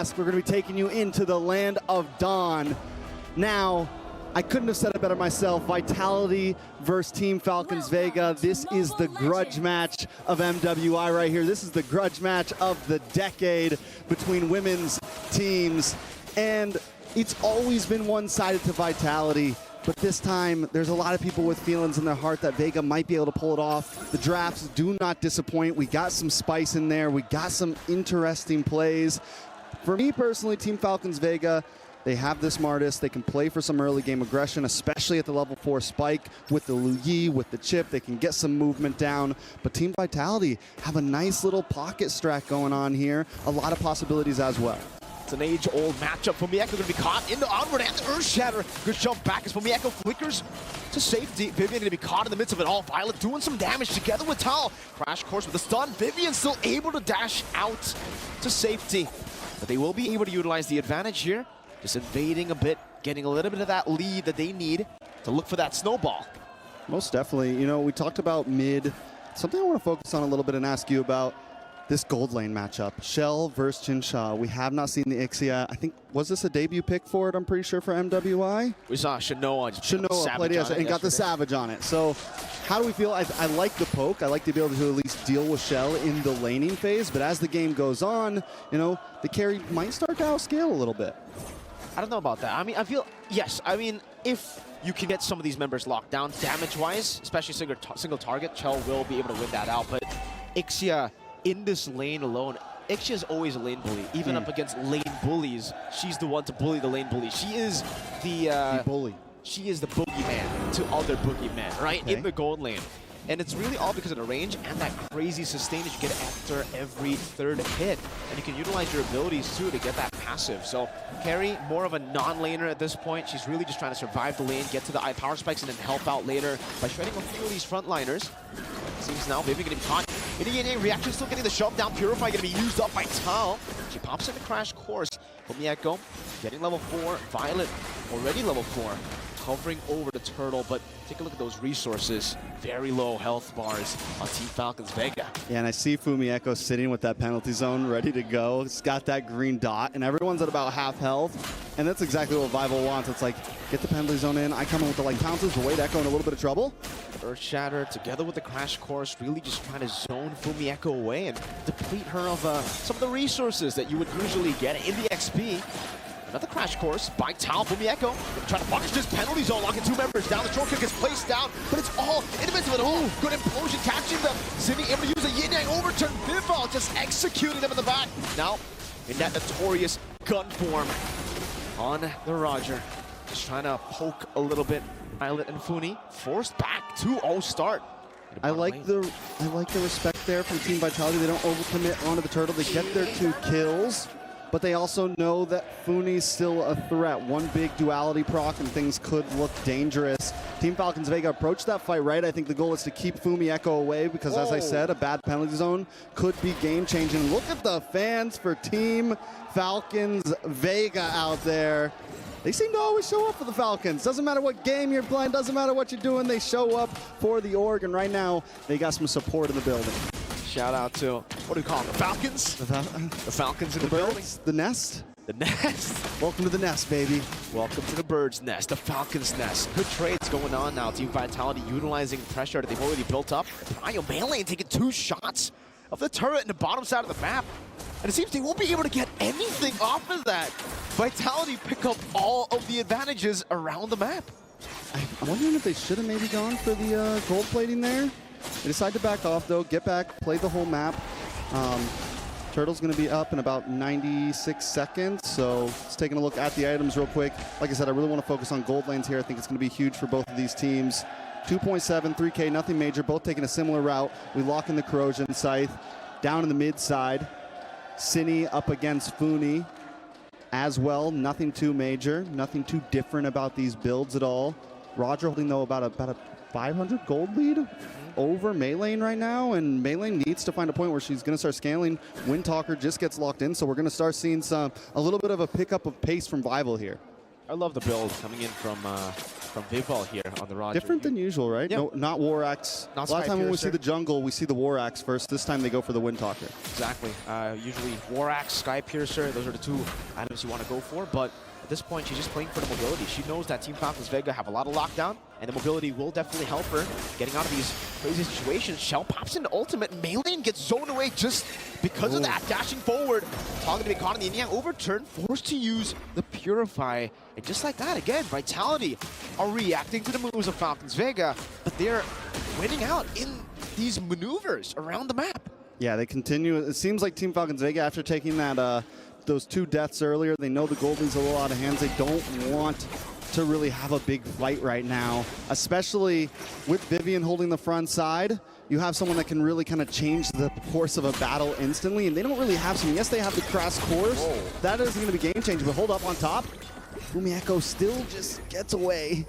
mask. We're going to be taking you into the land of Dawn. Now, I couldn't have said it better myself. Vitality versus Team Falcons Vega. This is the grudge match of MWI right here. This is the grudge match of the decade between women's teams. And it's always been one-sided to Vitality. But this time, there's a lot of people with feelings in their heart that Vega might be able to pull it off. The drafts do not disappoint. We got some spice in there. We got some interesting plays. For me personally, Team Falcons Vega, they have the smartest. They can play for some early game aggression, especially at the level 4 spike with the Lu Yi, with the chip. They can get some movement down. But Team Vitality have a nice little pocket strat going on here. A lot of possibilities as well. It's an age-old matchup. Fumieko going to be caught in the onward and the Earth Shatter. Good jump back as Fumieko flickers to safety. Vivian going to be caught in the midst of it all. Violet doing some damage together with Tal. Crash course with the stun. Vivian still able to dash out to safety. But they will be able to utilize the advantage here. Just invading a bit, getting a little bit of that lead that they need to look for that snowball. Most definitely. You know, we talked about mid. Something I want to focus on a little bit and ask you about. This gold lane matchup, Shell versus Chinsha. We have not seen the Ixia. I think, was this a debut pick for it? I'm pretty sure for MWI. We saw Shanoa played it and got the Savage on it. So how do we feel? I like the poke. I like to be able to at least deal with Shell in the laning phase. But as the game goes on, you know, the carry might start to outscale a little bit. I don't know about that. I mean, I feel, yes. I mean, if you can get some of these members locked down damage-wise, especially single target, Shell will be able to win that out. But Ixia, in this lane alone, Ixia is always a lane bully. Even up against lane bullies, she's the one to bully the lane bully. She is the bully. She is the boogeyman to other boogeymen, right? Okay. In the gold lane. And it's really all because of the range and that crazy sustain that you get after every third hit. And you can utilize your abilities too to get that passive. So Carrie, more of a non-laner at this point. She's really just trying to survive the lane, get to the power spikes, and then help out later by shredding a few of these frontliners. Seems now Vivian going to be caught. ENG reaction still getting the shove down. Purify going to be used up by Tal. She pops in the crash course. Fumieko getting level 4. Violet already level 4. Covering over the turtle, but take a look at those resources. Very low health bars on Team Falcons Vega. Yeah, and I see Fumieko sitting with that penalty zone ready to go. It's got that green dot, and everyone's at about half health. And that's exactly what Vival wants. It's like, get the penalty zone in. I come in with the light pounces, but wait, Echo in a little bit of trouble. Earth Shatter together with the crash course, really just trying to zone Fumieko away and deplete her of some of the resources that you would usually get in the XP. Another crash course by Tal. Fumieko trying to punish this penalty zone, locking 2 members down. The troll kick is placed down, but it's all in the midst of it. Oh, good implosion, catching them. Zinni able to use a yin-yang overturn. Vival just executing them in the back. Now, in that notorious gun form on the Roger. Just trying to poke a little bit. Violet and Funi forced back 2-0 start. I like the respect there from Team Vitality. They don't overcommit onto the turtle. They get their 2 kills. But they also know that Funi's still a threat. One big duality proc and things could look dangerous. Team Falcons Vega approached that fight right. I think the goal is to keep Fumieko away because, as I said, a bad penalty zone could be game-changing. Look at the fans for Team Falcons Vega out there. They seem to always show up for the Falcons. Doesn't matter what game you're playing, doesn't matter what you're doing, they show up for the org. And right now, they got some support in the building. Shout out to, what do we call them, the Falcons? The Falcons in the building. The nest. The nest. Welcome to the nest, baby. Welcome to the bird's nest, the Falcons nest. Good trades going on now. Team Vitality utilizing pressure that they've already built up. Bio Melee taking 2 shots of the turret in the bottom side of the map. And it seems they won't be able to get anything off of that. Vitality pick up all of the advantages around the map. I'm wondering if they should have maybe gone for the gold plating there. They decide to back off, though. Get back, play the whole map. Turtle's going to be up in about 96 seconds, so just taking a look at the items real quick. Like I said, I really want to focus on gold lanes here. I think it's going to be huge for both of these teams. 2.7, 3K, nothing major, both taking a similar route. We lock in the Corrosion Scythe. Down in the mid side, Zinni up against Funi as well. Nothing too major, nothing too different about these builds at all. Roger holding, though, about a 500 gold lead over Maylane right now, and Maylane needs to find a point where she's going to start scaling. Windtalker just gets locked in, so we're going to start seeing a little bit of a pickup of pace from Vival here. I love the build coming in from Vival here on the Roger. Different than usual, right? Yeah. No, not War Axe. Not A lot of time when we Piercer. see the jungle, we see the War Axe first. This time they go for the Wind Talker. Exactly. Usually War Axe, Sky Piercer, those are the two items you want to go for, but at this point, she's just playing for the mobility. She knows that Team Falcons Vega have a lot of lockdown, and the mobility will definitely help her getting out of these crazy situations. Shell pops into ultimate. Melee gets zoned away just because of that. Dashing forward, talking to be caught in the Yin Yang overturn, forced to use the Purify. And just like that, again, Vitality are reacting to the moves of Falcons Vega, but they're winning out in these maneuvers around the map. Yeah, they continue. It seems like Team Falcons Vega, after taking that those 2 deaths earlier, they know the gold lead's a little out of hands. They don't want to really have a big fight right now, especially with Vivian holding the front side. You have someone that can really kind of change the course of a battle instantly, and they don't really have some. Yes, they have the crash course. Whoa. That isn't going to be game changing, but hold up on top. Fumi Echo still just gets away.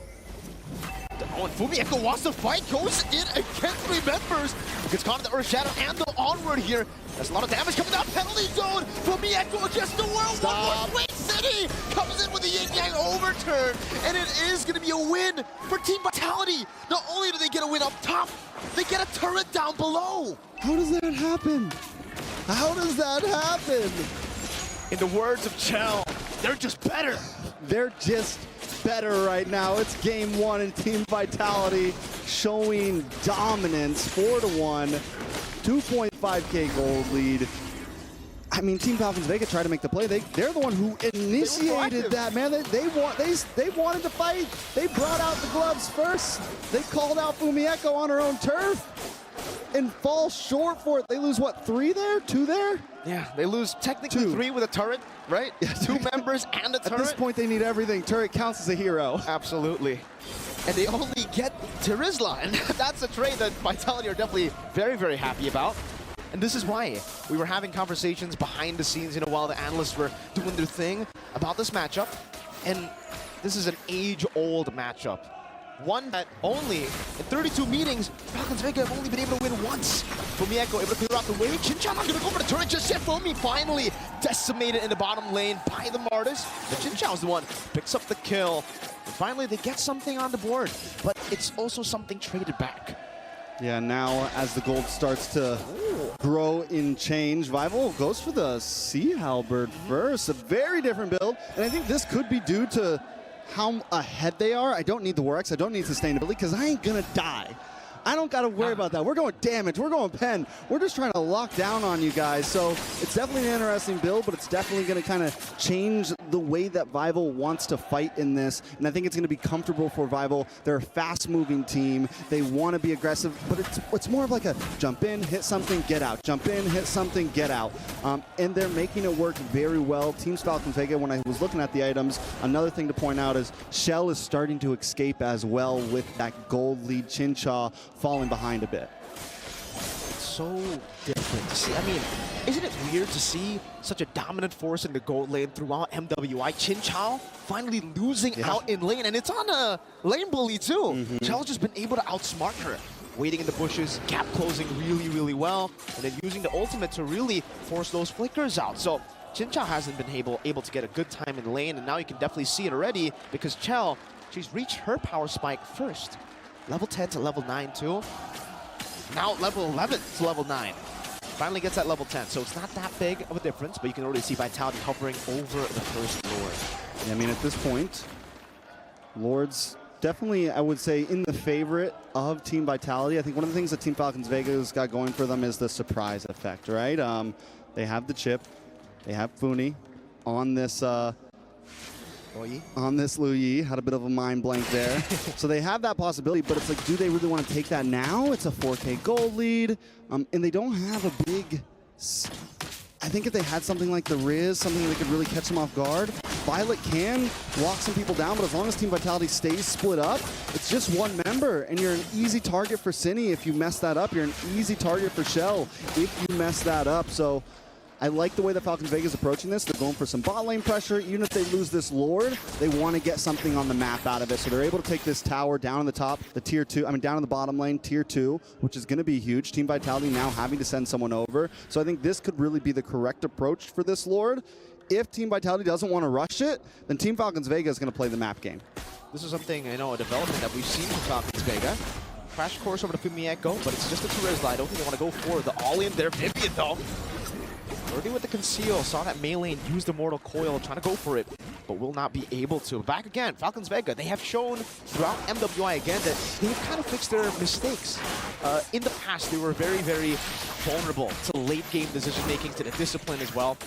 Oh, and Fumi Echo wants to fight, goes in against 3 members. Gets caught in the Earth Shadow and the onward here. There's a lot of damage coming down, penalty zone. Fumi Echo against the world. Stop. One more Great City comes in with the Yin Yang overturn. And it is going to be a win for Team Vitality. Not only do they get a win up top, they get a turret down below. How does that happen? How does that happen? In the words of Chell, they're just better. They're just better right now. It's game 1 and Team Vitality showing dominance, 4-1, 2.5K gold lead. I mean, Team Falcons Vega tried to make the play. They're the one who initiated that, man. They wanted to fight. They brought out the gloves first. They called out Fumi Echo on her own turf and fall short for it. They lose, what, 3 there? 2 there? Yeah, they lose technically 2. 3 with a turret, right? Yeah, 2 members and a turret. At this point, they need everything. Turret counts as a hero. Absolutely. And they only get Terizla, and that's a trade that Vitality are definitely very, very happy about. And this is why we were having conversations behind the scenes, while the analysts were doing their thing about this matchup. And this is an age-old matchup. One that only, in 32 meetings, Falcons Vega have only been able to win once. Fumi Echo able to clear out the way. Chinchao not going to go for the turret just yet. Fumi finally decimated in the bottom lane by the Martis. But Chinchao's the one picks up the kill. And finally, they get something on the board. But it's also something traded back. Yeah, now as the gold starts to grow in change, Vival goes for the Sea Halberd first. A very different build. And I think this could be due to how ahead they are. I don't need the War Axe. I don't need sustainability because I ain't going to die. I don't got to worry about that. We're going damage. We're going pen. We're just trying to lock down on you guys. So it's definitely an interesting build, but it's definitely going to kind of change the way that Vival wants to fight in this. And I think it's going to be comfortable for Vival. They're a fast-moving team. They want to be aggressive, but it's more of like a jump in, hit something, get out. Jump in, hit something, get out. And they're making it work very well. Team Falcons Vega, when I was looking at the items, another thing to point out is Shell is starting to escape as well with that gold lead. Chinchao falling behind a bit. It's so different to see. I mean, isn't it weird to see such a dominant force in the gold lane throughout MWI? Chinchao finally losing out in lane, and it's on a lane bully too. Chell's just been able to outsmart her. Waiting in the bushes, gap closing really, really well, and then using the ultimate to really force those flickers out. So Chinchao hasn't been able to get a good time in lane, and now you can definitely see it already because Chell, she's reached her power spike first. Level 10 to level 9 too. Now level 11 to level 9. Finally gets that level 10, so it's not that big of a difference, but you can already see Vitality hovering over the first Lord. Yeah, I mean, at this point, Lord's definitely, I would say, in the favorite of Team Vitality. I think one of the things that Team Falcons Vega's got going for them is the surprise effect, right? They have the chip. They have Funi on this Lu Yi. Had a bit of a mind blank there. So they have that possibility, but it's like, do they really want to take that now? It's a 4K gold lead, and they don't have a big... I think if they had something like the Riz, something that could really catch them off guard, Violet can lock some people down, but as long as Team Vitality stays split up, it's just one member, and you're an easy target for Cine if you mess that up. You're an easy target for Shell if you mess that up. So I like the way that Falcons Vega is approaching this. They're going for some bot lane pressure. Even if they lose this Lord, they want to get something on the map out of it. So they're able to take this tower down in the top, the tier 2, down in the bottom lane, tier 2, which is going to be huge. Team Vitality now having to send someone over. So I think this could really be the correct approach for this Lord. if Team Vitality doesn't want to rush it, then Team Falcons Vega is going to play the map game. This is something, I know, a development that we've seen from Falcons Vega. Crash course over to Fumi Echo, but it's just a 2-res line. I don't think they want to go for the all-in there. Vivian, though, already with the conceal, saw that melee and used the Mortal Coil, trying to go for it, but will not be able to. Back again, Falcons Vega, they have shown throughout MWI again that they've kind of fixed their mistakes. In the past, they were very, very vulnerable to late-game decision-making, to the discipline as well.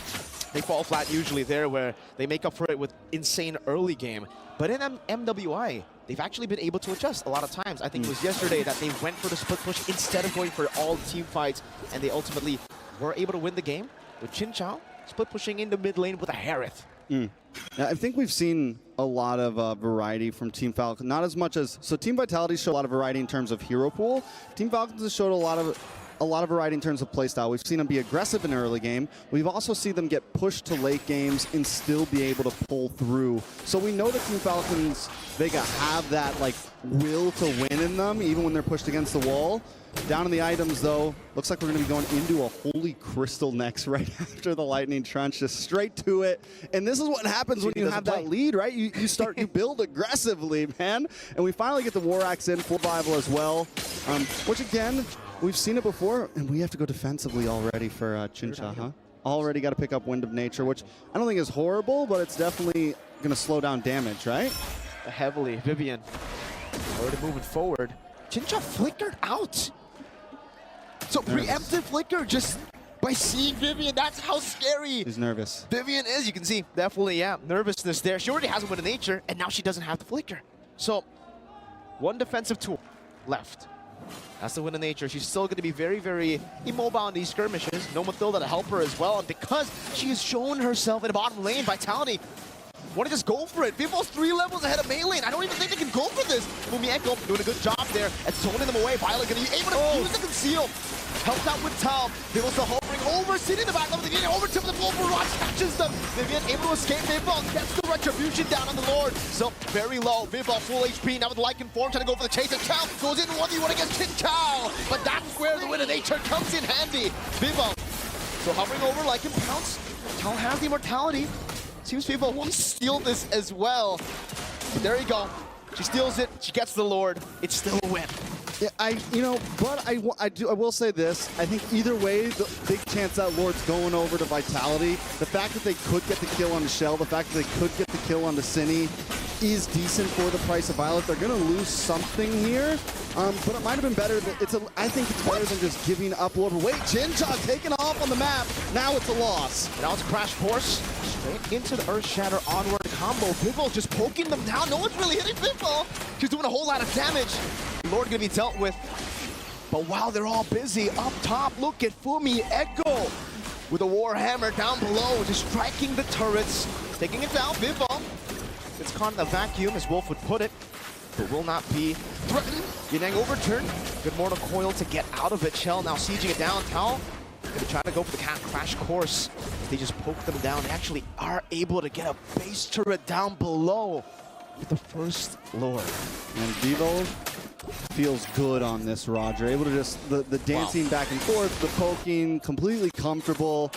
They fall flat usually there, where they make up for it with insane early game. But in MWI, they've actually been able to adjust a lot of times. I think it was yesterday that they went for the split push instead of going for all team fights, and they ultimately were able to win the game with Chin Chao split pushing into mid lane with a Harith. Now, I think we've seen a lot of variety from Team Falcons. Not as much as, so Team Vitality showed a lot of variety in terms of hero pool. Team Falcons has showed a lot of variety in terms of playstyle. We've seen them be aggressive in early game. We've also seen them get pushed to late games and still be able to pull through. So we know that Team Falcons Vega have that like will to win in them, even when they're pushed against the wall. Down in the items, though, looks like we're going to be going into a Holy Crystal next right after the Lightning Trench, just straight to it. And this is what happens when you have that lead, right? You build aggressively, man. And we finally get the War Axe in, full revival as well, which again, we've seen it before, and we have to go defensively already for Chin Chao, huh? Already got to pick up Wind of Nature, which I don't think is horrible, but it's definitely going to slow down damage, right? Heavily. Vivian already moving forward. Chin Chao flickered out. So preemptive flicker just by seeing Vivian. That's how scary he's nervous. Vivian is. You can see definitely, yeah, nervousness there. She already has a Wind of Nature, and now she doesn't have the flicker. So one defensive tool left. That's the Wind of Nature. She's still going to be very, very immobile in these skirmishes. No Mathilda to help her as well. And because she has shown herself in the bottom lane, Vitality want to just go for it. Vivo's 3 levels ahead of Melee. I don't even think they can go for this. Fumi Echo doing a good job there at zoning them away. Violet going to be able to use the conceal. Helped out with Tal. Vivo's still hovering over, sitting in the back level. They're getting over to the full barrage, catches them. Vivian able to escape. Vivo gets the retribution down on the Lord. So very low. Vivo full HP now with Lycan form, trying to go for the chase. And Tal goes in 1v1 against Chin Chao. But that's where the Wind of Nature comes in handy. Vivo so hovering over Lycan pounce. Tal has the immortality. Seems Vivo wants to steal this as well. But there you go. She steals it. She gets the Lord. It's still a win. Yeah, I will say this. I think either way, the big chance that Lord's going over to Vitality. The fact that they could get the kill on the Shell, the fact that they could get the kill on the Cine is decent for the price of Violet. They're going to lose something here, but it might have been better. I think it's better than just giving up Lord. Wait, Chin Chao taking off on the map. Now it's a loss. Now it's a crash course. Straight into the Earth Shatter onward combo. Vivo just poking them down. No one's really hitting Vivo. She's doing a whole lot of damage. Lord gonna be dealt with. But while they're all busy, up top, look at Fumi Echo with a Warhammer down below, just striking the turrets, taking it down. Vivo, it's caught in the vacuum, as Wolf would put it, but will not be threatened. Yineng overturned. Good Mortal Coil to get out of it. Shell now sieging it down. Tao gonna try to go for the crash course. They just poke them down. They actually are able to get a base turret down below with the first Lord. And Vivo feels good on this, Roger. Able to just, the dancing back and forth, the poking, completely comfortable,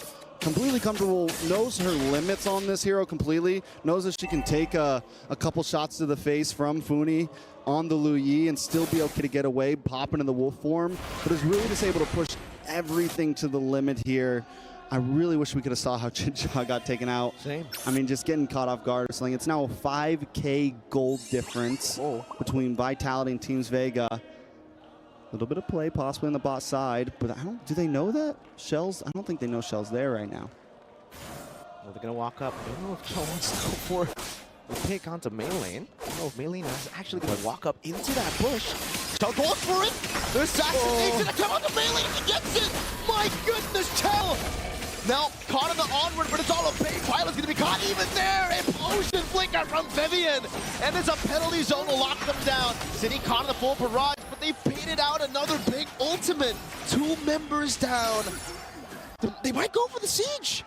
knows her limits on this hero completely, knows that she can take a couple shots to the face from Funi on the Lu Yi and still be okay to get away, popping in the wolf form, but is really just able to push everything to the limit here. I really wish we could have saw how Chin Chao got taken out. Same. I mean, just getting caught off guard or something. It's now a 5K gold difference between Vitality and Teams Vega. A little bit of play possibly on the bot side, but do they know that? Shell's, I don't think they know Shell's there right now. Well, they're gonna walk up. I don't know if Shell wants to go for the pick onto Melee. I don't know if Melee is actually gonna walk up into that bush. Shell goes for it. There's assassination to come onto Melee and he gets it. My goodness, Shell! Now caught in the onward, but it's all a bait. Violet's gonna be caught even there. Implosion flicker from Vivian. And it's a penalty zone to lock them down. City caught in the full barrage, but they baited out another big ultimate. 2 members down. They might go for the siege.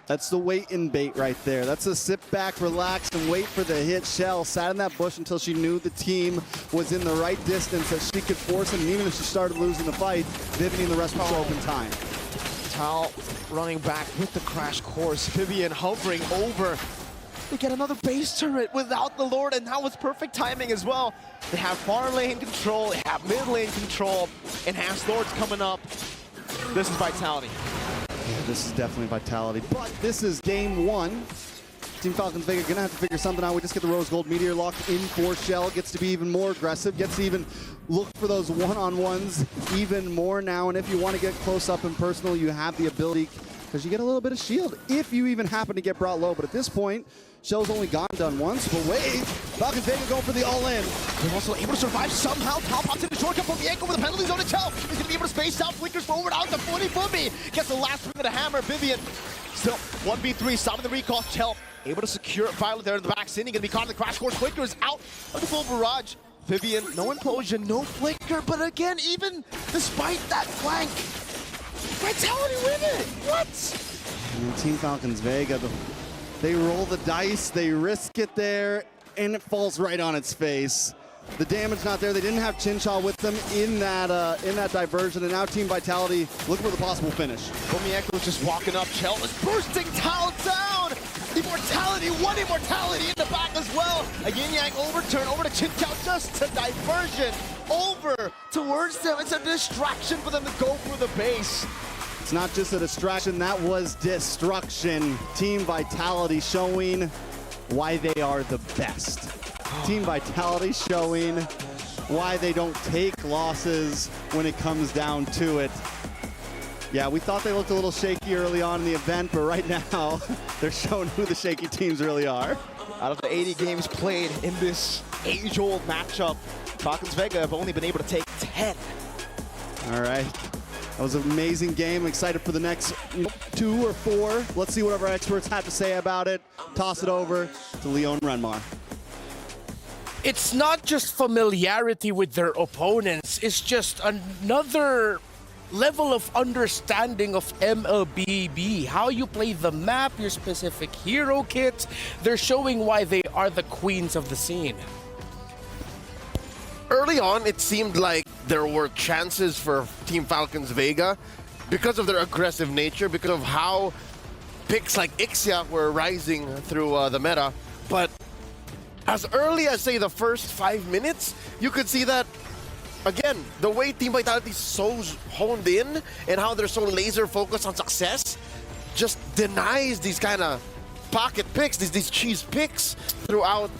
That's the wait and bait right there. That's a sit back, relax, and wait for the hit. Shell sat in that bush until she knew the team was in the right distance that she could force it. And even if she started losing the fight, Vivian and the rest would show up in time. Vital running back with the crash course. Vivian hovering over. They get another base turret without the Lord, and now with perfect timing as well. They have far lane control, they have mid lane control. Enhanced Lords coming up. This is Vitality. Yeah, this is definitely Vitality, but this is game one. Team Falcons Vega gonna have to figure something out. We just get the Rose Gold Meteor locked in for Shell. Gets to be even more aggressive. Gets to even look for those one-on-ones even more now. And if you want to get close up and personal, you have the ability because you get a little bit of shield if you even happen to get brought low. But at this point, Shell's only done once. But wait, Falcons Vega going for the all-in. They're also able to survive somehow. Top off to the shortcut from Yank over the penalty zone to Chell. He's gonna be able to space out. Flickers forward out to Footy Boomy. Gets the last swing of the hammer. Vivian still 1v3, stopping the recall. Chell able to secure Violet there in the back. Cindy gonna be caught in the crash course. Flicker is out of the full barrage. Vivian, no implosion, no flicker, but again, even despite that flank, Vitality win it! What? And Team Falcons Vega, they roll the dice, they risk it there, and it falls right on its face. The damage not there. They didn't have Chinshaw with them in that diversion, and now Team Vitality looking for the possible finish. Bomiek was just walking up. Chell is bursting Tal down. Immortality, one immortality in the back as well. A yin yang overturn over to Chinshaw, just a diversion over towards them. It's a distraction for them to go through the base. It's not just a distraction, that was destruction. Team Vitality showing why they are the best. Team Vitality showing why they don't take losses when it comes down to it. Yeah, we thought they looked a little shaky early on in the event, but right now, they're showing who the shaky teams really are. Out of the 80 games played in this age-old matchup, Falcons Vega have only been able to take 10. All right. That was an amazing game. I'm excited for the next 2 or 4. Let's see what our experts have to say about it. Toss it over to Leon Renmar. It's not just familiarity with their opponents, it's just another level of understanding of MLBB, how you play the map, your specific hero kits. They're showing why they are the queens of the scene. Early on, it seemed like there were chances for Team Falcons Vega because of their aggressive nature, because of how picks like Ixia were rising through the meta. But as early as, say, the first 5 minutes, you could see that, again, the way Team Vitality is so honed in and how they're so laser focused on success just denies these kind of pocket picks, these cheese picks throughout,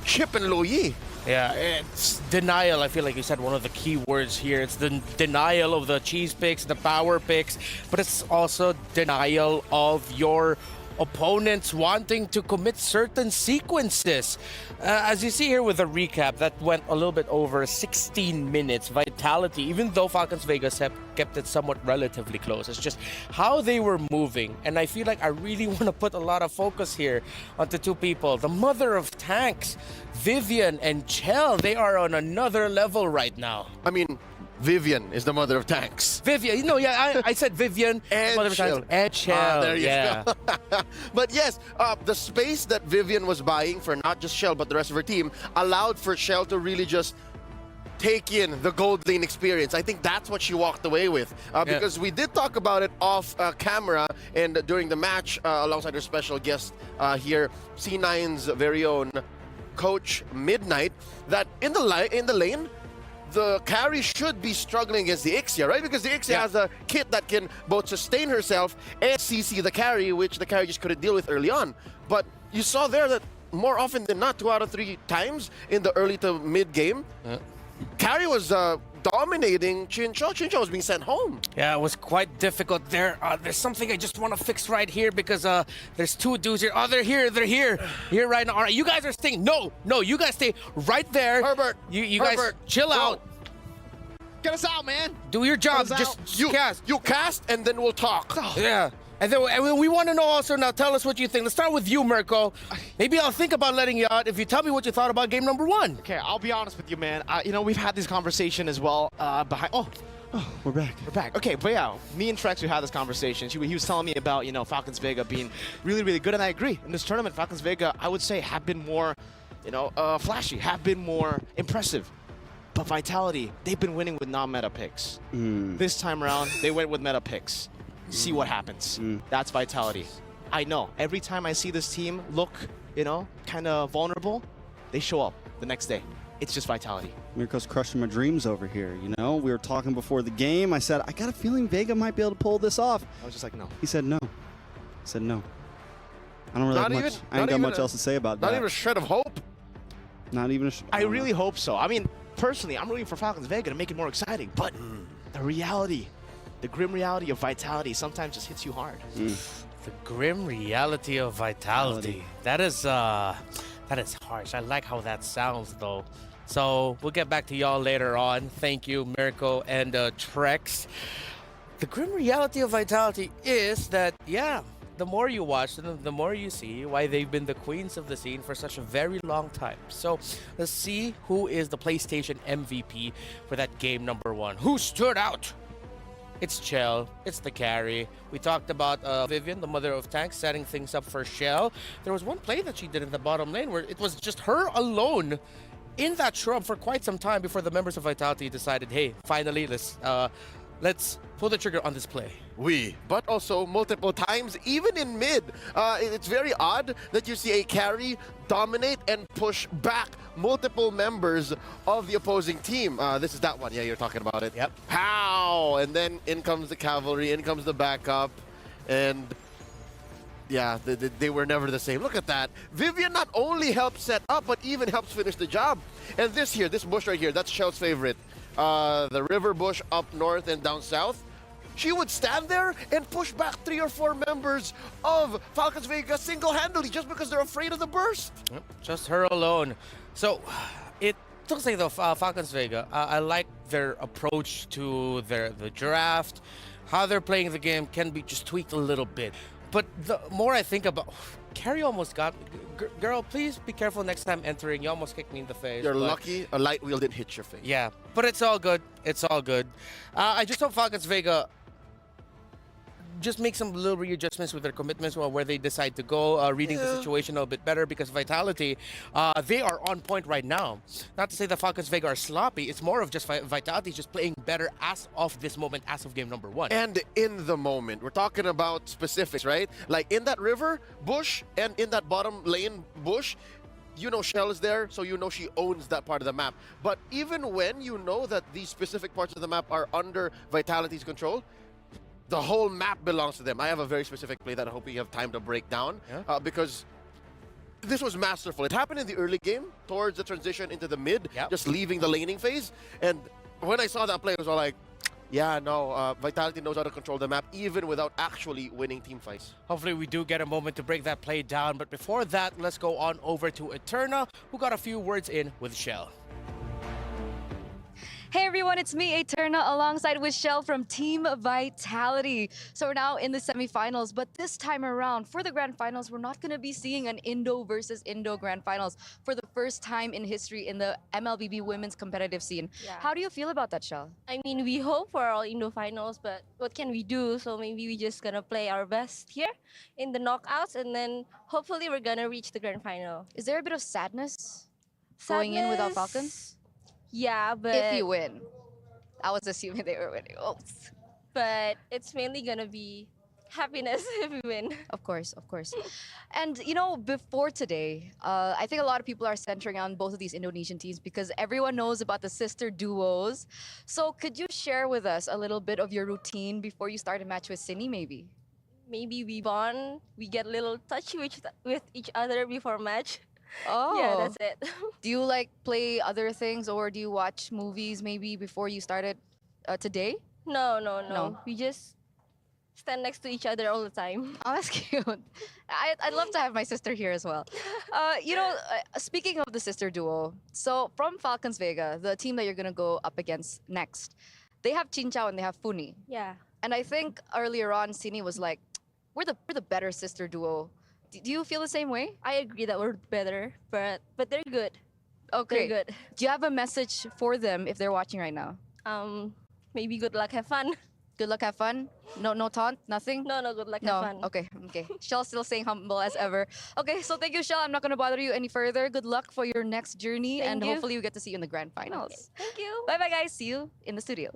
Chip and Loyi. Yeah, it's denial. I feel like you said one of the key words here. It's the denial of the cheese picks, the power picks, but it's also denial of your opponents wanting to commit certain sequences. As you see here with the recap, that went a little bit over 16 minutes. Vitality, even though Falcons Vegas have kept it somewhat relatively close, it's just how they were moving. And I feel like I really want to put a lot of focus here onto 2 people. The mother of tanks, Vivian and Chell, they are on another level right now. I mean, Vivian is the mother of tanks. Vivian, I said Vivian, and mother of Chell. tanks, and Chell. There you yeah. go. But yes, the space that Vivian was buying for not just Shell but the rest of her team allowed for Shell to really just take in the gold lane experience. I think that's what she walked away with. Because we did talk about it off camera and during the match alongside her special guest here, C9's very own Coach Midnight, that in the lane, the carry should be struggling against the Ixia, right? Because the Ixia has a kit that can both sustain herself and CC the carry, which the carry just couldn't deal with early on. But you saw there that more often than not, 2 out of 3 times in the early to mid game, carry was dominating Chinshaw. Chinshaw was being sent home. Yeah, it was quite difficult there. There's something I just want to fix right here because there's 2 dudes here. Oh, they're here right now. All right, you guys are staying. No, you guys stay right there. Herbert, you guys chill out. Get us out, man. Do your job. Just cast. You cast, and then we'll talk. Yeah. And then we want to know also now, tell us what you think. Let's start with you, Mirko. Maybe I'll think about letting you out if you tell me what you thought about game number 1. Okay, I'll be honest with you, man. We've had this conversation as well behind. Oh, We're back. we're back. Okay, but yeah, me and Trex, we had this conversation. He was telling me about, Falcons Vega being really, really good, and I agree. In this tournament, Falcons Vega, I would say, have been more, flashy, have been more impressive. But Vitality, they've been winning with non-meta picks. This time around, they went with meta picks. see what happens. That's Vitality. I know, every time I see this team look, you know, kind of vulnerable, they show up the next day. It's just Vitality. Mirko's crushing my dreams over here, you know? We were talking before the game. I said, I got a feeling Vega might be able to pull this off. I was just like, no. He said no. I said no. I don't really have much. I ain't got much else to say about that. Not even a shred of hope. Not even a I really hope so. I mean, personally, I'm rooting for Falcons Vega to make it more exciting, but the reality, the grim reality of Vitality sometimes just hits you hard. The grim reality of Vitality. That is harsh. I like how that sounds, though. So we'll get back to y'all later on. Thank you, Mirko and Trex. The grim reality of Vitality is that, yeah, the more you watch them, the more you see why they've been the queens of the scene for such a very long time. So let's see who is the PlayStation MVP for that game number 1. Who stood out? It's Chell. It's the carry. We talked about Vivian, the mother of tanks, setting things up for Shell. There was one play that she did in the bottom lane where it was just her alone in that shrub for quite some time before the members of Vitality decided, hey, finally, let's pull the trigger on this play. But also multiple times, even in mid. It's very odd that you see a carry dominate and push back multiple members of the opposing team. This is that one. Yeah, you're talking about it. Yep. Pow! And then in comes the cavalry, in comes the backup, and yeah, they were never the same. Look at that. Vivian not only helps set up, but even helps finish the job. And this bush right here, that's Shell's favorite. The river bush up north and down south. She would stand there and push back 3 or 4 members of Falcons Vega single-handedly just because they're afraid of the burst. Yep, just her alone. So it looks like the Falcons Vega. I like their approach to the draft. How they're playing the game can be just tweaked a little bit. But the more I think about, Carrie almost got me. Girl, please be careful next time entering. You almost kicked me in the face. You're lucky a light wheel didn't hit your face. Yeah, but it's all good. It's all good. I just hope Falcons Vega just make some little readjustments with their commitments or where they decide to go, reading the situation a little bit better, because Vitality, they are on point right now. Not to say the Falcons Vega are sloppy, it's more of just Vitality just playing better as of this moment, as of game number 1. And in the moment, we're talking about specifics, right? Like in that river bush and in that bottom lane bush, you know Shell is there, so you know she owns that part of the map. But even when you know that these specific parts of the map are under Vitality's control, the whole map belongs to them. I have a very specific play that I hope we have time to break down, because this was masterful. It happened in the early game, towards the transition into the mid, just leaving the laning phase. And when I saw that play, I was all like, yeah, no, Vitality knows how to control the map, even without actually winning team fights. Hopefully we do get a moment to break that play down. But before that, let's go on over to Eterna, who got a few words in with Shell. Hey everyone, it's me, Eterna, alongside with Shell from Team Vitality. So we're now in the semifinals, but this time around, for the grand finals, we're not going to be seeing an Indo versus Indo grand finals for the first time in history in the MLBB women's competitive scene. Yeah. How do you feel about that, Shell? I mean, we hope for all Indo finals, but what can we do? So maybe we just gonna play our best here in the knockouts, and then hopefully we're gonna reach the grand final. Is there a bit of sadness going in without Falcons? Yeah, but If you win. I was assuming they were winning. Oops. but it's mainly gonna be happiness if we win. Of course, of course. And, you know, before today, I think a lot of people are centering on both of these Indonesian teams because everyone knows about the sister duos. So could you share with us a little bit of your routine before you start a match with Sini, maybe? Maybe we bond, we get a little touchy with each other before match. Oh. Yeah, that's it. Do you, like, play other things or do you watch movies maybe before you started today? No. We just stand next to each other all the time. Oh, that's cute. I'd love to have my sister here as well. You know, speaking of the sister duo, so from Falcons Vega, the team that you're going to go up against next, they have Chinchao and they have Funi. Yeah. And I think earlier on, Sini was like, we're the better sister duo. Do you feel the same way? I agree that we're better, but they're good. Okay. They're good. Do you have a message for them if they're watching right now? Maybe good luck, have fun. Good luck, have fun? No taunt? Nothing? No, good luck, No. have fun. Okay. Shell's still staying humble as ever. Okay, so thank you, Shell. I'm not going to bother you any further. Good luck for your next journey, Thank and you. hopefully we get to see you in the grand finals. Okay. Thank you. Bye-bye, guys. See you in the studio.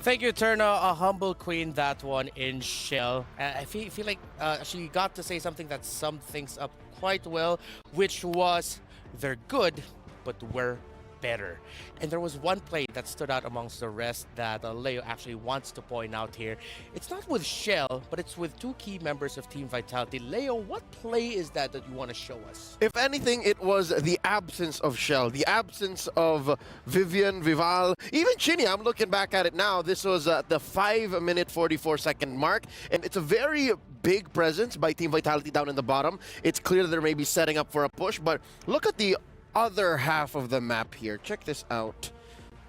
Thank you, Turna. A humble queen, that one in Shell. I feel like she got to say something that summed things up quite well, which was they're good, but we're better. And there was one play that stood out amongst the rest that Leo actually wants to point out here. It's not with Shell, but it's with two key members of Team Vitality. Leo, what play is that you want to show us? If anything, it was the absence of Shell, the absence of Vivian, Vival, even Chinny. I'm looking back at it now. This was the 5-minute 44-second mark, and it's a very big presence by Team Vitality down in the bottom. It's clear that they're maybe setting up for a push, but look at the other half of the map here. Check this out.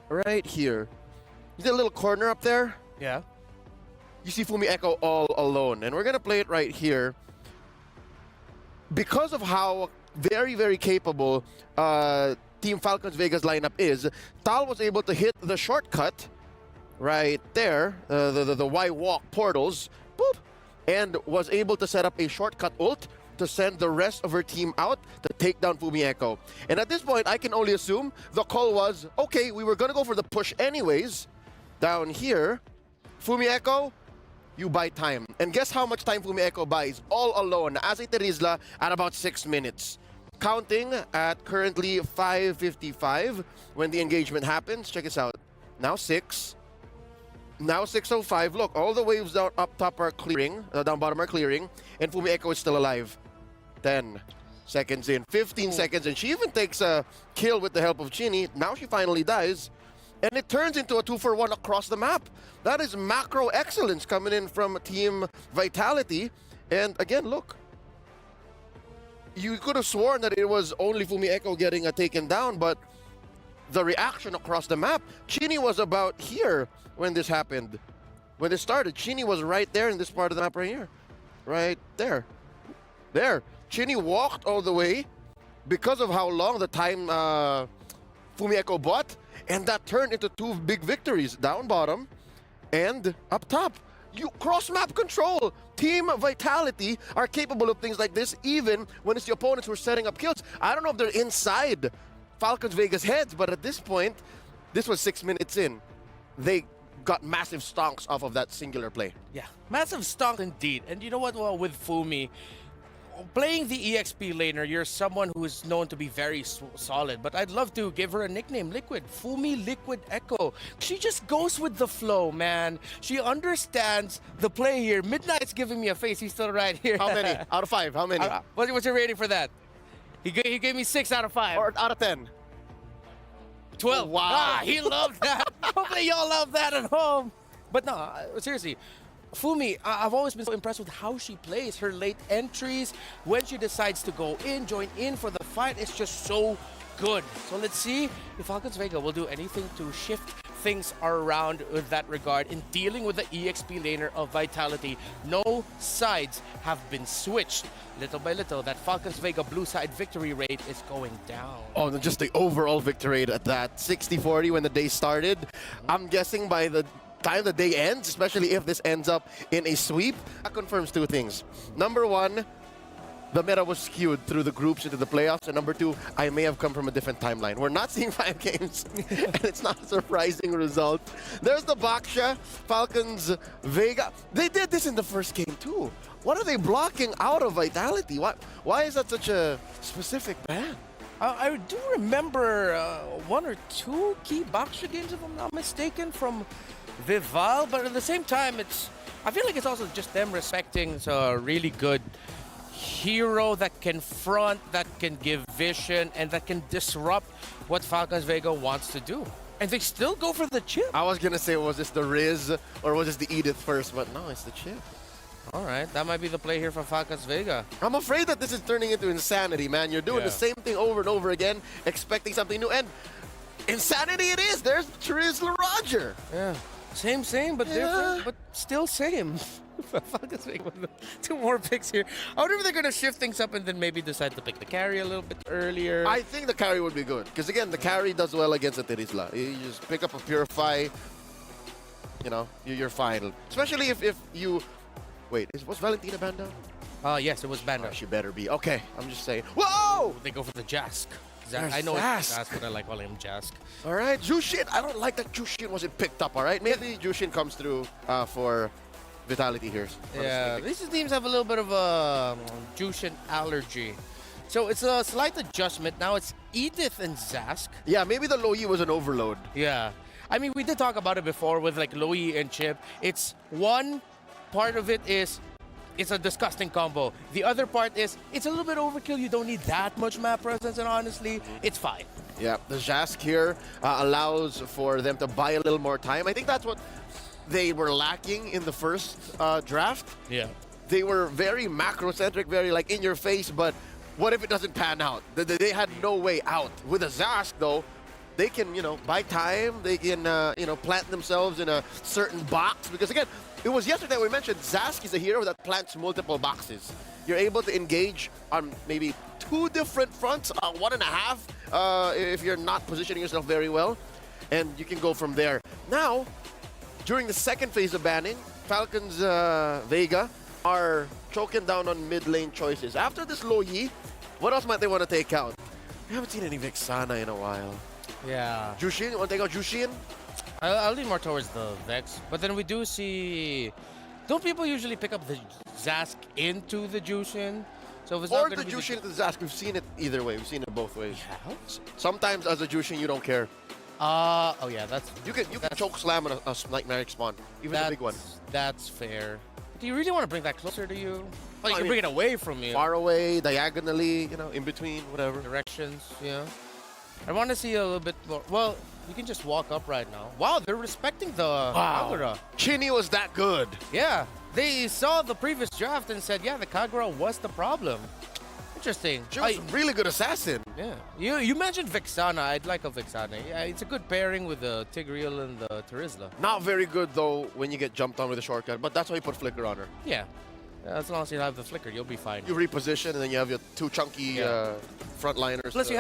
Right here. You see a little corner up there? Yeah. You see Fumi Echo all alone. And we're going to play it right here. Because of how very, very capable Team Falcons Vega's lineup is, Tal was able to hit the shortcut right there, the Y-walk portals, boop, and was able to set up a shortcut ult to send the rest of her team out to take down Fumi Echo. And at this point, I can only assume the call was, okay, we were going to go for the push anyways. Down here, Fumi Echo, you buy time. And guess how much time Fumi Echo buys? All alone, as a Terizla, at about 6 minutes. Counting at currently 5:55 when the engagement happens. Check this out. Now 6. Now 6:05. Look, all the waves down up top are clearing, down bottom are clearing, and Fumi Echo is still alive. 10 seconds in, 15 seconds, and she even takes a kill with the help of Chinny. Now she finally dies, and it turns into a 2-for-1 across the map. That is macro excellence coming in from Team Vitality. And again, look, you could have sworn that it was only Fumi Echo getting taken down, but the reaction across the map, Chinny was about here when this happened. When this started, Chinny was right there in this part of the map right here. Right there. There. Chinny walked all the way because of how long the time Fumi Echo bought, and that turned into 2 big victories, down bottom and up top. You cross-map control. Team Vitality are capable of things like this even when it's the opponents who are setting up kills. I don't know if they're inside Falcons Vega's heads, but at this point, this was 6 minutes in. They got massive stonks off of that singular play. Yeah, massive stonk indeed. And you know what, well, with Fumi, playing the EXP laner, you're someone who is known to be very solid, but I'd love to give her a nickname, Liquid. Fumi Liquid Echo. She just goes with the flow, man. She understands the play here. Midnight's giving me a face. He's still right here. How many? Out of 5, how many? What's your rating for that? He gave me 6 out of 5. Or out of 10? 12. Oh, wow. Ah, he loved that. Hopefully y'all love that at home. But no, seriously, Fumi, I've always been so impressed with how she plays. Her late entries, when she decides to go in, join in for the fight, it's just so good. So let's see if Falcons Vega will do anything to shift things around with that regard in dealing with the EXP laner of Vitality. No sides have been switched. Little by little, that Falcons Vega blue side victory rate is going down. Oh, and just the overall victory rate at that 60-40 when the day started. I'm guessing by the time the day ends, especially if this ends up in a sweep, that confirms 2 things. Number 1, the meta was skewed through the groups into the playoffs. And number 2, I may have come from a different timeline. We're not seeing 5 games, and it's not a surprising result. There's the Baksha, Falcons Vega. They did this in the first game too. What are they blocking out of Vitality? Why is that such a specific ban? I do remember 1 or 2 key Baksha games, if I'm not mistaken, from Vival, but at the same time, I feel like it's also just them respecting a really good hero that can front, that can give vision, and that can disrupt what Falcons Vega wants to do. And they still go for the chip. I was gonna say, was this the Riz or was this the Edith first? But no, it's the chip. All right, that might be the play here for Falcons Vega. I'm afraid that this is turning into insanity, man. You're doing the same thing over and over again, expecting something new, and insanity it is. There's Terizla Roger. Yeah, same, but different, but still same. Falcons Vega with 2 more picks here. I wonder if they're gonna shift things up and then maybe decide to pick the carry a little bit earlier. I think the carry would be good, because again, the carry does well against the Terizla. You just pick up a Purify, you know, you're fine. Especially if you... Wait, was Valentina banned down? Yes, it was banned. She better be. Okay, I'm just saying. Whoa! They go for the Jask. Zask. I know Zask. it's Zask, but I like calling him Jask. All right, Jushin. I don't like that Jushin wasn't picked up, all right? Maybe Jushin comes through for Vitality here. Yeah, these teams have a little bit of a Jushin allergy. So it's a slight adjustment. Now it's Edith and Zask. Yeah, maybe the Loyi was an overload. Yeah. I mean, we did talk about it before with like Loyi and Chip. It's one part of it is it's a disgusting combo. The other part is it's a little bit overkill. You don't need that much map presence, and honestly, it's fine. Yeah, the Jask here allows for them to buy a little more time. I think that's what they were lacking in the first draft. Yeah. They were very macro-centric, very like in your face, but what if it doesn't pan out? They had no way out. With a Zask, though, they can, buy time. They can, plant themselves in a certain box. Because, again, it was yesterday we mentioned Zask is a hero that plants multiple boxes. You're able to engage on maybe 2 different fronts, 1.5, if you're not positioning yourself very well. And you can go from there. Now, during the second phase of banning, Falcons Vega are choking down on mid lane choices. After this Loyi, what else might they want to take out? We haven't seen any Vexana in a while. Yeah. Jushin, you want to take out Jushin? I'll lean more towards the Vex. But then we do see... Don't people usually pick up the Zask into the Jushin? So if it's Or not the gonna be Jushin to the Zask. We've seen it either way. We've seen it both ways. Yeah. Sometimes as a Jushin, you don't care. Oh yeah, that's... You can choke slam on a Nightmaric spawn, even the big one. That's fair. Do you really want to bring that closer to you? Oh, you I can mean, bring it away from you. Far away, diagonally, in between, whatever. Directions, yeah. I want to see a little bit more. Well, you can just walk up right now. Wow, they're respecting the Kagura. Chinny was that good. Yeah, they saw the previous draft and said, yeah, the Kagura was the problem. Interesting. She was a really good assassin. Yeah. You mentioned Vexana. I'd like a Vexana. Yeah, it's a good pairing with the Tigreal and the Terizla. Not very good, though, when you get jumped on with a shortcut, but that's why you put Flicker on her. Yeah. As long as you have the flicker, you'll be fine. You reposition, and then you have your 2 chunky frontliners. Plus, you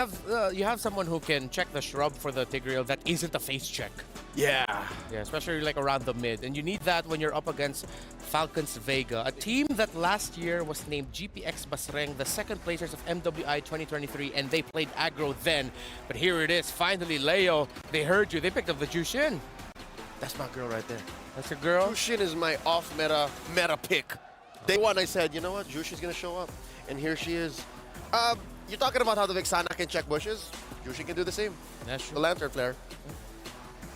have someone who can check the shrub for the Tigreal that isn't a face check. Yeah. Yeah, especially like around the mid. And you need that when you're up against Falcons Vega, a team that last year was named GPX Basreng, the second placers of MWI 2023, and they played aggro then. But here it is, finally, Leo, they heard you. They picked up the Jushin. That's my girl right there. That's a girl? Jushin is my off-meta pick. Day one, I said, you know what? Jushin's going to show up. And here she is. You're talking about how the Vexana can check bushes. Jushin can do the same. That's true. The Lantern Flare.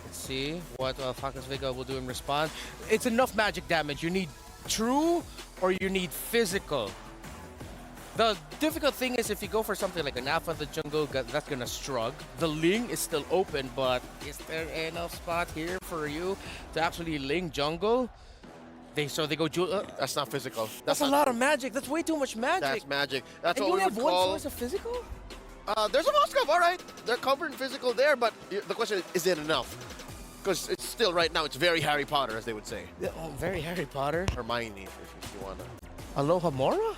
Let's see what Falcons Vega will do in response. It's enough magic damage. You need true or you need physical. The difficult thing is if you go for something like an Alpha in the jungle, that's going to struggle. The Ling is still open, but is there enough spot here for you to actually Ling jungle? They go That's not physical. That's a lot of magic. That's way too much magic. That's magic. That's and what you we only would have one call... source of physical? There's a Moskov, all right. They're covered in physical there, but the question is it enough? Because it's still, right now, it's very Harry Potter, as they would say. Yeah, oh, very Harry Potter. Hermione, if you want to. Aloha Mora?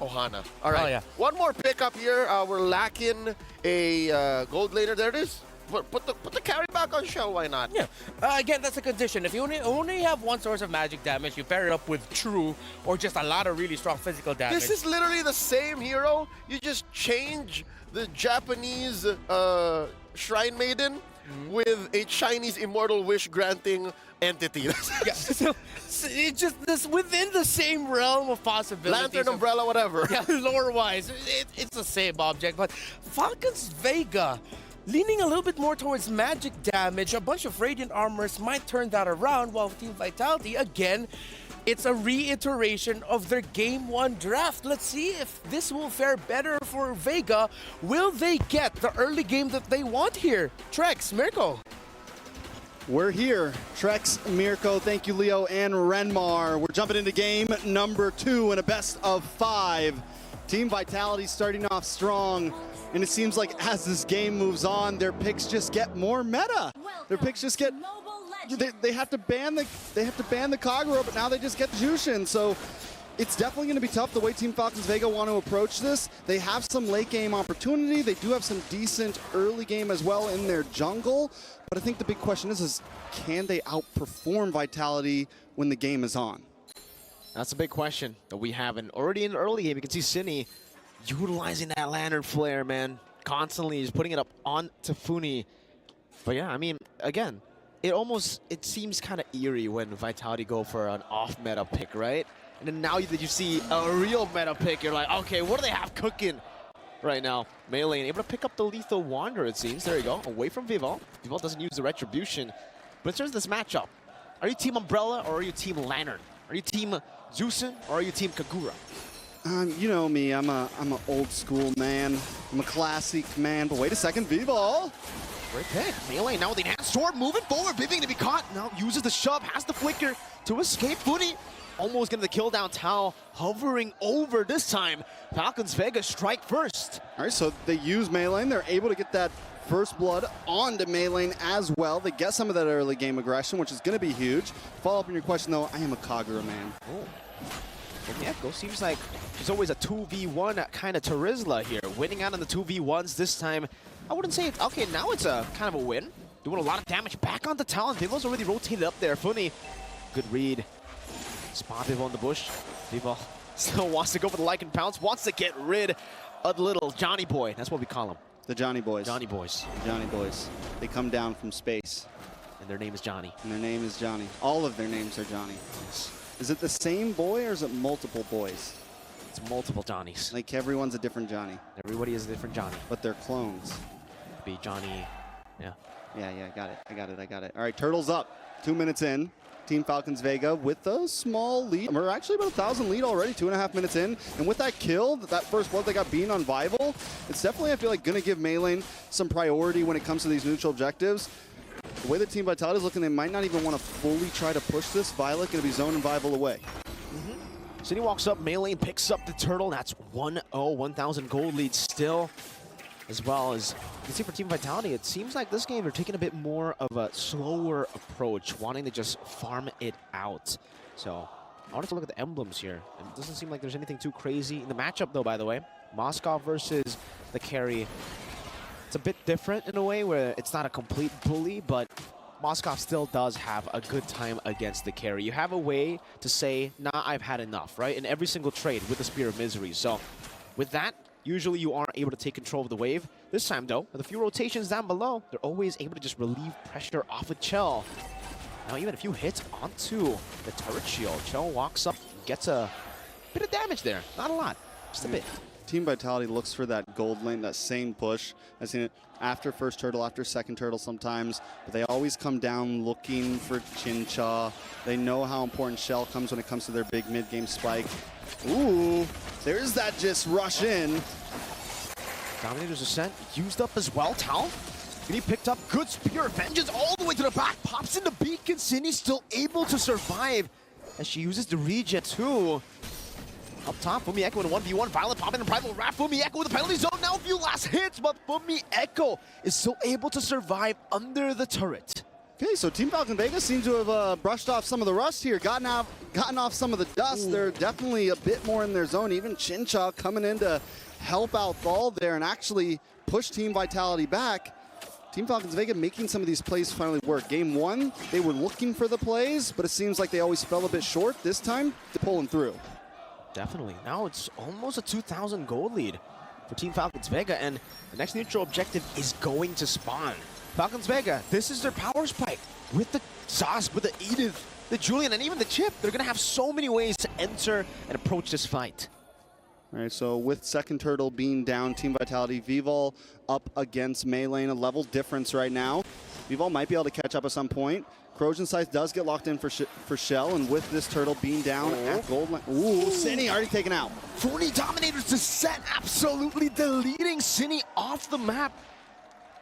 Ohana. All right. Oh, yeah. One more pickup here. We're lacking a gold laner. There it is. Put the carry back on show. Why not? Yeah. Again, that's a condition. If you only have one source of magic damage, you pair it up with true or just a lot of really strong physical damage. This is literally the same hero. You just change the Japanese Shrine Maiden with a Chinese Immortal Wish granting entity. Yeah, so it's just this within the same realm of possibilities. Lantern, umbrella, whatever. Yeah, lore-wise, it's the same object. But Falcons Vega, leaning a little bit more towards magic damage, a bunch of Radiant Armors might turn that around, while Team Vitality, again, it's a reiteration of their Game 1 draft. Let's see if this will fare better for Vega. Will they get the early game that they want here? Trex, Mirko. We're here. Trex, Mirko, thank you, Leo, and Renmar. We're jumping into game number 2 in a best of 5. Team Vitality starting off strong, and it seems like as this game moves on, their picks just get more meta. Their picks just get... They have to ban the Kagura, but now they just get Jushin. So it's definitely going to be tough the way Team Falcons Vega want to approach this. They have some late game opportunity. They do have some decent early game as well in their jungle. But I think the big question is can they outperform Vitality when the game is on? That's a big question that we have. And already in the early game, you can see Cine utilizing that lantern flare, man. Constantly just putting it up on to Funi. But yeah, I mean, again, it seems kind of eerie when Vitality go for an off-meta pick, right? And then now that you see a real meta pick, you're like, okay, what do they have cooking right now? Melee able to pick up the Lethal Wander, it seems. There you go, away from Vivol. Vivol doesn't use the Retribution. But in terms of this matchup, are you Team Umbrella or are you Team Lantern? Are you Team Zeusen or are you Team Kagura? You know me, I'm a old school man. I'm a classic man, but wait a second, Vivol. Great pick. Melee now with the enhanced sword moving forward. Vivian to be caught. Now uses the shove, has the flicker to escape. Funi almost getting the kill down. Tao hovering over this time. Falcons Vega strike first. All right, so they use Melee. They're able to get that first blood onto Melee as well. They get some of that early game aggression, which is going to be huge. Follow up on your question, though, I am a Kagura man. Oh. Echo seems like there's always a 2v1 kind of Terizla here. Winning out on the 2v1s this time. I wouldn't say it's okay. Now it's a kind of a win. Doing a lot of damage back onto Talon. Vivol's already rotated up there. Funi, good read. Spot Vivol in the bush. Vivol still wants to go for the Lycan Pounce. Wants to get rid of the little Johnny Boy. That's what we call him. The Johnny Boys. Johnny Boys. Johnny Boys. They come down from space. And their name is Johnny. And their name is Johnny. All of their names are Johnny. Yes. Is it the same boy or is it multiple boys? It's multiple Johnnies. Like everyone's a different Johnny. Everybody is a different Johnny. But they're clones. Be Johnny, yeah. Yeah, got it. All right, Turtles up. 2 minutes in. Team Falcons Vega with a small lead. We're actually about 1,000 lead already, 2.5 minutes in. And with that kill, that first blood they got beaten on Vivol, it's definitely, I feel like, going to give Melee some priority when it comes to these neutral objectives. The way that Team Vitality is looking, they might not even want to fully try to push this. Violet going to be zoning Vivol away. City walks up, Melee picks up the turtle. That's 1-0, 1,000 gold lead still. As well as you can see for Team Vitality, it seems like this game they're taking a bit more of a slower approach, wanting to just farm it out. So I wanted to look at the emblems here. It doesn't seem like there's anything too crazy in the matchup, though. By the way, Moskov versus the carry. It's a bit different in a way where it's not a complete bully, but Moskov still does have a good time against the carry. You have a way to say, nah, I've had enough, right? In every single trade with the Spear of Misery. So with that, usually you aren't able to take control of the wave. This time, though, with a few rotations down below, they're always able to just relieve pressure off of Chell. Now, even a few hits onto the turret shield. Chell walks up, gets a bit of damage there. Not a lot, just a bit. Team Vitality looks for that gold lane, that same push. I've seen it after first turtle, after second turtle sometimes, but they always come down looking for Chincha. They know how important Shell comes when it comes to their big mid-game spike. Ooh, there's that just rush in. Dominator's Ascent used up as well. Tal, he picked up good Spear of Vengeance all the way to the back. Pops into Beacon. Cindy's still able to survive as she uses the regen too. Up top, Fumi Echo in a 1v1. Violet popping in Primal Wrath. Fumi Echo with the penalty zone. Now a few last hits, but Fumi Echo is still able to survive under the turret. Okay, so Team Falcon Vega seems to have brushed off some of the rust here, gotten off some of the dust. They're definitely a bit more in their zone. Even Chincha coming in to help out Thal there and actually push Team Vitality back. Team Falcons Vega making some of these plays finally work. Game one, they were looking for the plays, but it seems like they always fell a bit short. This time, they're pulling through. Definitely. Now it's almost a 2,000 gold lead for Team Falcons Vega, and the next neutral objective is going to spawn. Falcons Vega, this is their power spike. With the Sauce, with the Edith, the Julian, and even the Chip, they're going to have so many ways to enter and approach this fight. All right, so with second turtle being down, Team Vitality, Vivol up against Melee, a level difference right now. Vivol might be able to catch up at some point. Corrosion Scythe does get locked in for Shell, and with this turtle being down at gold line. Ooh, Cine already taken out. 40 Dominators to set, absolutely deleting Cine off the map.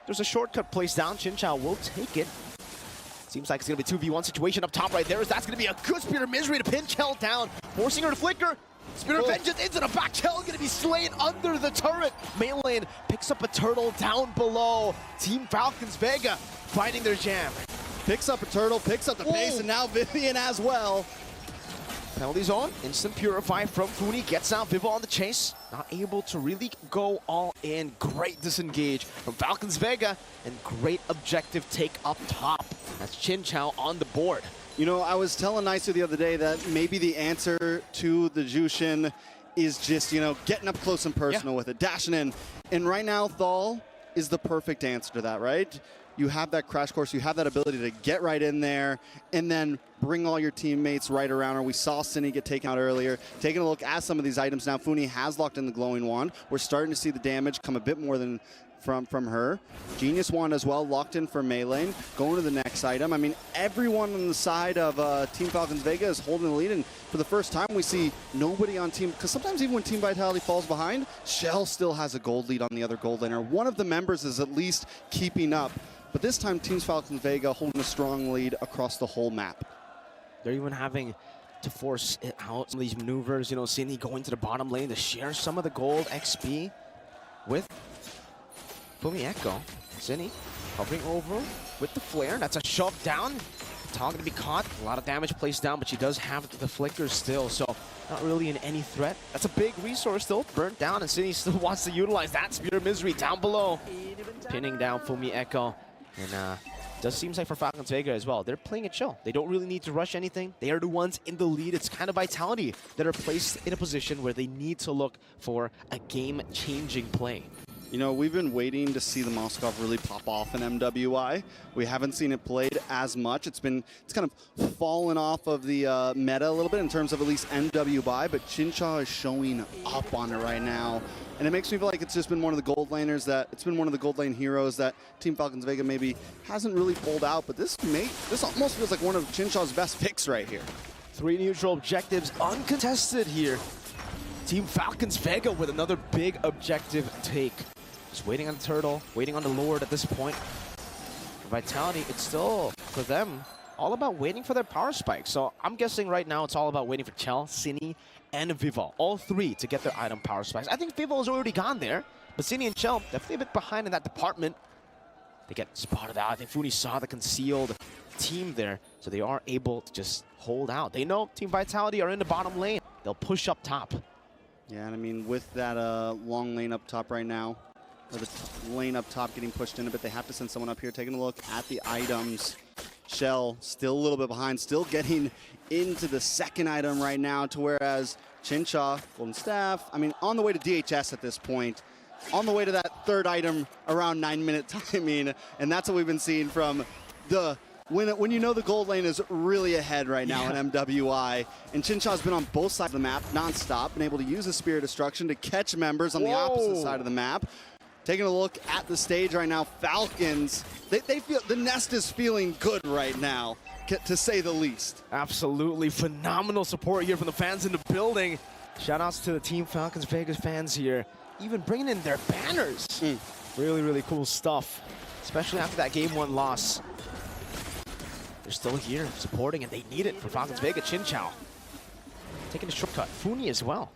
There's a shortcut placed down. Chinchao will take it. Seems like it's going to be a 2v1 situation up top right there. That's going to be a good Spear of Misery to pin Chell down, forcing her to flicker. Spear of Vengeance into the back. Chell going to be slain under the turret. Melee picks up a turtle down below. Team Falcons Vega finding their jam. Picks up a turtle, picks up the pace, and now Vivian as well. Penalty zone, instant purify from Funi, gets out, Vivol on the chase. Not able to really go all in. Great disengage from Falcons Vega, and great objective take up top. That's Chinchao on the board. You know, I was telling Nicer the other day that maybe the answer to the Jushin is just, you know, getting up close and personal with it, dashing in. And right now, Thal is the perfect answer to that, right? You have that crash course, you have that ability to get right in there and then bring all your teammates right around her. We saw Cindy get taken out earlier. Taking a look at some of these items now, Funi has locked in the glowing wand. We're starting to see the damage come a bit more than from her. Genius wand as well, locked in for melee. Going to the next item. I mean, everyone on the side of Team Falcons Vega is holding the lead, and for the first time we see nobody on team, because sometimes even when Team Vitality falls behind, Shell still has a gold lead on the other gold laner. One of the members is at least keeping up, but this time Team Falcons Vega holding a strong lead across the whole map. They're even having to force it out, some of these maneuvers, you know, Cindy going to the bottom lane to share some of the gold XP with Fumi Echo. Cindy hovering over with the flare. That's a shove down. Tal gonna be caught. A lot of damage placed down, but she does have the flicker still, so not really in any threat. That's a big resource still burnt down, and Cindy still wants to utilize that Spear of Misery down below. Pinning down Fumi Echo. And does seem like for Falcons Vega as well, they're playing it chill. They don't really need to rush anything. They are the ones in the lead. It's kind of Vitality that are placed in a position where they need to look for a game-changing play. You know, we've been waiting to see the Moskov really pop off in MWI. We haven't seen it played as much. It's kind of fallen off of the meta a little bit in terms of at least MWI, but Chincha is showing up on it right now. And it makes me feel like it's just been one of the gold laners it's been one of the gold lane heroes that Team Falcons Vega maybe hasn't really pulled out, but this almost feels like one of Chincha's best picks right here. 3 neutral objectives uncontested here. Team Falcons Vega with another big objective take. Just waiting on the turtle, waiting on the Lord at this point. For Vitality, it's still, for them, all about waiting for their power spike. So I'm guessing right now it's all about waiting for Chell, Cine, and Vival. All 3 to get their item power spikes. I think Vival has already gone there, but Cine and Chell definitely a bit behind in that department. They get spotted out. I think Funi saw the concealed team there, so they are able to just hold out. They know Team Vitality are in the bottom lane. They'll push up top. Yeah, and I mean, with that long lane up top right now, or the lane up top getting pushed in a bit, they have to send someone up here. Taking a look at the items. Shell still a little bit behind, still getting into the second item right now, to whereas Chincha, Golden Staff, I mean, on the way to DHS at this point, on the way to that third item around 9-minute timing, and that's what we've been seeing from the when you know the gold lane is really ahead right now in MWI, and Chincha's been on both sides of the map non-stop, been able to use the Spear of Destruction to catch members on the opposite side of the map. Taking a look at the stage right now, Falcons, they feel the nest is feeling good right now, to say the least. Absolutely phenomenal support here from the fans in the building. Shout outs to the Team Falcons Vegas fans here, even bringing in their banners. Really, really cool stuff, especially after that Game 1 loss. They're still here supporting, and they need it for Falcons Vega. Chinchao taking the shortcut. Funi as well,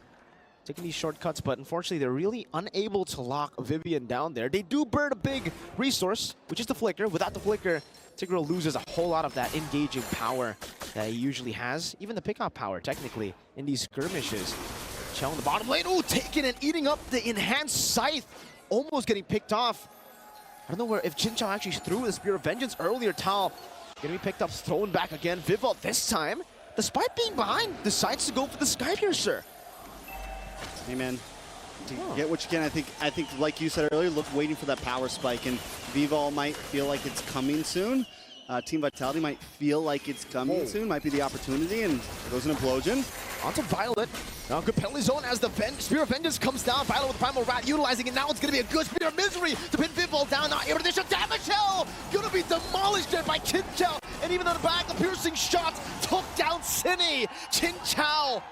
taking these shortcuts, but unfortunately they're really unable to lock Vivian down there. They do burn a big resource, which is the flicker. Without the flicker, Tigreal loses a whole lot of that engaging power that he usually has. Even the pickup power, technically, in these skirmishes. Chell in the bottom lane. Ooh, taking and eating up the enhanced scythe. Almost getting picked off. I don't know if Chinchao actually threw the Spear of Vengeance earlier. Tal gonna be picked up, thrown back again. Vival this time, despite being behind, decides to go for the Skypiercer. Hey man, get what you can. I think like you said earlier, waiting for that power spike, and Vival might feel like it's coming soon. Team Vitality might feel like it's coming soon, might be the opportunity, and there goes an Implosion. Onto Violet. Now good penalty zone as the Spear of Vengeance comes down. Violet with Primal Rat utilizing it. Now it's going to be a good Spear of Misery to pin Vival down. Now additional damage. Shell going to be demolished there by Chinchao. And even on the back, the piercing shots took down Cine. Chinchao.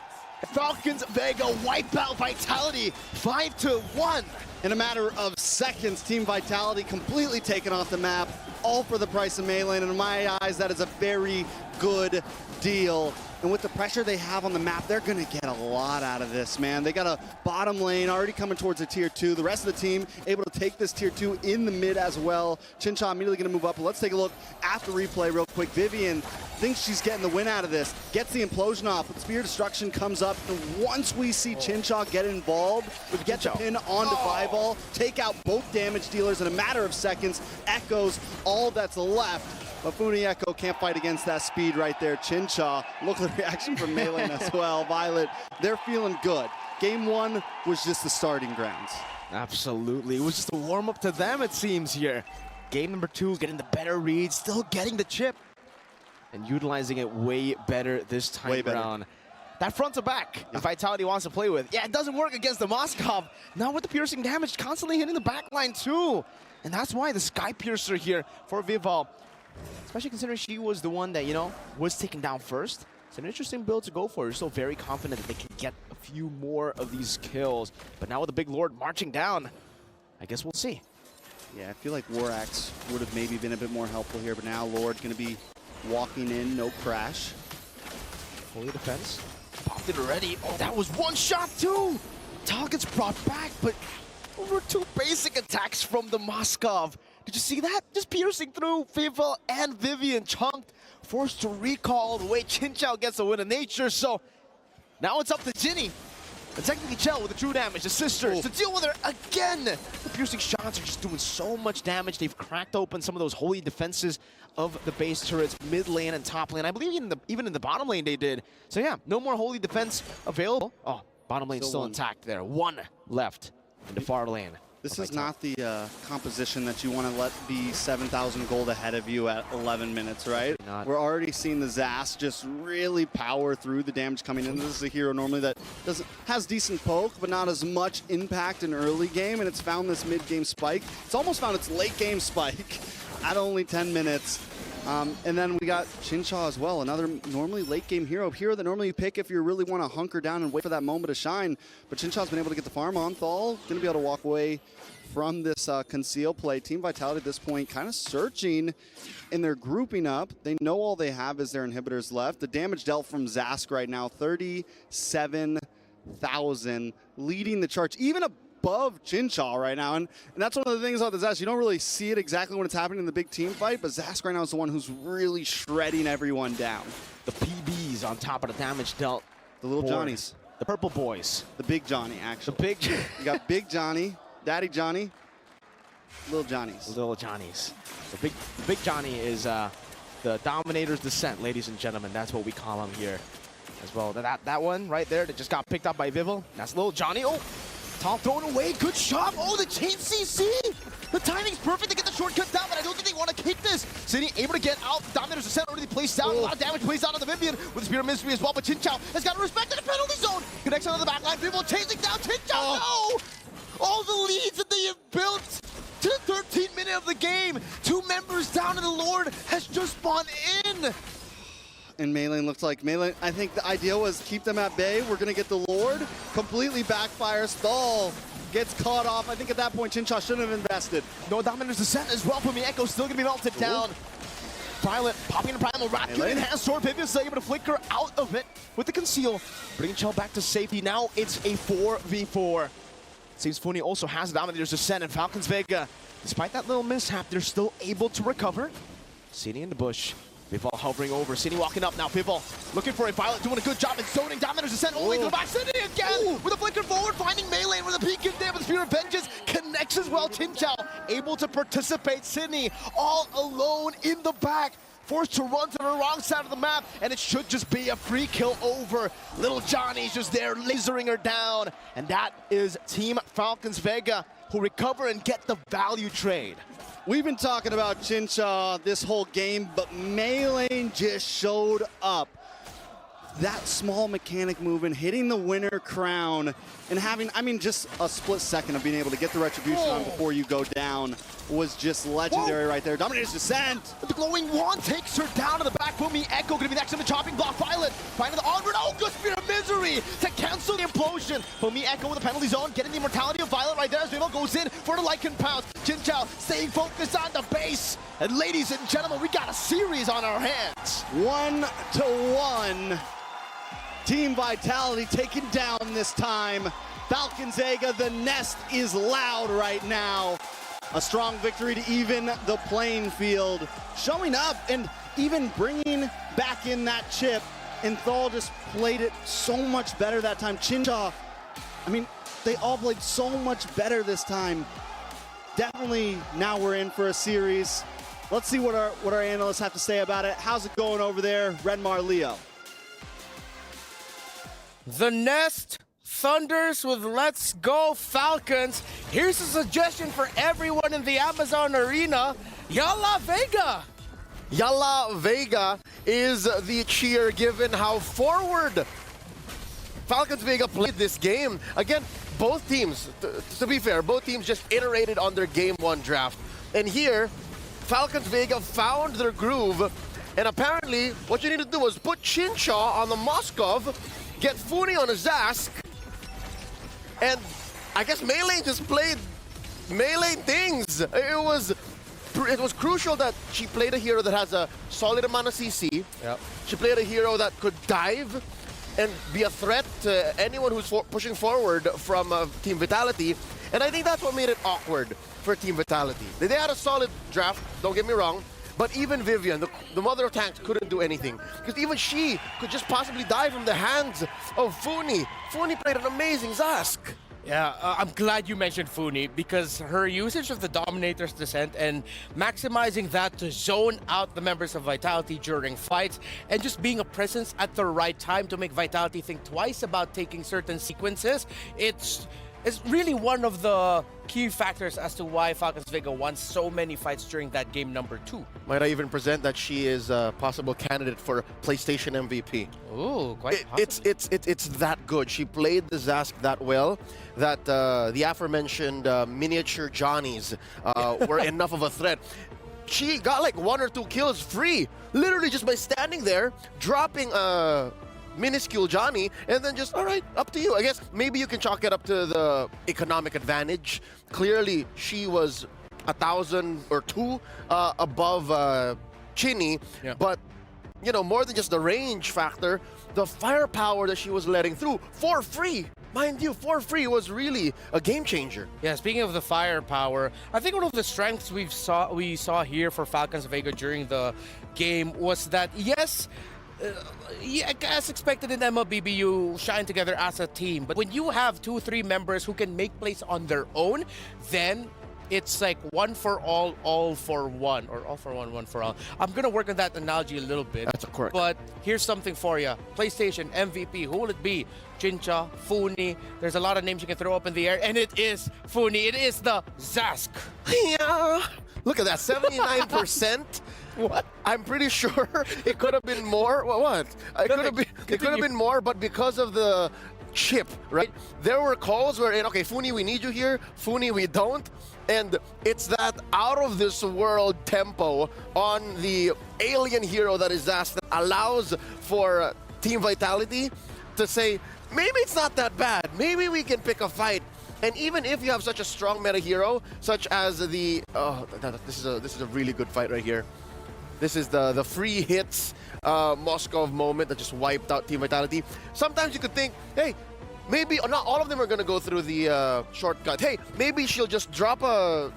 Falcons Vega wipe out Vitality 5-1. In a matter of seconds, Team Vitality completely taken off the map, all for the price of melee, and in my eyes, that is a very good deal. And with the pressure they have on the map, they're gonna get a lot out of this, man. They got a bottom lane already coming towards a tier 2. The rest of the team able to take this tier 2 in the mid as well. Chincha immediately gonna move up, but let's take a look at the replay real quick. Vivian thinks she's getting the win out of this, gets the implosion off, but Spear Destruction comes up, and once we see Chincha get involved, we get the pin onto Vival, take out both damage dealers in a matter of seconds, echoes all that's left. But Funi Echo can't fight against that speed right there. Chincha, look at the reaction from Melee as well. Violet, they're feeling good. Game 1 was just the starting grounds. Absolutely. It was just a warm-up to them, it seems, here. Game number 2, getting the better read, still getting the chip, and utilizing it way better this time around. That front to back, if Vitality wants to play with. Yeah, it doesn't work against the Moskov. Now with the piercing damage, constantly hitting the back line too. And that's why the Sky Piercer here for Vival, especially considering she was the one that, you know, was taken down first. It's an interesting build to go for. You're still very confident that they can get a few more of these kills. But now with the big Lord marching down, I guess we'll see. Yeah, I feel like Warax would have maybe been a bit more helpful here, but now Lord's going to be walking in, no crash. Holy defense. Popped it already. Oh, that was one shot too! Tal gets brought back, but over 2 basic attacks from the Moskov. Did you see that? Just piercing through Vival and Vivian. Chunked, forced to recall the way Chinchao gets a win of nature. So now it's up to Jinny. And technically Chell with the true damage, the sisters, to deal with her again. The piercing shots are just doing so much damage. They've cracked open some of those holy defenses of the base turrets, mid lane and top lane. I believe even in the bottom lane they did. So yeah, no more holy defense available. Oh, bottom lane still intact there. 1 left in the far lane. This is not the composition that you want to let be 7,000 gold ahead of you at 11 minutes, right? We're already seeing the Zas just really power through the damage coming in. This is a hero normally that has decent poke, but not as much impact in early game, and it's found this mid-game spike. It's almost found its late-game spike at only 10 minutes. And then we got Chinchao as well, another normally late-game hero that normally you pick if you really want to hunker down and wait for that moment to shine. But Chinchao's been able to get the farm on. Thal going to be able to walk away from this conceal play. Team Vitality at this point kind of searching, and they're grouping up. They know all they have is their inhibitors left. The damage dealt from Zask right now, 37,000, leading the charge, even above Chinchao right now. And that's one of the things about the Zask. You don't really see it exactly when it's happening in the big team fight, but Zask right now is the one who's really shredding everyone down. The PBs on top of the damage dealt. The little Johnnies. The purple boys. The big Johnny, actually. The big You got Big Johnny, Daddy Johnny, Little Johnnies. Little Johnnies. The big Johnny is the Dominator's Descent, ladies and gentlemen. That's what we call him here as well. That one right there that just got picked up by Vival. That's Little Johnny. Oh, Tal thrown away. Good shot. Oh, the chain CC. The timing's perfect to get the shortcut down, but I don't think they want to kick this. City able to get out. Dominator's Descent already placed down. A lot of damage placed out on the Vivian with the Spear of Mystery as well, but Chinchao has got to respect the penalty zone. Connects onto the backline. Vival chasing down Chinchao. No! All the leads that they have built to the 13th minute of the game. 2 members down, and the Lord has just spawned in. And Melee looks like Melee. I think the idea was keep them at bay. We're going to get the Lord. Completely backfires. Thal gets caught off. I think at that point, Chinchao shouldn't have invested. No Dominator's Descent as well from the Echo. Still going to be melted down. Violet popping the Primal Wrath. Good enhanced sword. Vivian still able to flicker out of it with the conceal. Bringing Chell back to safety. Now it's a 4v4. Seems Funi also has the Dominator's Descent, and Falcons Vega, despite that little mishap, they're still able to recover. City in the bush. Vival hovering over. City walking up now. Vival looking for a Violet, doing a good job in zoning. Dominator's Descent all the way to the back. City again with a flicker forward, finding Melee with a peek in there with Spear of Vengeance. Connects as well. Chinchao able to participate. Sydney all alone in the back. Forced to run to the wrong side of the map, and it should just be a free kill over. Little Johnny's just there lasering her down, and that is Team Falcons Vega, who recover and get the value trade. We've been talking about Chinchao this whole game, but Melee just showed up. That small mechanic movement, hitting the winner crown, and having, I mean, just a split second of being able to get the retribution on before you go down was just legendary right there. Dominator's Descent. The glowing wand takes her down to the back. Boomy Echo gonna be next in the chopping block. Violet finding the onward. Oh, good Spear of Misery to cancel the implosion. Boomy Echo with the penalty zone, getting the immortality of Violet right there as Vival goes in for the Lycan Pounce. Chinchao staying focused on the base. And ladies and gentlemen, we got a series on our hands. 1-1. Team Vitality taken down this time. Falcons Vega, the nest is loud right now. A strong victory to even the playing field. Showing up and even bringing back in that chip. And Thal just played it so much better that time. Chinchao, I mean, they all played so much better this time. Definitely now we're in for a series. Let's see what our analysts have to say about it. How's it going over there, Redmar Leo? The Nest Thunders with Let's Go Falcons. Here's a suggestion for everyone in the Amazon Arena. Yalla Vega! Yalla Vega is the cheer given how forward Falcons Vega played this game. Again, both teams, to be fair, both teams just iterated on their Game 1 draft. And here, Falcons Vega found their groove. And apparently, what you need to do was put Chinchaw on the Moskov, get Funi on a Zask, and I guess Melee just played Melee things. It was crucial that she played a hero that has a solid amount of CC. Yep. She played a hero that could dive and be a threat to anyone who's pushing forward from Team Vitality. And I think that's what made it awkward for Team Vitality. They had a solid draft, don't get me wrong, but even Vivian, the mother of tanks, couldn't do anything. Because even she could just possibly die from the hands of Funi. Funi played an amazing Zask. Yeah, I'm glad you mentioned Funi because her usage of the Dominator's Descent and maximizing that to zone out the members of Vitality during fights and just being a presence at the right time to make Vitality think twice about taking certain sequences, it's really one of the key factors as to why Falcons Vega won so many fights during that game number 2. Might I even present that she is a possible candidate for PlayStation MVP? Ooh, quite It's that good. She played the Zask that well that the aforementioned miniature Johnnies were enough of a threat. She got like 1 or 2 kills free, literally just by standing there, dropping minuscule Johnny, and then just, all right, up to you. I guess maybe you can chalk it up to the economic advantage. Clearly, she was 1,000 or 2 above Chinny, yeah. But, you know, more than just the range factor, the firepower that she was letting through for free. Mind you, for free was really a game changer. Yeah, speaking of the firepower, I think one of the strengths we saw here for Falcons Vega during the game was that, yes, yeah, as expected in MLBB, you shine together as a team. But when you have 2-3 members who can make plays on their own, then it's like one for all for one, or all for one for all. I'm going to work on that analogy a little bit. That's correct. But here's something for you. PlayStation MVP, who will it be? Chincha, Funi. There's a lot of names you can throw up in the air, and it is Funi. It is the Zask. Yeah. Look at that, 79%. What? I'm pretty sure it could have been more. What? It could have been more, but because of the chip, right? There were calls where, okay, Funi, we need you here. Funi, we don't. And it's that out of this world tempo on the alien hero that is Zask that allows for Team Vitality to say, maybe it's not that bad. Maybe we can pick a fight. And even if you have such a strong meta hero, such as the this is a really good fight right here. This is the free hits Moskov moment that just wiped out Team Vitality. Sometimes you could think, hey, maybe not all of them are gonna go through the shortcut. Hey, maybe she'll just drop a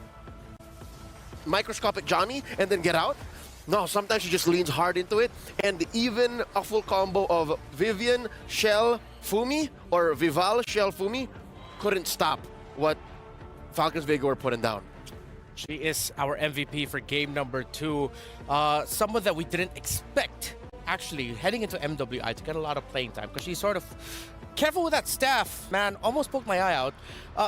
microscopic Johnny and then get out. No, sometimes she just leans hard into it. And even a full combo of Vivian, Shell, Fumi, or Vival, Shell, Fumi, couldn't stop what Falcons Vega were putting down. She is our MVP for game number 2. Someone that we didn't expect, actually, heading into MWI to get a lot of playing time, because she's sort of careful with that staff, man. Almost poked my eye out.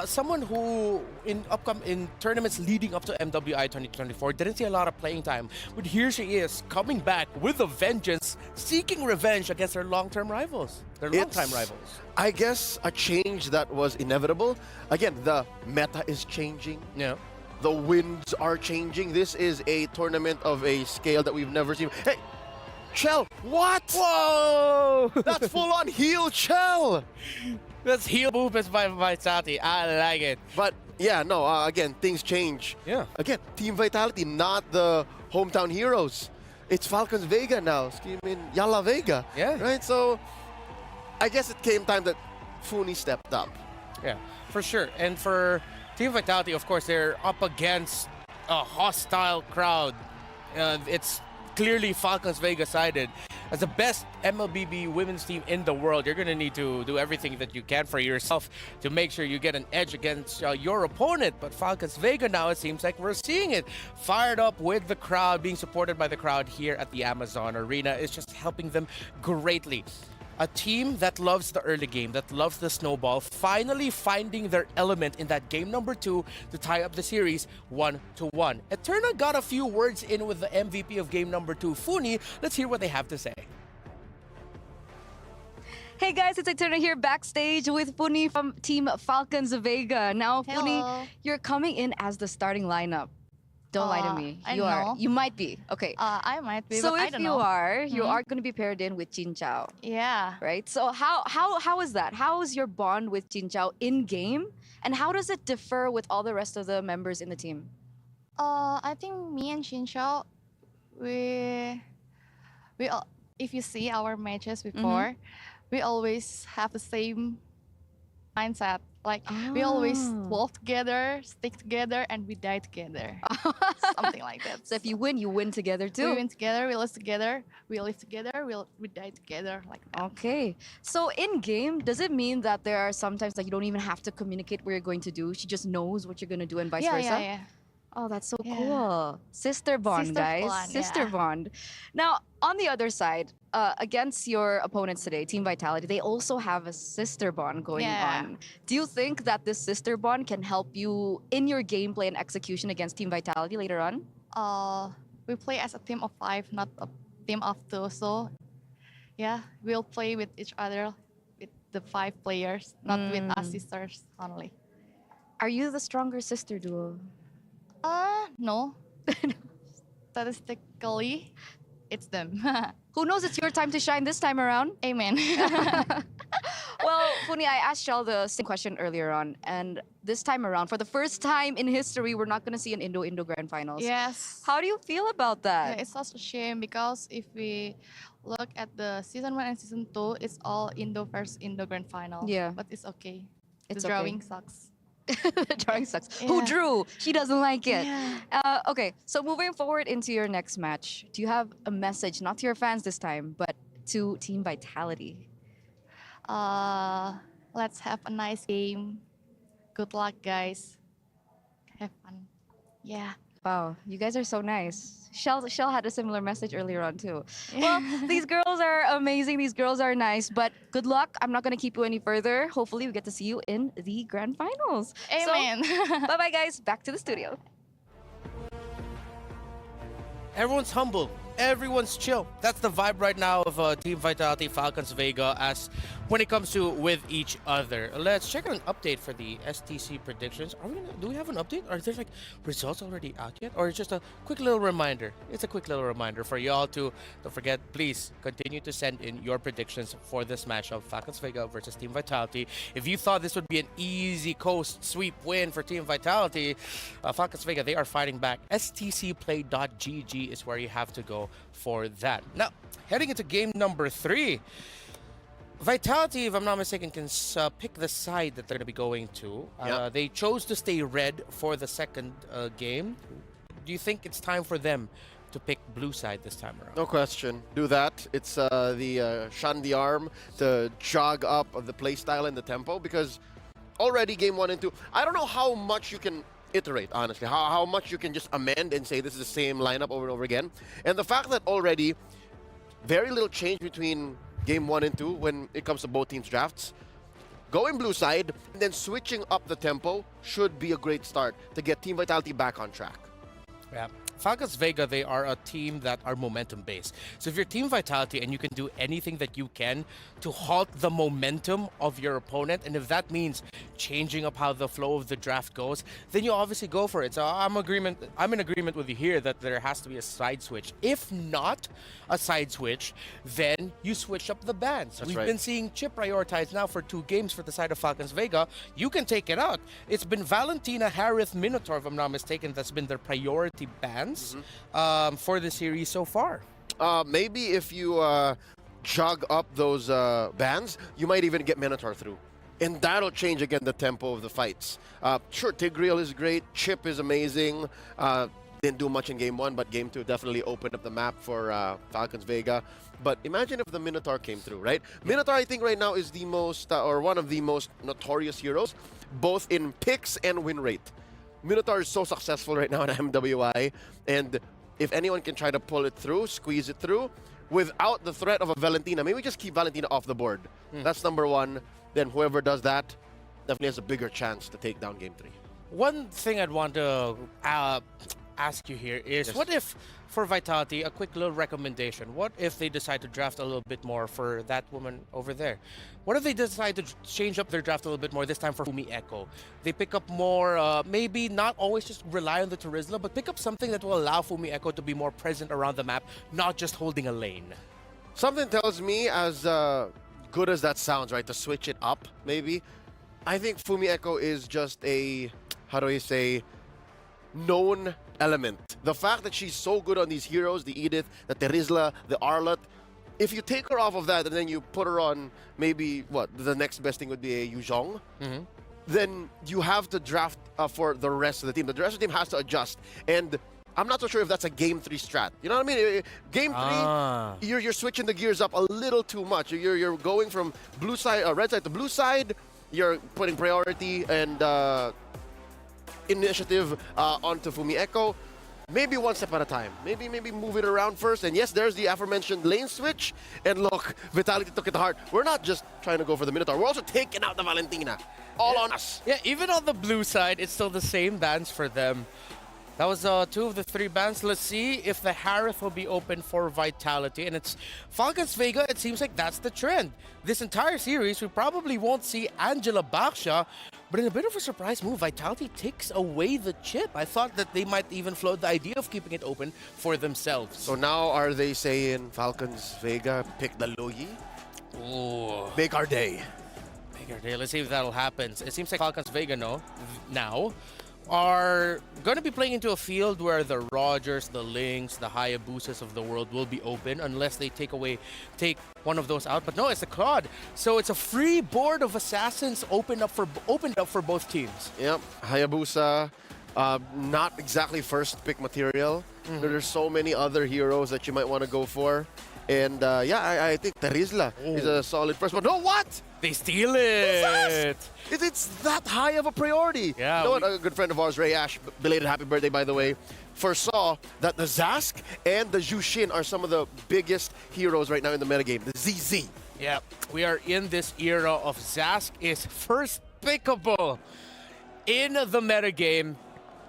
Someone who in tournaments leading up to MWI 2024 didn't see a lot of playing time, but here she is coming back with a vengeance, seeking revenge against her long-term rivals, their long-time rivals. I guess a change that was inevitable. Again, the meta is changing. Yeah. The winds are changing. This is a tournament of a scale that we've never seen. Hey, Chell, what? Whoa! That's full-on heel Chell. That's heel movements by Vitality. I like it. But yeah, no, again, things change. Yeah. Again, Team Vitality, not the hometown heroes. It's Falcons Vega now, screaming Yalla Vega. Yeah. Right, so I guess it came time that Funi stepped up. Yeah, for sure. And for Team Vitality, of course, they're up against a hostile crowd. It's clearly Falcons Vega sided. As the best MLBB women's team in the world, you're going to need to do everything that you can for yourself to make sure you get an edge against your opponent. But Falcons Vega now, it seems like we're seeing it. Fired up with the crowd, being supported by the crowd here at the Amazon Arena is just helping them greatly. A team that loves the early game, that loves the snowball, finally finding their element in that game number 2 to tie up the series 1-1. Eterna got a few words in with the MVP of game number 2, Funi. Let's hear what they have to say. Hey guys, it's Eterna here backstage with Funi from Team Falcons Vega. Now, Funi, Hello. you're coming in as the starting lineup. Don't lie to me. I You are. know. You might be. Okay. I might be, So but I if don't you know. are, you Mhm. are going to be paired in with Jin Chao, Yeah. right? So how is that? How is your bond with Jin Chao in game, and how does it differ with all the rest of the members in the team? I think me and Shinshao, we all, if you see our matches before, we always have the same mindset. Like we always Ah. work together, stick together, and we die together. Something like that. So if you win together too. we win together, we lose together, we live together, we die together. Like that. Okay. So in game, does it mean that there are sometimes that you don't even have to communicate what you're going to do? She just knows what you're going to do and vice yeah, versa? yeah, yeah. Oh, that's so Yeah. cool. Sister bond, Sister guys. bond, Sister yeah. bond. Now, on the other side, against your opponents today, Team Vitality, they also have a sister bond going Yeah. on. Do you think that this sister bond can help you in your gameplay and execution against Team Vitality later on? We play as a team of 5, not a team of 2. So, yeah, we'll play with each other with the 5 players, not with us sisters only. Are you the stronger sister duo? No. Statistically, it's them. Who knows, it's your time to shine this time around. Amen. Well, Funi, I asked Shell the same question earlier on, and this time around, for the first time in history, we're not going to see an Indo-Indo Grand Finals. Yes. How do you feel about Yeah, that? it's such a shame because if we look at the season 1 and season 2, it's all Indo versus Indo grand final. Yeah. But it's okay. It's the okay. drawing sucks. The drawing sucks. Who Yeah. drew? She doesn't like it. Yeah. Okay, so moving forward into your next match, do you have a message, not to your fans this time, but to Team Vitality? Let's have a nice game. Good luck, guys. Have fun. Yeah. Wow, you guys are so nice. Shell had a similar message earlier on too. Well, these girls are amazing. These girls are nice, but good luck. I'm not going to keep you any further. Hopefully, we get to see you in the grand finals. Amen. Bye bye, guys. Back to the studio. Everyone's humble. Everyone's chill. That's the vibe right now of Team Vitality Falcons Vega as when it comes to with each other. Let's check an update for the STC predictions. Do we have an update? Are there like results already out yet? Or it's just a quick little reminder? It's a quick little reminder for y'all to don't forget, please continue to send in your predictions for this matchup, Falcons Vega versus Team Vitality. If you thought this would be an easy coast sweep win for Team Vitality, Falcons Vega, they are fighting back. stcplay.gg is where you have to go for that. Now, heading into game number 3, Vitality, if I'm not mistaken, can pick the side that they're going to be going to. Yep. They chose to stay red for the second game. Do you think it's time for them to pick blue side this time around? No question. Do that. It's the shun the arm to jog up the playstyle and the tempo because already game 1 and 2, I don't know how much you can iterate, honestly. How much you can just amend and say this is the same lineup over and over again. And the fact that already very little change between game 1 and 2 when it comes to both teams' drafts. Going blue side and then switching up the tempo should be a great start to get Team Vitality back on track. Yeah. Falcons Vega, they are a team that are momentum based. So if you're Team Vitality and you can do anything that you can to halt the momentum of your opponent, and if that means changing up how the flow of the draft goes, then you obviously go for it. So I'm in agreement with you here that there has to be a side switch. If not a side switch, then you switch up the bans. That's We've right. been seeing Chip prioritize now for 2 games for the side of Falcons Vega. You can take it out. It's been Valentina, Harith, Minotaur, if I'm not mistaken, that's been their priority bans for the series so far. Maybe if you jog up those bands, you might even get Minotaur through. And that'll change again the tempo of the fights. Sure, Tigreal is great. Chip is amazing. Didn't do much in game 1, but game 2 definitely opened up the map for Falcons Vega. But imagine if the Minotaur came through, right? Minotaur, I think right now is the most, or one of the most notorious heroes, both in picks and win rate. Minotaur is so successful right now in MWI, and if anyone can try to pull it through, squeeze it through, without the threat of a Valentina, maybe just keep Valentina off the board. That's number one. Then whoever does that definitely has a bigger chance to take down Game 3. One thing I'd want to ask you here is, what if, for Vitality, a quick little recommendation, what if they decide to draft a little bit more for that woman over there? What if they decide to change up their draft a little bit more, this time for Fumi Echo? They pick up more, maybe not always just rely on the Terizla, but pick up something that will allow Fumi Echo to be more present around the map, not just holding a lane. Something tells me, as good as that sounds, right, to switch it up, maybe, I think Fumi Echo is just a, how do I say, known element. The fact that she's so good on these heroes, the Edith, the Terizla, the Arlott, if you take her off of that and then you put her on maybe, what, the next best thing would be a Yuzhong, then you have to draft for the rest of the team. The rest of the team has to adjust. And I'm not so sure if that's a Game 3 strat. You know what I mean? Game 3, you're switching the gears up a little too much. You're going from blue side, red side to blue side. You're putting priority and initiative onto Fumi Echo. Maybe one step at a time. Maybe move it around first. And yes, there's the aforementioned lane switch. And look, Vitality took it to heart. We're not just trying to go for the Minotaur. We're also taking out the Valentina. All on us. Yeah, even on the blue side, it's still the same bans for them. That was 2 of the 3 bans. Let's see if the Harith will be open for Vitality. And it's Falcons Vega. It seems like that's the trend. This entire series, we probably won't see Angela Baksha. But in a bit of a surprise move, Vitality takes away the chip. I thought that they might even float the idea of keeping it open for themselves. So now are they saying Falcons Vega pick the Loyi? Ooh. Make our day. Make our day. Let's see if that'll happen. It seems like Falcons Vega now are going to be playing into a field where the Rogers, the Lynx, the Hayabusas of the world will be open unless they take one of those out. But no, it's the Claude. So it's a free board of assassins opened up for both teams. Yep, Hayabusa, not exactly first pick material. There's so many other heroes that you might want to go for. And yeah, I think Terizla is a solid first one. No, what? They steal it. It's that high of a priority. Yeah, you know what? A good friend of ours, Ray Ash, belated happy birthday, by the way, foresaw that the Zask and the Jushin are some of the biggest heroes right now in the metagame. The ZZ. Yeah, we are in this era of Zask is first pickable in the metagame.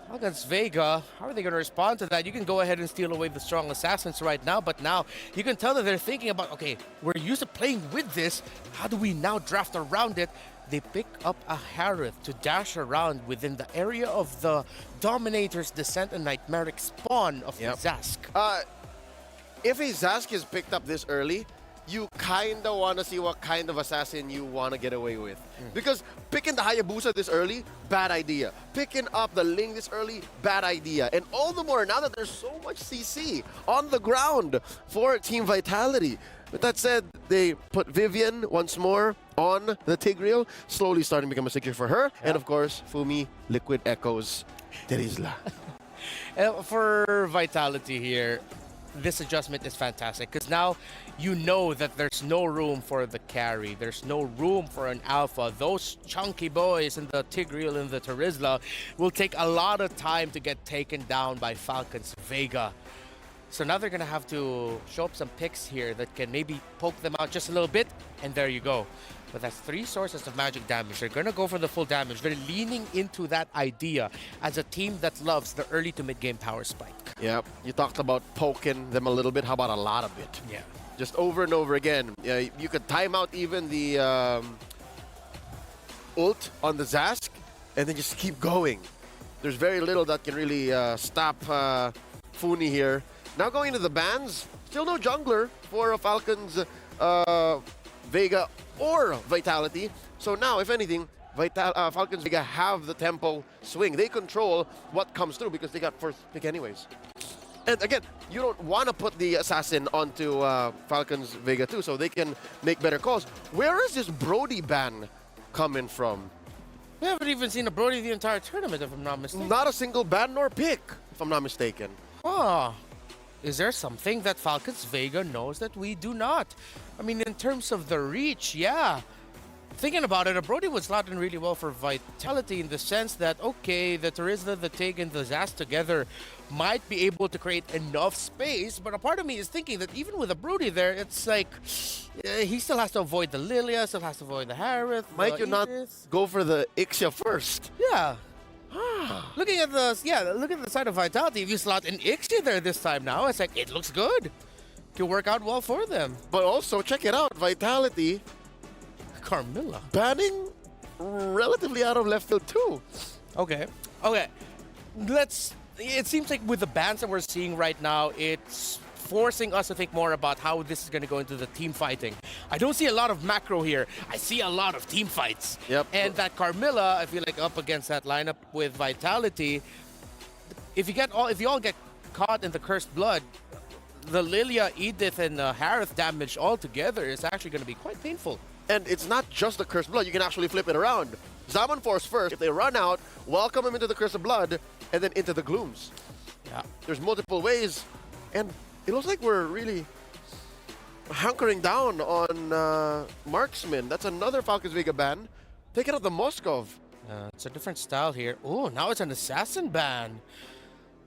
Falcons Vega, how are they going to respond to that? You can go ahead and steal away the strong assassins right now, but now you can tell that they're thinking about, okay, we're used to playing with this. How do we now draft around it? They pick up a Harith to dash around within the area of the Dominator's Descent and Nightmaric spawn of Zask. If a Zask is picked up this early, you kind of want to see what kind of assassin you want to get away with. Because picking the Hayabusa this early, bad idea. Picking up the Ling this early, bad idea. And all the more now that there's so much CC on the ground for Team Vitality. With that said, they put Vivian once more on the Tigreal, slowly starting to become a secure for her. And of course, Fumi, Liquid Echoes, Terizla. For Vitality here, this adjustment is fantastic because now you know that there's no room for the carry. There's no room for an alpha. Those chunky boys in the Tigreal and the Terizla will take a lot of time to get taken down by Falcons Vega. So now they're going to have to show up some picks here that can maybe poke them out just a little bit, and there you go. But that's 3 sources of magic damage. They're going to go for the full damage. They're leaning into that idea as a team that loves the early to mid-game power spike. Yep, you talked about poking them a little bit. How about a lot of it? Yeah. Just over and over again. You could time out even the ult on the Zask, and then just keep going. There's very little that can really stop Funi here. Now going into the bans, still no jungler for Falcons Vega or Vitality. So now, if anything, Falcons Vega have the tempo swing. They control what comes through because they got first pick anyways. And again, you don't want to put the assassin onto Falcons Vega too, so they can make better calls. Where is this Brody ban coming from? We haven't even seen a Brody the entire tournament, if I'm not mistaken. Not a single ban nor pick, if I'm not mistaken. Huh. Is there something that Falcons Vega knows that we do not? I mean, in terms of the reach, yeah. thinking about it, a Brody would slot in really well for Vitality in the sense that, okay, the Terizla, the Tig, and the Zaz together might be able to create enough space, but a part of me is thinking that even with a Brody there, it's like he still has to avoid the Lilia, still has to avoid the Harith. Might you not go for the Ixia first? Yeah. Looking at the side of Vitality, if you slot an Ixia there this time now, it's like, it looks good. Can work out well for them. But also, check it out, Vitality Carmilla. banning relatively out of left field too. Okay. It seems like with the bans that we're seeing right now, it's forcing us to think more about how this is going to go into the team fighting. I don't see a lot of macro here. I see a lot of team fights. Yep. And that Carmilla, I feel like up against that lineup with Vitality, if you all get caught in the cursed blood, the Lilia, Edith, and Harith damage all together is actually going to be quite painful. And it's not just the Cursed Blood, you can actually flip it around. Zaman Force first, if they run out, welcome him into the Cursed Blood, and then into the Glooms. Yeah. There's multiple ways, and it looks like we're really hunkering down on Marksman. That's another Falcons Vega ban. Taking out the Moskov. It's a different style here. Oh, now it's an Assassin ban.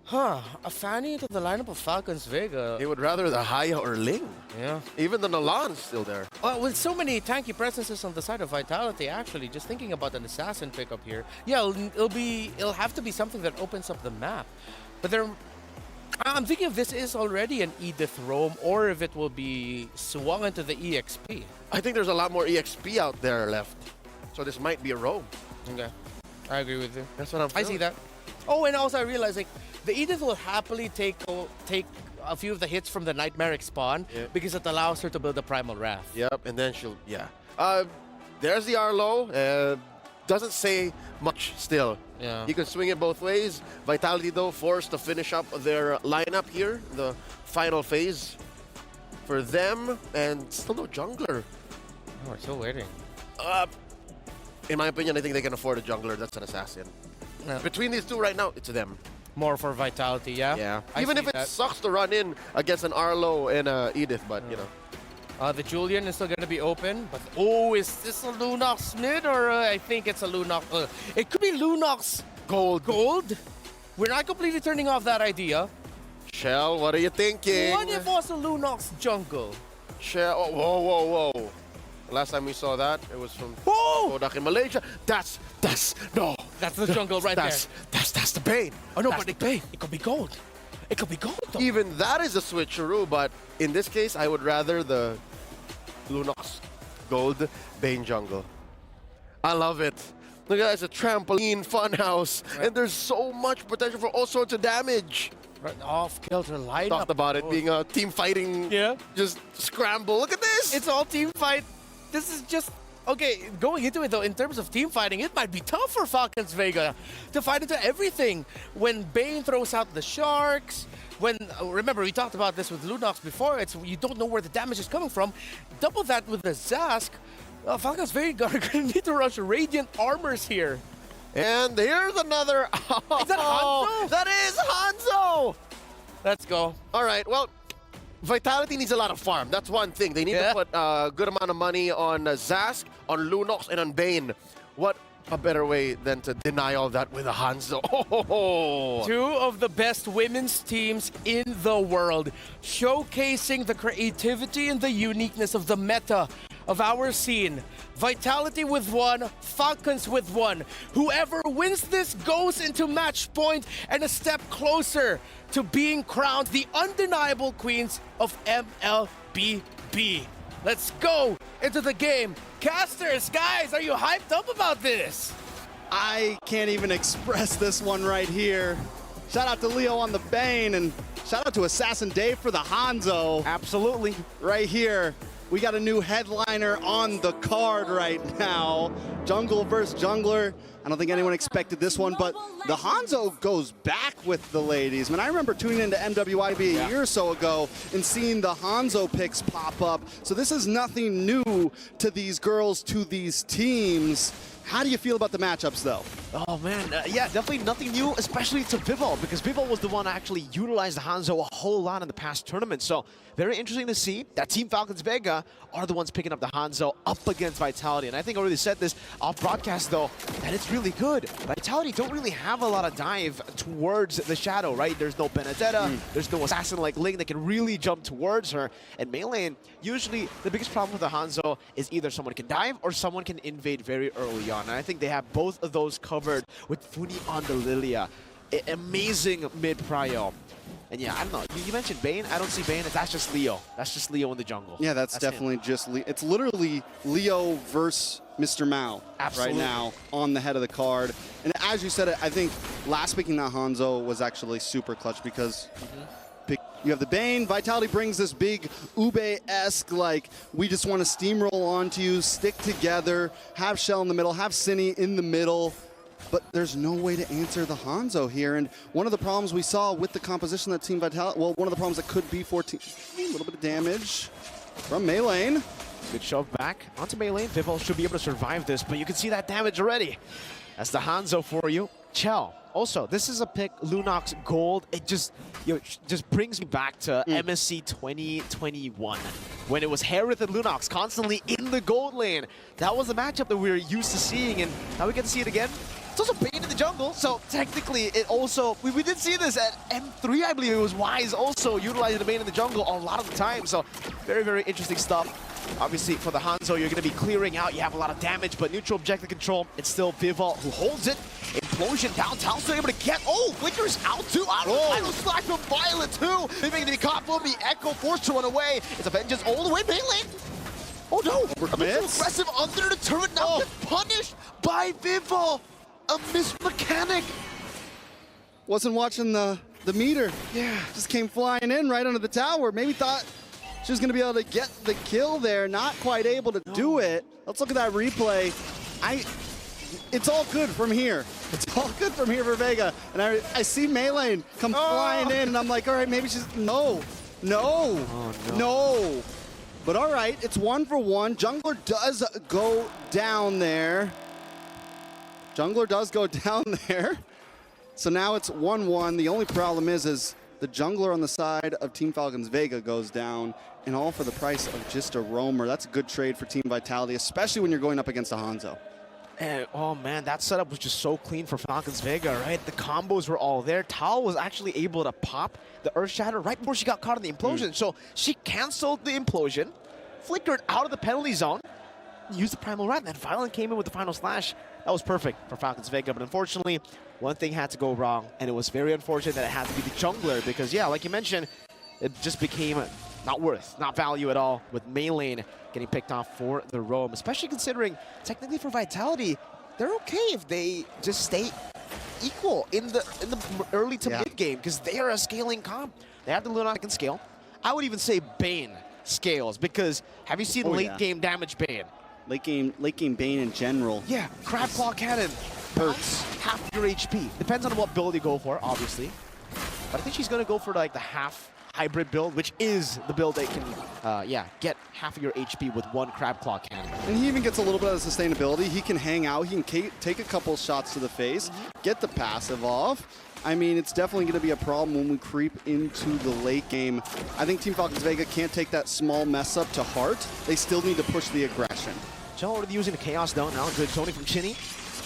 Huh, a Fanny into the lineup of Falcons Vega. He would rather the Haya or Ling. Yeah. Even the Nalan's still there. Well, with so many tanky presences on the side of Vitality, actually, just thinking about an Assassin pickup here, yeah, it'll have to be something that opens up the map. But I'm thinking if this is already an Edith roam or if it will be swung into the EXP. I think there's a lot more EXP out there left. So this might be a roam. Okay, I agree with you. That's what I'm feeling. I see that. Oh, and also I realize like the Edith will happily take a few of the hits from the Nightmaric spawn because it allows her to build a Primal Wrath. Yep, and then she'll, there's the Arlo. Doesn't say much still. Yeah. You can swing it both ways. Vitality, though, forced to finish up their lineup here, the final phase for them, and still no jungler. Oh, we're still waiting. In my opinion, I think they can afford a jungler. That's an assassin. Yeah. Between these two right now, it's them. More for Vitality, yeah? Yeah. I Even see if it that. sucks to run in against an Arlo and Edith, but, you know. The Julian is still going to be open, but is this a Lunox mid or I think it's a Lunox? It could be Lunox Gold. We're not completely turning off that idea. Shell, what are you thinking? What if also Lunox Jungle? Shell, whoa. Last time we saw that, it was from Kodak in Malaysia. That's the jungle right there. That's the Bane. Oh no, that's but it could be gold. It could be gold though. Even that is a switcheroo, but in this case, I would rather the Lunox Gold Bane jungle. I love it. Look at that, it's a trampoline funhouse, and there's so much potential for all sorts of damage. Right, off-kilter lineup. Talked about it being a team fighting, just scramble. Look at this. It's all team fight. This is just... Okay, going into it though, in terms of team fighting, it might be tough for Falcons Vega to fight into everything. When Bane throws out the Sharks, remember we talked about this with Lunox before, you don't know where the damage is coming from. Double that with the Zask, Falcons Vega are going to need to rush Radiant Armors here. And here's another... Is that Hanzo? That is Hanzo! Let's go. All right, well, Vitality needs a lot of farm. That's one thing. They need to put a good amount of money on Zask, on Lunox, and on Bane. What a better way than to deny all that with a Hanzo. Two of the best women's teams in the world, showcasing the creativity and the uniqueness of the meta of our scene. Vitality with one, Falcons with one. Whoever wins this goes into match point and a step closer to being crowned the undeniable queens of MLBB. Let's go into the game. Casters, guys, are you hyped up about this? I can't even express this one right here. Shout out to Leo on the Bane, and shout out to Assassin Dave for the Hanzo. Absolutely. Right here. We got a new headliner on the card right now. jungle versus jungler. I don't think anyone expected this one, but the Hanzo goes back with the ladies. Man, I remember tuning into MWI a year or so ago and seeing the Hanzo picks pop up. So this is nothing new to these girls, to these teams. How do you feel about the matchups, though? Oh, man. Yeah, definitely nothing new, especially to Vivol, because Vivol was the one that actually utilized the Hanzo a whole lot in the past tournament. So very interesting to see that Team Falcons Vega are the ones picking up the Hanzo up against Vitality. And I think I already said this off broadcast, though, that it's really good. Vitality don't really have a lot of dive towards the Shadow, right? There's no Benedetta, there's no assassin like Ling that can really jump towards her. And Melee, usually the biggest problem with the Hanzo is either someone can dive or someone can invade very early on. And I think they have both of those covered with Funi on the Lilia. Amazing mid-prio. And yeah, I don't know. You mentioned Bane. I don't see Bane. That's just Leo. That's just Leo in the jungle. Yeah, that's definitely him. Just Leo. It's literally Leo versus Mr. Mao right now on the head of the card. And as you said it, I think last picking that Hanzo was actually super clutch because you have the Bane. Vitality brings this big Ube-esque, like, we just want to steamroll onto you, stick together, have Shell in the middle, have Cine in the middle. But there's no way to answer the Hanzo here. And one of the problems we saw with the composition that Team Vitality, well, one of the problems that could be for Team, a little bit of damage from Melee. Good shove back onto Melee. Vivol should be able to survive this, but you can see that damage already. That's the Hanzo for you. Chell. Also, this is a pick, Lunox Gold. It just, just brings me back to MSC 2021 when it was Harith and Lunox constantly in the gold lane. That was the matchup that we were used to seeing, and now we get to see it again. It's also Bane in the jungle, so technically it also, we did see this at M3, I believe it was Wise also utilizing the Bane in the jungle a lot of the time, so very, very interesting stuff. Obviously, for the Hanzo, you're going to be clearing out. You have a lot of damage, but neutral objective control, it's still Vivol who holds it. Implosion downtown, still able to get, Flicker's out too, out of the final slash from Violet too. They're going to be caught from the Echo, forced to run away. It's a Vengeance all the way, Melee. Oh no, a bit too aggressive under the turret, now gets punished by Vivol. A missed mechanic. Wasn't watching the meter. Yeah. Just came flying in right under the tower. Maybe thought she was going to be able to get the kill there. Not quite able to do it. Let's look at that replay. It's all good from here. It's all good from here for Vega. And I see Melee come flying in, and I'm like, all right, maybe she's... No. But all right, it's 1 for 1. Jungler does go down there. So now it's 1-1. The only problem is the jungler on the side of Team Falcons Vega goes down, and all for the price of just a roamer. That's a good trade for Team Vitality, especially when you're going up against a Hanzo. And, oh man, that setup was just so clean for Falcons Vega, right? The combos were all there. Tal was actually able to pop the Earth Shatter right before she got caught in the implosion. So she canceled the implosion, flickered out of the penalty zone, used the Primal Rat, and then Violent came in with the final slash. That was perfect for Falcons Vega, but unfortunately, one thing had to go wrong, and it was very unfortunate that it had to be the jungler, because yeah, like you mentioned, it just became not value at all, with Melee getting picked off for the roam, especially considering, technically for Vitality, they're okay if they just stay equal in the early to mid game, because they are a scaling comp. They have the Lunox that can scale. I would even say Bane scales, because have you seen late game damage Bane? Late game Bane in general. Yeah, Crab Claw Cannon hurts half your HP. Depends on what build you go for, obviously. But I think she's going to go for like the half hybrid build, which is the build that can, get half of your HP with one Crab Claw Cannon. And he even gets a little bit of sustainability. He can hang out. He can take a couple shots to the face, get the passive off. I mean, it's definitely going to be a problem when we creep into the late game. I think Team Falcons Vega can't take that small mess up to heart. They still need to push the aggression. Joe already using the Chaos Dome now. Good Tony from Chinny.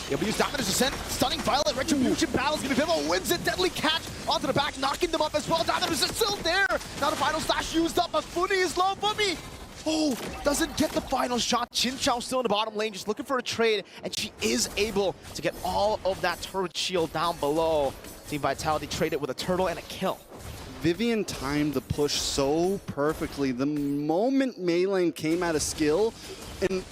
He'll be used Dominus Ascent, stunning Violet, Retribution battles, Vivol wins it, Deadly Catch onto the back, knocking them up as well. Dominus is still there. Now the final slash used up, but Funi is low. Fumi, doesn't get the final shot. Chin Chao still in the bottom lane, just looking for a trade, and she is able to get all of that turret shield down below. Team Vitality traded with a turtle and a kill. Vivian timed the push so perfectly. The moment Melee came out of skill and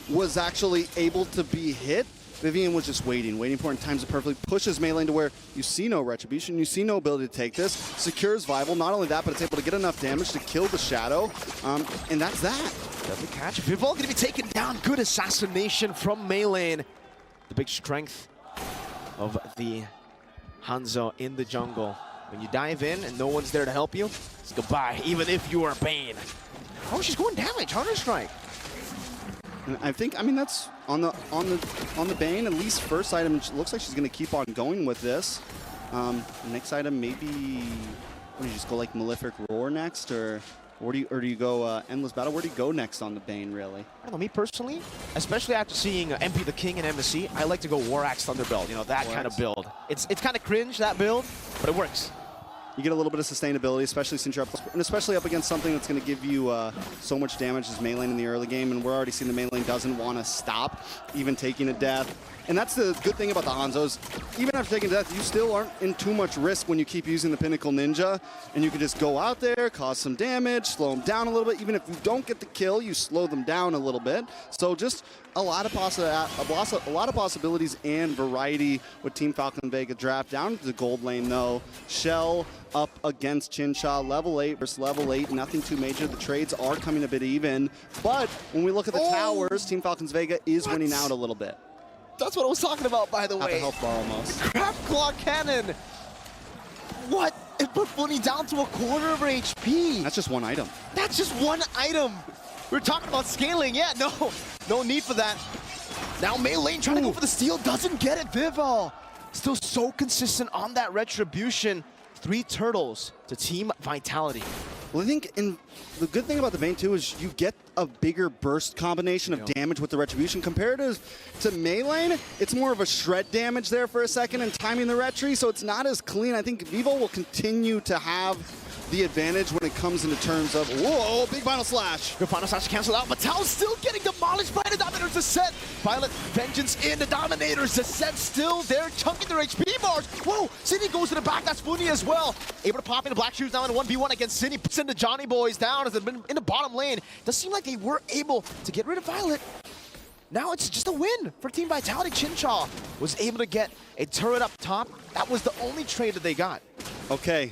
was actually able to be hit, Vivian was just waiting for it, and times it perfectly, pushes Melee to where you see no retribution, you see no ability to take this, secures Vival. Not only that, but it's able to get enough damage to kill the Shadow, and that's that. Doesn't catch. Vival going to be taken down. Good assassination from Melee. The big strength of the Hanzo in the jungle. When you dive in and no one's there to help you, it's goodbye, even if you are Bane. Oh, she's going damage. Hunter Strike. And I think, I mean, that's on the Bane. At least first item, it looks like she's going to keep on going with this. Next item, maybe, what do you just go like Malefic Roar next, or do you go Endless Battle? Where do you go next on the Bane, really? I don't know, me personally, especially after seeing MP the King and MSC, I like to go War Axe Thunderbelt, you know, that kind of build. It's kind of cringe, that build, but it works. You get a little bit of sustainability, especially since you're up, and especially up against something that's going to give you so much damage as Melee in the early game, and we're already seeing the Melee doesn't want to stop, even taking a death. And that's the good thing about the Hanzos. Even after taking a death, you still aren't in too much risk when you keep using the Pinnacle Ninja, and you can just go out there, cause some damage, slow them down a little bit. Even if you don't get the kill, you slow them down a little bit. So just a lot of possibilities and variety with Team Falcons Vega draft. Down to the gold lane, though. Shell up against Chinsha, level 8 versus level 8, nothing too major. The trades are coming a bit even, but when we look at the towers, Team Falcons Vega is winning out a little bit. That's what I was talking about, by the way. Half a health bar almost. Crab Claw Cannon. What? It put Funny down to a quarter of her HP. That's just one item. That's just one item. We're talking about scaling. Yeah, no need for that. Now Melee trying to go for the steal, doesn't get it. Vival still so consistent on that retribution. 3 turtles to Team Vitality. Well, I think the good thing about the Vayne too is you get a bigger burst combination of damage with the retribution. Compared to Melee, it's more of a shred damage there for a second and timing the retri, so it's not as clean. I think Vivo will continue to have the advantage when it comes into terms of, whoa, big final slash. The final slash canceled out. Mattel's still getting demolished by the Dominator's Descent. Violet Vengeance in the Dominator's Descent still there, chunking their HP bars. Whoa, Cindy goes to the back. That's Funi as well. Able to pop into Black Shoes now in a 1v1 against Cindy. Puts in the Johnny Boys down as they've been in the bottom lane. Does seem like they were able to get rid of Violet. Now it's just a win for Team Vitality. Chinchaw was able to get a turret up top. That was the only trade that they got. Okay.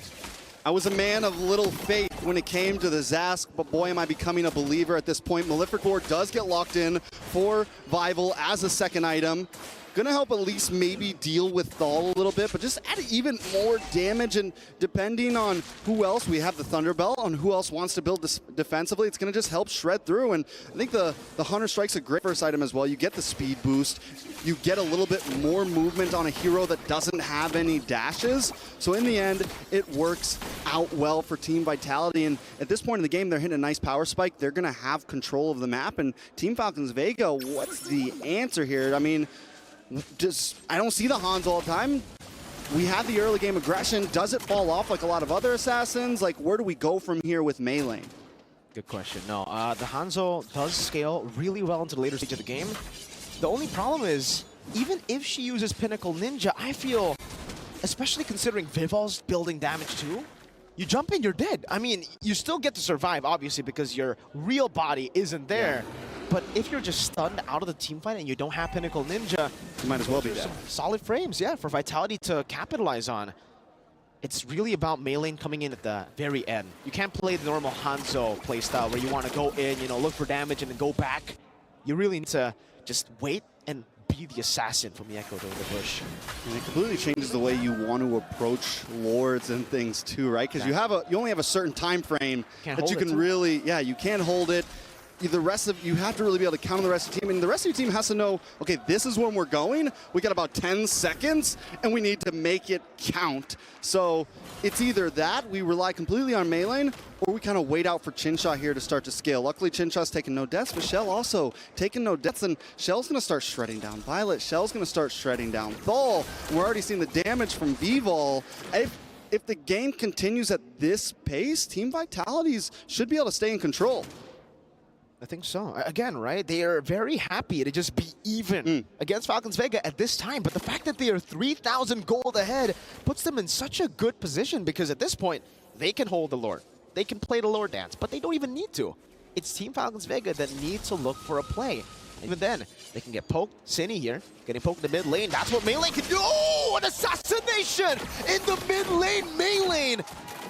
I was a man of little faith when it came to the Zask, but boy, am I becoming a believer at this point. Malefic Roar does get locked in for Vival as a second item. Gonna help at least maybe deal with Thal a little bit, but just add even more damage, and depending on who else, we have the Thunderbelt, on who else wants to build this defensively, it's gonna just help shred through. And I think the Hunter Strike's a great first item as well. You get the speed boost, you get a little bit more movement on a hero that doesn't have any dashes. So in the end, it works out well for Team Vitality. And at this point in the game, they're hitting a nice power spike. They're gonna have control of the map. And Team Falcons Vega, what's the answer here? I mean, I don't see the Hans all the time. We have the early game aggression. Does it fall off like a lot of other assassins? Like, where do we go from here with Melee? Good question. No, the Hanzo does scale really well into the later stage of the game. The only problem is, even if she uses Pinnacle Ninja, I feel, especially considering Vival's building damage too, you jump in, you're dead. I mean, you still get to survive, obviously, because your real body isn't there. Yeah. But if you're just stunned out of the team fight and you don't have Pinnacle Ninja, you might as well be dead. Solid frames, yeah, for Vitality to capitalize on. It's really about Melee coming in at the very end. You can't play the normal Hanzo playstyle where you want to go in, you know, look for damage and then go back. You really need to just wait and be the assassin from the Echo to the bush. And it completely changes the way you want to approach lords and things too, right? Because you only have a certain time frame that you can really, you can't hold it. You have to really be able to count on the rest of the team, and the rest of your team has to know, okay, this is when we're going. We got about 10 seconds, and we need to make it count. So it's either that, we rely completely on Melee, or we kind of wait out for Chinsha here to start to scale. Luckily, Chinsha's taking no deaths, but Shell also taking no deaths, and Shell's going to start shredding down Violet. Shell's going to start shredding down Thal. We're already seeing the damage from Vival. If the game continues at this pace, Team Vitalities should be able to stay in control. I think so. Again, right? They are very happy to just be even against Falcons Vega at this time. But the fact that they are 3,000 gold ahead puts them in such a good position, because at this point, they can hold the Lord. They can play the Lord dance, but they don't even need to. It's Team Falcons Vega that needs to look for a play. Even then, they can get poked. Cine here, getting poked in the mid lane. That's what Melee can do. Oh, an assassination in the mid lane. Melee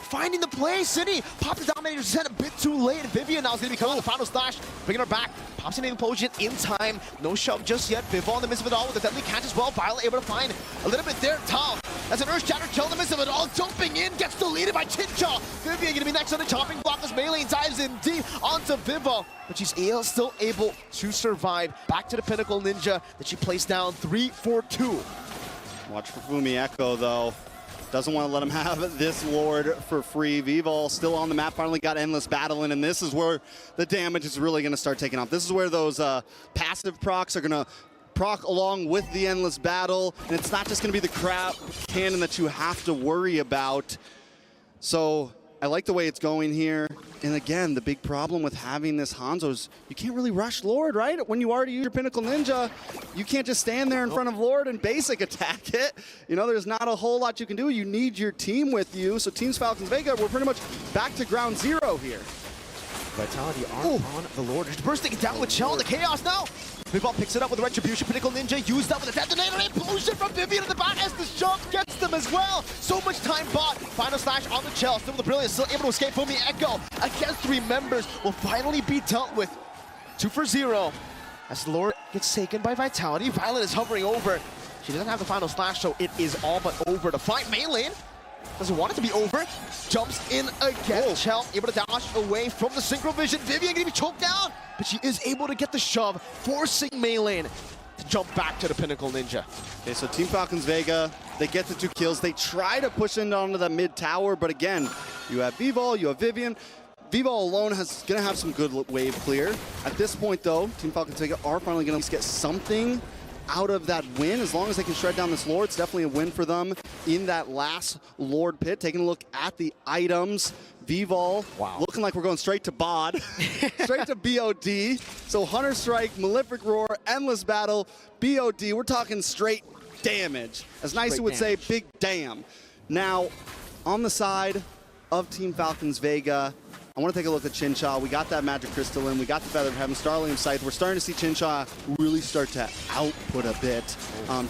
finding the play. Cine popped the Dominator set a bit too late. Vivian now is going to be coming on the final slash, bringing her back. Pops in the implosion in time. No shove just yet. Vivol in the midst of it all with the deadly catch as well. Violet able to find a little bit there. Tal, that's an Earth Shatter kill in the midst of it all. Jumping in, gets deleted by Chincha. Vivian going to be next on the chopping block as Melee dives in deep onto Vivol. But she's still able to survive. Back to the Pinnacle Ninja that she placed down 3-4-2. Watch for Fumi Echo, though. Doesn't want to let him have this Lord for free. Vivol still on the map, finally got Endless Battle in, and this is where the damage is really going to start taking off. This is where those passive procs are going to proc along with the Endless Battle, and it's not just going to be the crap cannon that you have to worry about. So I like the way it's going here. And again, the big problem with having this Hanzo is you can't really rush Lord, right? When you already use your Pinnacle Ninja, you can't just stand there in front of Lord and basic attack it. You know, there's not a whole lot you can do. You need your team with you. So Teams Falcons Vega, we're pretty much back to ground zero here. Vitality on the Lord. Just bursting it down with Shell in the chaos now. Vivol picks it up with the Retribution. Pinnacle Ninja used up with the detonator. Implosion from Vivian in the back as the shove gets them as well. So much time bought. Final slash on the Shell. Still with the Brilliance. Still able to escape Fumi Echo. Against 3 members will finally be dealt with. 2 for 0. As Lord gets taken by Vitality. Violet is hovering over. She doesn't have the final slash, so it is all but over to fight Melee. Doesn't want it to be over. Jumps in again. Shell able to dash away from the Synchro Vision. Vivian gonna be choked down, but she is able to get the shove, forcing Melee to jump back to the Pinnacle Ninja. Okay, so Team Falcons Vega, they get the 2 kills. They try to push in onto the mid tower, but again, you have Vivol, you have Vivian. Vivol alone is gonna have some good wave clear. At this point though, Team Falcons Vega are finally gonna get something out of that win. As long as they can shred down this Lord, it's definitely a win for them in that last Lord pit. Taking a look at the items, Vivol, looking like we're going straight to BOD, straight to BOD. So Hunter Strike, Malefic Roar, Endless Battle, BOD. We're talking straight damage. As Nice would say, big damn. Now, on the side of Team Falcons Vega, I want to take a look at Chincha. We got that Magic Crystal in. We got the Feather of Heaven, Starling Scythe. We're starting to see Chincha really start to output a bit.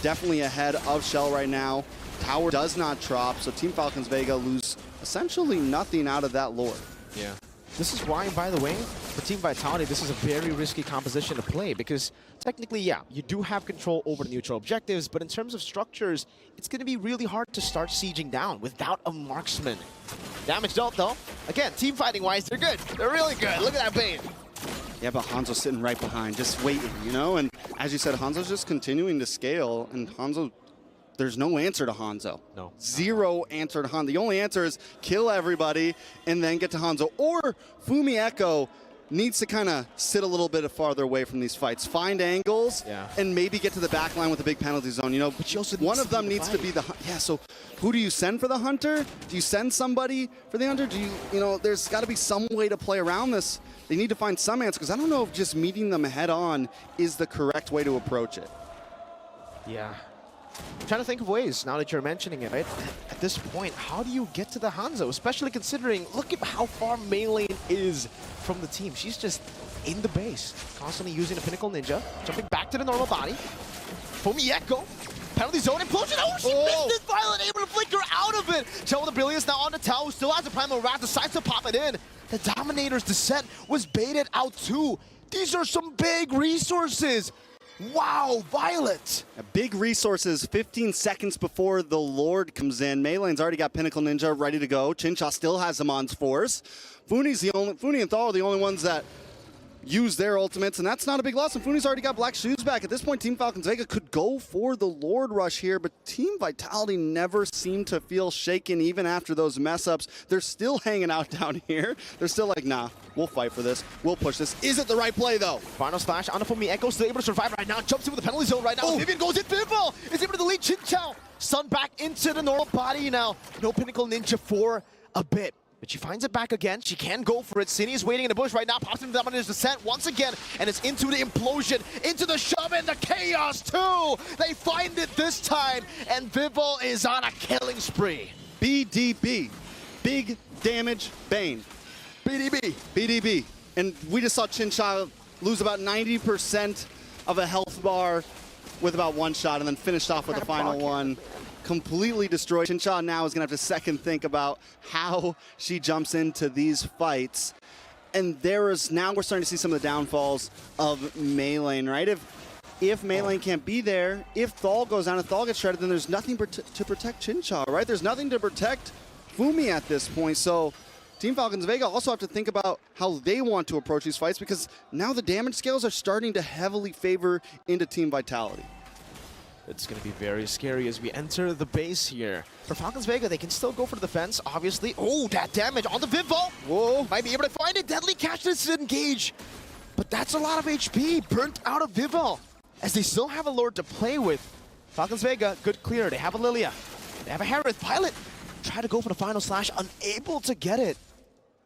Definitely ahead of Shell right now. Tower does not drop, so Team Falcons Vega lose essentially nothing out of that Lord. Yeah. This is why, by the way, for Team Vitality, this is a very risky composition to play because technically, yeah, you do have control over the neutral objectives, but in terms of structures, it's going to be really hard to start sieging down without a marksman. Damage dealt, though. Again, team fighting-wise, they're good. They're really good. Look at that Bane. Yeah, but Hanzo's sitting right behind, just waiting, you know? And as you said, Hanzo's just continuing to scale, and Hanzo, there's no answer to Hanzo. No. Zero answer to Hanzo. The only answer is kill everybody and then get to Hanzo. Or Fumi Echo needs to kind of sit a little bit farther away from these fights, find angles, and maybe get to the back line with a big penalty zone. You know, but one of them needs to be the so who do you send for the Hunter? Do you send somebody for the Hunter? Do you know? There's got to be some way to play around this. They need to find some answer because I don't know if just meeting them head on is the correct way to approach it. Yeah. I'm trying to think of ways now that you're mentioning it, right? At this point, how do you get to the Hanzo? Especially considering, look at how far Melee is from the team. She's just in the base, constantly using the Pinnacle Ninja, jumping back to the normal body. Fumi Echo, penalty zone implosion. Oh, she missed it! Violet able to flicker out of it. Shell with the Brilliance now on the Tau, who still has the Primal Wrath, decides to pop it in. The Dominator's descent was baited out too. These are some big resources. Wow, Violet! Big resources 15 seconds before the Lord comes in. Melee's already got Pinnacle Ninja ready to go. Chincha still has him on force. Funi and Thal are the only ones that use their ultimates, and that's not a big loss. And Funi's already got Black Shoes back. At this point, Team Falcons Vega could go for the Lord Rush here, but Team Vitality never seemed to feel shaken even after those mess-ups. They're still hanging out down here. They're still like, nah, we'll fight for this. We'll push this. Is it the right play, though? Final splash on the Fumi Echo, still able to survive right now. Jumps in with the penalty zone right now. Vivian goes in. Vivol is able to delete Chinchao. Sun back into the normal body now. No Pinnacle Ninja for a bit. But she finds it back again. She can go for it. Cine is waiting in the bush right now. Pops into Dominator's descent once again. And it's into the implosion, into the shove, and the chaos too. They find it this time. And Vivol is on a killing spree. BDB. Big Damage Bane. BDB. BDB. And we just saw Chincha lose about 90% of a health bar with about one shot and then finished off with the final one. Completely destroyed. Chincha now is going to have to second think about how she jumps into these fights. And now we're starting to see some of the downfalls of Maylane, right? If Maylane can't be there, if Thal goes down, if Thal gets shredded, then there's nothing to protect Chincha, right? There's nothing to protect Fumi at this point. So Team Falcons Vega also have to think about how they want to approach these fights, because now the damage scales are starting to heavily favor into Team Vitality. It's going to be very scary as we enter the base here. For Falcons Vega, they can still go for the defense, obviously. Oh, that damage on the Vivo. Whoa, might be able to find it. Deadly catch this engage. But that's a lot of HP burnt out of Vivo, as they still have a Lord to play with. Falcons Vega, good clear. They have a Lilia. They have a Harith. Pilot try to go for the final slash, unable to get it.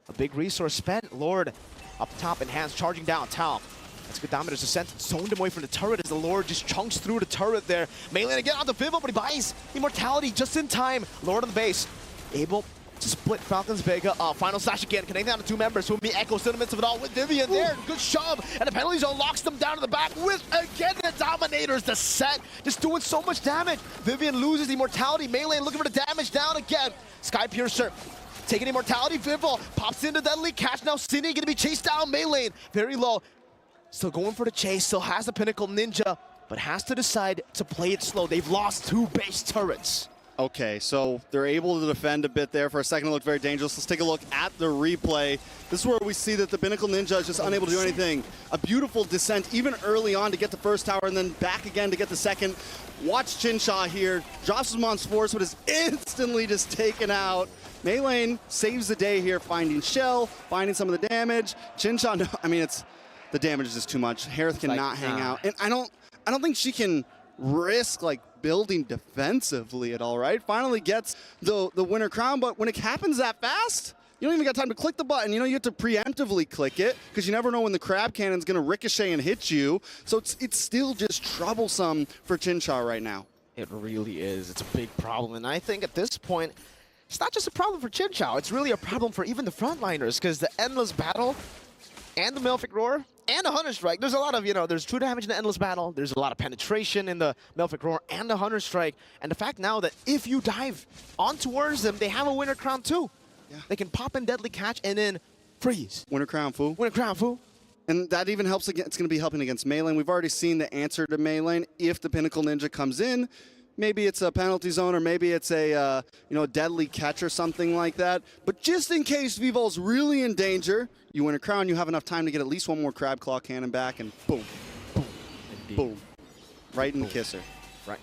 A big resource spent. Lord up top, enhanced, charging down. Tal. That's good damage. Descent zoned him away from the turret as the Lord just chunks through the turret there. Maylane again on the Vivo, but he buys immortality just in time. Lord on the base, able to split Falcons Vega. Final slash again, connecting down to two members. Fumi Echo still in the midst of it all with Vivian there. Good shove, and the penalty zone locks them down to the back with, again, the Dominator's descent. Just doing so much damage. Vivian loses immortality. Maylane looking for the damage down again. Sky Piercer taking immortality. Vivo pops into deadly catch. Now Cindy gonna be chased down. Maylane very low. Still going for the chase, still has the Pinnacle Ninja, but has to decide to play it slow. They've lost two base turrets. Okay, so they're able to defend a bit there. For a second, it looked very dangerous. Let's take a look at the replay. This is where we see that the Pinnacle Ninja is just unable to do anything. A beautiful descent, even early on, to get the first tower, and then back again to get the second. Watch Chincha here. Drops him on Force, but is instantly just taken out. Maylane saves the day here, finding Shell, finding some of the damage. Chincha, no, I mean, the damage is just too much. Harith cannot hang out. And I don't think she can risk like building defensively at all, right? Finally gets the winner crown, but when it happens that fast, you don't even got time to click the button. You know, you have to preemptively click it because you never know when the crab cannon's gonna ricochet and hit you. So it's still just troublesome for Chincha right now. It really is. It's a big problem. And I think at this point, it's not just a problem for Chincha. It's really a problem for even the frontliners, because the Endless Battle and the Malefic Roar and the Hunter Strike, there's a lot of, there's true damage in the Endless Battle. There's a lot of penetration in the Malefic Roar and the Hunter Strike. And the fact now that if you dive on towards them, they have a Winter Crown too. Yeah. They can pop in Deadly Catch and then freeze. Winter Crown, fool. Winter Crown, fool. And that even helps, it's going to be helping against Maylane. We've already seen the answer to Maylane. If the Pinnacle Ninja comes in, maybe it's a penalty zone, or maybe it's a Deadly Catch or something like that. But just in case Vivo's really in danger, you win a crown, you have enough time to get at least one more Crab Claw Cannon back, and boom, boom, indeed. Boom. Right in the kisser. Right.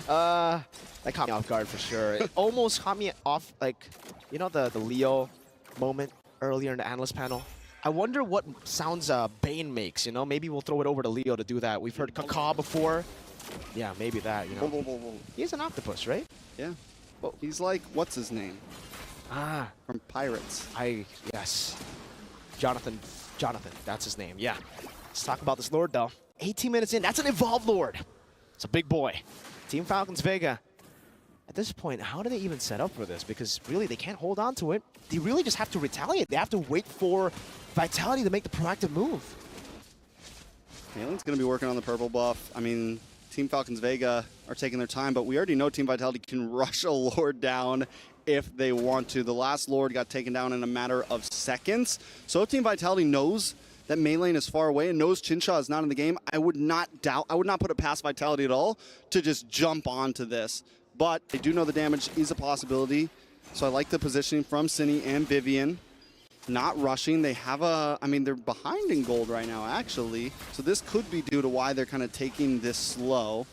That caught me off guard for sure. It almost caught me off, like, the Leo moment earlier in the analyst panel. I wonder what sounds Bane makes, Maybe we'll throw it over to Leo to do that. We've heard Kaka before. Yeah, maybe that, He's an octopus, right? Yeah. Well, he's like, what's his name? From Pirates. Yes. Jonathan, that's his name, yeah. Let's talk about this Lord, though. 18 minutes in, that's an Evolved Lord. It's a big boy. Team Falcons Vega. At this point, how do they even set up for this? Because really, they can't hold on to it. They really just have to retaliate. They have to wait for Vitality to make the proactive move. Malayne's going to be working on the purple buff. I mean, Team Falcons Vega are taking their time, but we already know Team Vitality can rush a Lord down if they want to. The last Lord got taken down in a matter of seconds. So if Team Vitality knows that Maylane is far away and knows Chincha is not in the game, I would not put it past Vitality at all to just jump onto this. But I do know the damage is a possibility, so I like the positioning from Cine and Vivian. Not rushing. They have they're behind in gold right now, actually. So this could be due to why they're kind of taking this slow.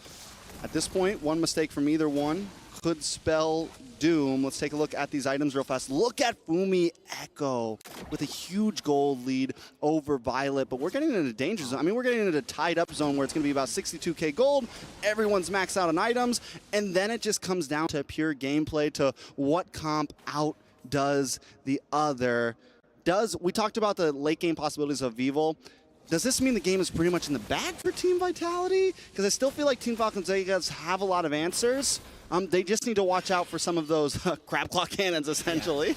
At this point, one mistake from either one could spell doom. Let's take a look at these items real fast. Look at Fumi Echo with a huge gold lead over Violet, but we're getting into danger zone. I mean, we're getting into a tied up zone where it's going to be about 62k gold. Everyone's maxed out on items, and then it just comes down to pure gameplay, to what comp outdoes the other. We talked about the late game possibilities of Vivo. Does this mean the game is pretty much in the bag for Team Vitality? Because I still feel like Team Falcons Vegas have a lot of answers. They just need to watch out for some of those crab claw cannons, essentially.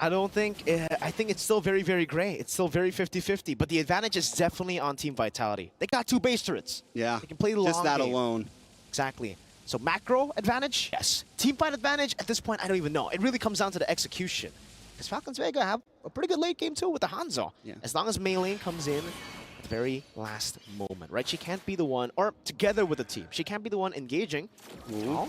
I don't think, I think it's still very, very gray. It's still very 50-50, but the advantage is definitely on Team Vitality. They got 2 base turrets. Yeah, They can play the long just that game. alone. Exactly. So macro advantage, yes. Team fight advantage, at this point, I don't even know. It really comes down to the execution. Because Falcons Vega have a pretty good late game too with the Hanzo. Yeah. As long as Mei Ling comes in at the very last moment, right? She can't be the one, or together with the team, she can't be the one engaging. Oh,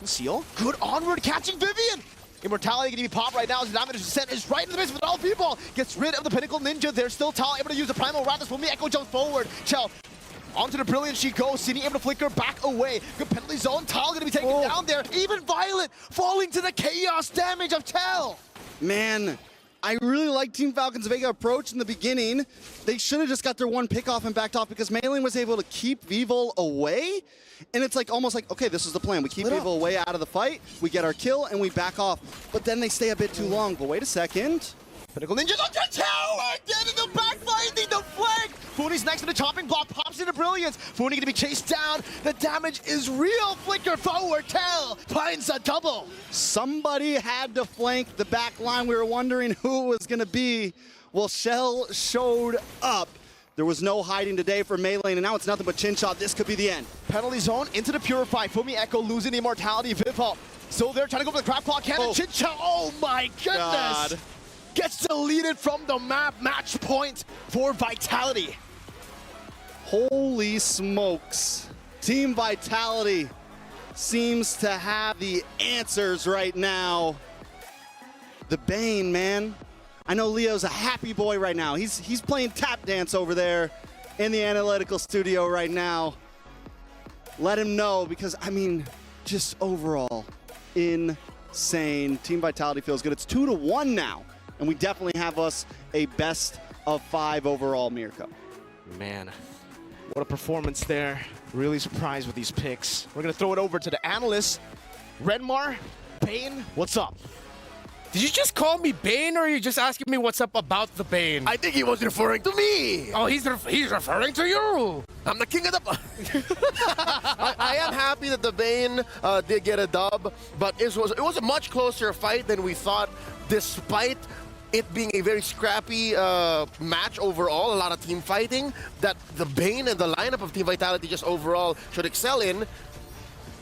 Seal. Good onward catching Vivian! Immortality going to be popped right now as the damage descent is right in the base with all people. Gets rid of the Pinnacle Ninja. There's still Tal able to use the Primal Raptors. When Echo jumps forward. Chell onto the Brilliant she goes. Cine able to flicker back away. Good penalty zone. Tal going to be taken down there. Even Violet falling to the chaos damage of Tal. Man, I really like Team Falcons Vega approach in the beginning. They should have just got their one pick off and backed off because Mei Ling was able to keep Vivol away. And it's like almost like, okay, this is the plan. We keep Vivol away out of the fight, we get our kill, and we back off. But then they stay a bit too long. But wait a second. Pinnacle Ninjas on the tower! Getting the back finding the flank! Fooney's next to the chopping block, pops into Brilliance. Fooney gonna be chased down. The damage is real. Flicker forward, Tell finds a double. Somebody had to flank the back line. We were wondering who it was gonna be. Well, Shell showed up. There was no hiding today for Mei Ling, and now it's nothing but chin shot. This could be the end. Penalty zone into the Purify. Fumi Echo losing the Immortality. Vivol still there trying to go for the crab claw cannon. Oh. Chincha, oh my goodness! God. Gets deleted from the map. Match point for Vitality. Holy smokes. Team Vitality seems to have the answers right now. The Bane, man. I know Leo's a happy boy right now. He's playing tap dance over there in the analytical studio right now. Let him know because, I mean, just overall, insane. Team Vitality feels good. It's 2-1 now, and we definitely have us a best of 5 overall, Mirko. Man, what a performance there. Really surprised with these picks. We're gonna throw it over to the analysts. Redmar, Bane, what's up? Did you just call me Bane, or are you just asking me what's up about the Bane? I think he was referring to me. Oh, he's referring to you. I'm the king of the... I am happy that the Bane did get a dub, but it was a much closer fight than we thought, despite it being a very scrappy match overall, a lot of team fighting, that the Bane and the lineup of Team Vitality just overall should excel in.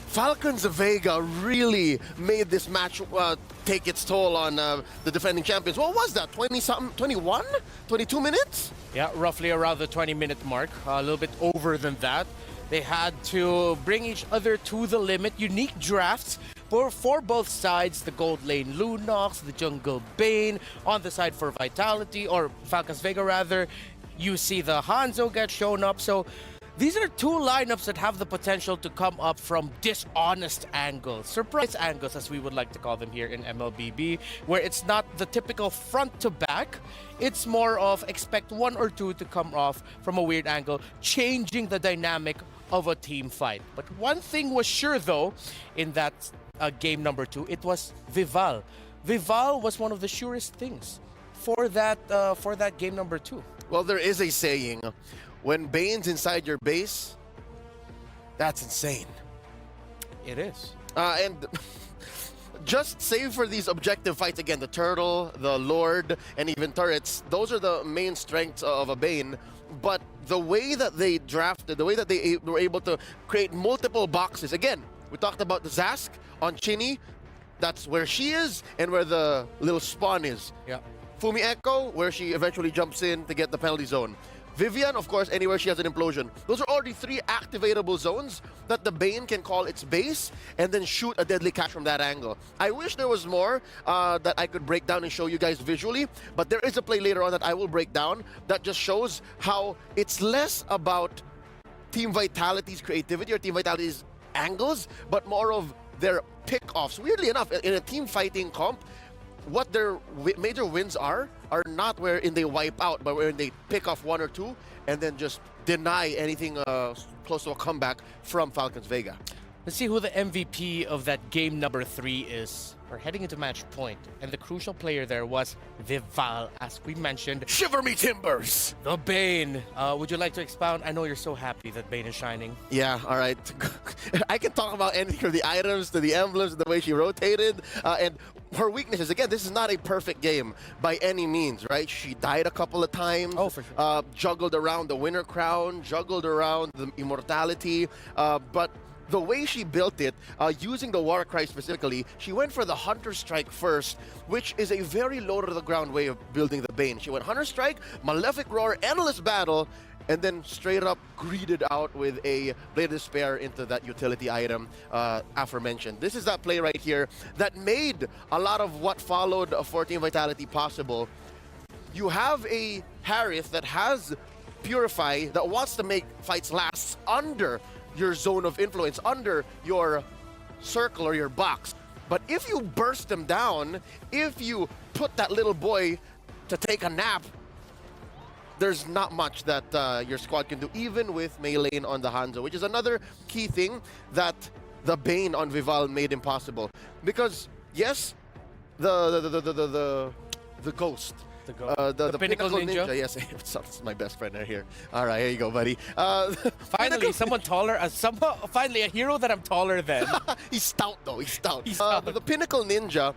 Falcons Vega really made this match take its toll on the defending champions. What was that, 20-something, 21? 22 minutes? Yeah, roughly around the 20-minute mark, a little bit over than that. They had to bring each other to the limit. Unique drafts for both sides. The gold lane Lunox, the jungle Bane. On the side for Vitality, or Falcons Vega rather, you see the Hanzo get shown up. So these are two lineups that have the potential to come up from dishonest angles, surprise angles as we would like to call them here in MLBB, where it's not the typical front to back, it's more of expect one or two to come off from a weird angle, changing the dynamic of a team fight. But one thing was sure though, in that game number 2, it was Vival. Vival was one of the surest things for that game number 2. Well, there is a saying, when Bane's inside your base, that's insane. It is. And just save for these objective fights again, the Turtle, the Lord, and even turrets, those are the main strengths of a Bane. But the way that they drafted, the way that they were able to create multiple boxes, again, we talked about the Zask on Chinny, that's where she is, and where the little spawn is. Yeah. Fumi Echo, where she eventually jumps in to get the penalty zone. Vivian, of course, anywhere she has an implosion. Those are already 3 activatable zones that the Bane can call its base and then shoot a deadly catch from that angle. I wish there was more that I could break down and show you guys visually, but there is a play later on that I will break down that just shows how it's less about Team Vitality's creativity or Team Vitality's angles, but more of their pick-offs. Weirdly enough, in a team fighting comp, what their major wins are not wherein they wipe out, but wherein they pick off 1 or 2 and then just deny anything close to a comeback from Falcons Vega. Let's see who the MVP of that game number 3 is. We're heading into match point, and the crucial player there was Vival, as we mentioned. Shiver me timbers! The Bane. Would you like to expound? I know you're so happy that Bane is shining. Yeah, all right. I can talk about anything from the items to the emblems, the way she rotated, and her weaknesses, again, this is not a perfect game by any means, right? She died a couple of times. Oh, for sure. Juggled around the winner crown, juggled around the immortality, but the way she built it, using the Warcry specifically, she went for the Hunter Strike first, which is a very low-to-the-ground way of building the Bane. She went Hunter Strike, Malefic Roar, Endless Battle, and then straight up greeted out with a Blade of Despair into that utility item aforementioned. This is that play right here that made a lot of what followed for Team Vitality possible. You have a Harith that has Purify that wants to make fights last under your zone of influence, under your circle or your box. But if you burst them down, if you put that little boy to take a nap, there's not much that your squad can do, even with Melee on the Hanzo, which is another key thing that the Bane on Vival made impossible. Because yes, the Ghost. The Pinnacle Ninja. Yes, it's my best friend right here. All right, here you go, buddy. Finally, someone taller. Finally, a hero that I'm taller than. He's stout, though. He's stout. He's stout. The Pinnacle Ninja,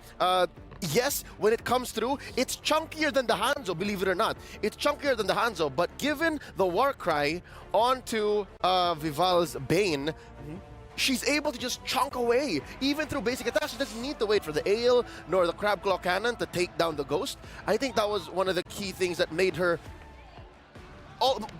yes, when it comes through, it's chunkier than the Hanzo, believe it or not. It's chunkier than the Hanzo, but given the Warcry onto Vival's Bane, she's able to just chunk away, even through basic attacks. She doesn't need to wait for the Ale nor the Crab Claw Cannon to take down the Ghost. I think that was one of the key things that made her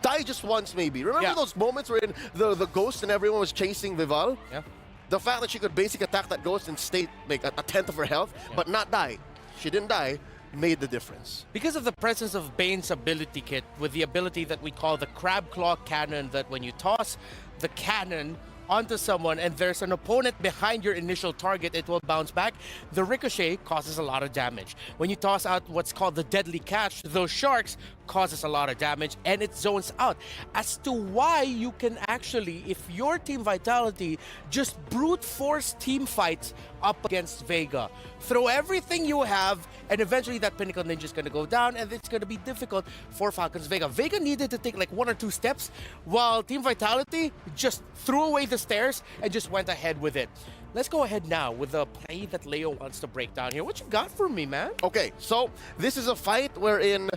die just once, maybe. Remember those moments where the Ghost and everyone was chasing Vival? Yeah. The fact that she could basic attack that Ghost and stay make a tenth of her health, but not die. She didn't die, made the difference. Because of the presence of Bane's ability kit, with the ability that we call the Crab Claw Cannon, that when you toss the cannon onto someone and there's an opponent behind your initial target, it will bounce back. The ricochet causes a lot of damage. When you toss out what's called the deadly catch, those sharks causes a lot of damage and it zones out. As to why you can actually, if your Team Vitality, just brute force team fights up against Vega. Throw everything you have and eventually that Pinnacle Ninja is going to go down and it's going to be difficult for Falcons Vega. Vega needed to take like 1 or 2 steps while Team Vitality just threw away the stairs and just went ahead with it. Let's go ahead now with the play that Leo wants to break down here. What you got for me, man? Okay, so this is a fight wherein,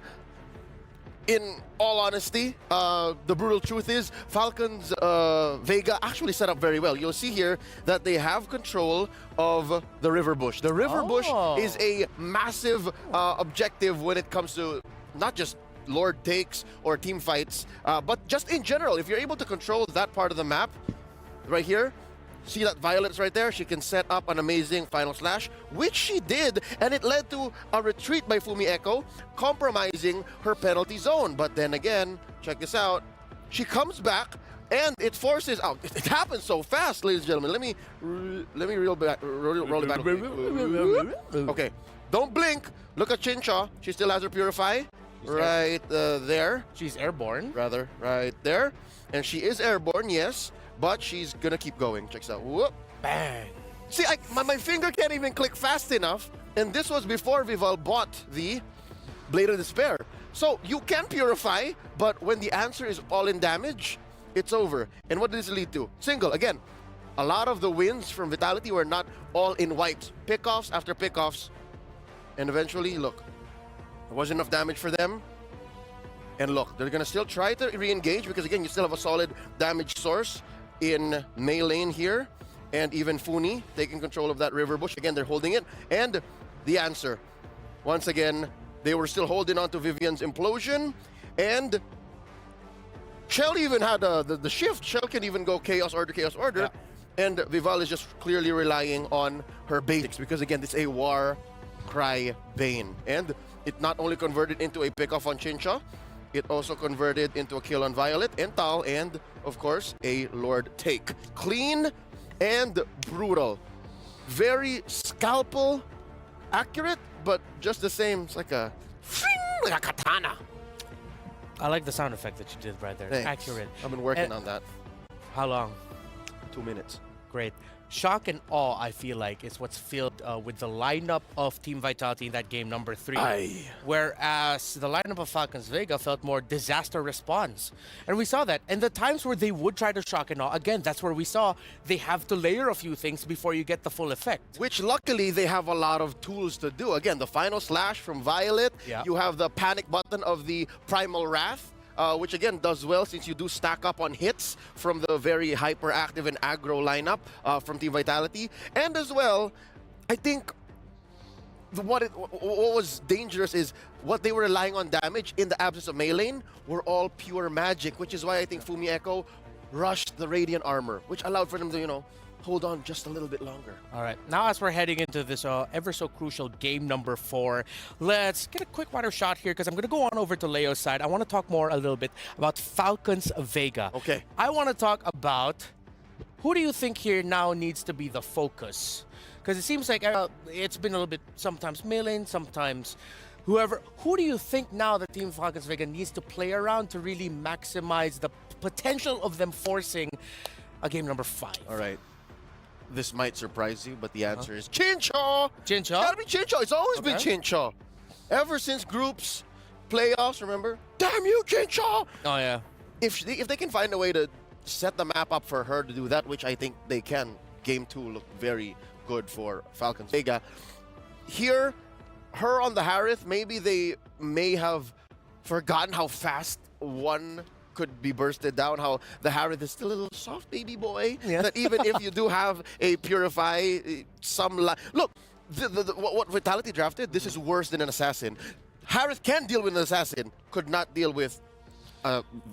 in all honesty, the brutal truth is Falcons Vega actually set up very well. You'll see here that they have control of the River Bush. The River Bush is a massive objective when it comes to not just Lord takes or team fights, but just in general. If you're able to control that part of the map right here, see that Violet's right there? She can set up an amazing Final Slash, which she did, and it led to a retreat by Fumi Echo, compromising her penalty zone. But then again, check this out. She comes back, and it forces out. It happens so fast, ladies and gentlemen. Let me roll it back. Okay, don't blink. Look at Chincha. She still has her Purify. Right there. She's airborne. Rather, right there. And she is airborne, yes. But she's gonna keep going. Check this out. Whoop. Bang. See, my finger can't even click fast enough. And this was before Vival bought the Blade of Despair. So you can purify, but when the answer is all in damage, it's over. And what does this lead to? Single. Again, a lot of the wins from Vitality were not all in wipes. Pickoffs after pickoffs. And eventually, look, there wasn't enough damage for them. And look, they're gonna still try to re-engage because again, you still have a solid damage source in Mei lane here, and even Funi taking control of that River Bush. Again, they're holding it, and the answer, once again, they were still holding on to Vivian's implosion, and Shell even had the shift. Shell can even go Chaos Order, and Vival is just clearly relying on her basics because again, this is a War Cry Bane, and it not only converted into a pickoff on Chincha, it also converted into a kill on Violet and Tal, and of course, a Lord take. Clean and brutal. Very scalpel accurate, but just the same. It's like a katana. I like the sound effect that you did right there. Thanks. Accurate. I've been working on that. How long? 2 minutes. Great. shock and awe, I feel like, is what's filled with the lineup of Team Vitality in that game number 3. Whereas the lineup of Falcons Vega felt more disaster response. And we saw that. And the times where they would try to shock and awe, again, that's where we saw they have to layer a few things before you get the full effect. Which luckily they have a lot of tools to do. Again, the final slash from Violet. Yeah. You have the panic button of the Primal Wrath. Which again does well since you do stack up on hits from the very hyperactive and aggro lineup from Team Vitality. And as well, I think what was dangerous is what they were relying on damage in the absence of melee were all pure magic, which is why I think Fumi Echo rushed the Radiant Armor, which allowed for them to, you know, hold on just a little bit longer. All right, now as we're heading into this ever so crucial game number 4, let's get a quick water shot here because I'm going to go on over to Leo's side. I want to talk more a little bit about Falcons Vega. Okay. I want to talk about who do you think here now needs to be the focus? Because it seems like it's been a little bit sometimes melee, sometimes whoever. Who do you think now that Team Falcons Vega needs to play around to really maximize the potential of them forcing a game number 5? All right. This might surprise you, but the answer is Chincho! Chincho? It's gotta be Chincho. It's always been Okay. Chincho. Ever since groups, playoffs, remember? Damn you, Chincho! Oh, yeah. If they can find a way to set the map up for her to do that, which I think they can, game 2 looked very good for Falcons Vega. Here, her on the Harith, maybe they may have forgotten how fast one could be bursted down, how the Harith is still a little soft baby boy. Yeah. That even if you do have a Purify, look, what Vitality drafted, this is worse than an Assassin. Harith can deal with an Assassin, could not deal with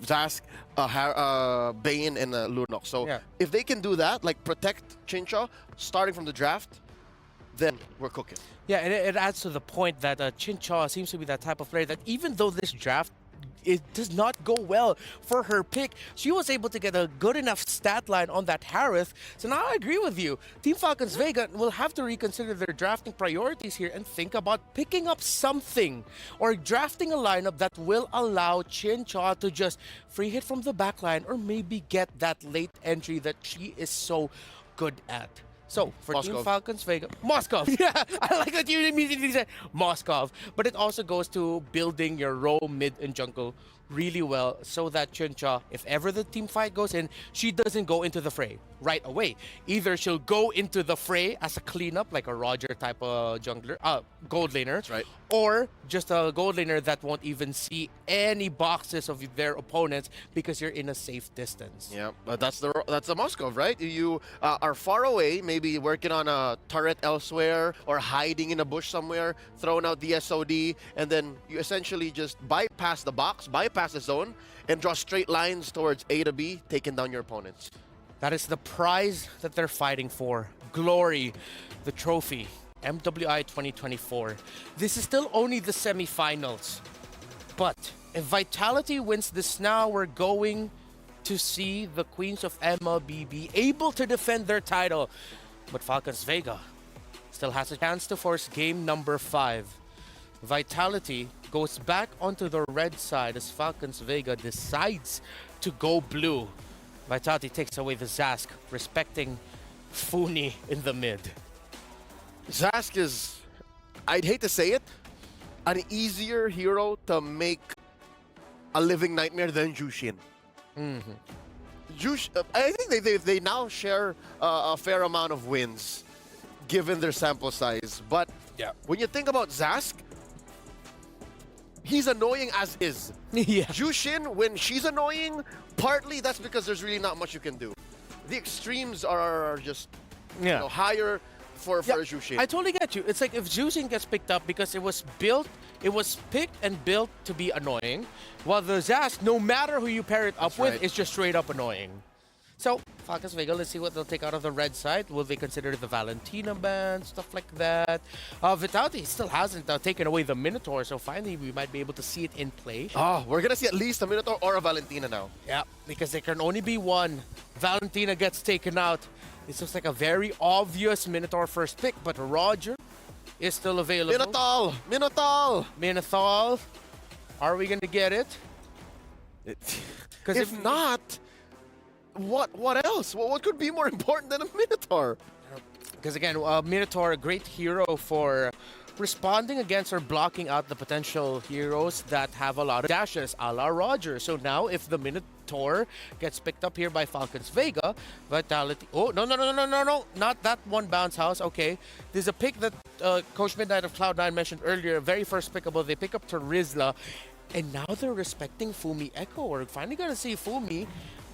Zask, Bane, and Lunok. So Yeah. if they can do that, like protect Chincha, starting from the draft, then we're cooking. Yeah, and it adds to the point that Chincha seems to be that type of player that even though this draft it does not go well for her pick, she was able to get a good enough stat line on that Harith. So now I agree with you. Team Falcons Vega will have to reconsider their drafting priorities here and think about picking up something or drafting a lineup that will allow Chincha to just free hit from the backline or maybe get that late entry that she is so good at. So, for Team Moskov. Falcons Vega, Moskov. Yeah, I like that you immediately said Moskov. But it also goes to building your role mid and jungle really well so that Chincha, if ever the team fight goes in, she doesn't go into the fray right away. Either she'll go into the fray as a cleanup, like a Roger type of jungler, gold laner, That's right. or just a gold laner that won't even see any boxes of their opponents because you're in a safe distance. Yeah, but that's the Moskov, right? You are far away, maybe working on a turret elsewhere or hiding in a bush somewhere, throwing out the SOD, and then you essentially just bypass the box, bypass the zone, and draw straight lines towards A to B, taking down your opponents. That is the prize that they're fighting for. Glory, the trophy, MWI 2024. This is still only the semifinals. But if Vitality wins this now, we're going to see the Queens of MLBB able to defend their title. But Falcons Vega still has a chance to force game number 5. Vitality goes back onto the red side as Falcons Vega decides to go blue. Vitality takes away the Zask, respecting Funi in the mid. Zask is, I'd hate to say it, an easier hero to make a living nightmare than Jushin. I think they now share a fair amount of wins, given their sample size. But Yeah. when you think about Zask, he's annoying as is. Yeah. Jushin, when she's annoying, partly that's because there's really not much you can do. The extremes are just you know, higher for Jushin. I totally get you. It's like if Jushin gets picked up because it was picked and built to be annoying, while the Zask, no matter who you pair it up That's with, right. is just straight up annoying. So, Falcons Vega, let's see what they'll take out of the red side. Will they consider the Valentina ban, stuff like that? Vitality still hasn't taken away the Minotaur, so finally we might be able to see it in play. Oh, we're gonna see at least a Minotaur or a Valentina now. Yeah, because there can only be one. Valentina gets taken out. This looks like a very obvious Minotaur first pick, but Roger is still available. Minotaur! Minotaur. Are we going to get it? Because If not, what else? What could be more important than a Minotaur? Because again, Minotaur, a great hero for responding against or blocking out the potential heroes that have a lot of dashes, a la Roger. So now, if the Minotaur gets picked up here by Falcons Vega, Vitality... Oh, no, not that one bounce house. Okay, there's a pick that Coach Midnight of Cloud9 mentioned earlier, very first pickable. They pick up to Rizla, and now they're respecting Fumi Echo. We're finally going to see Fumi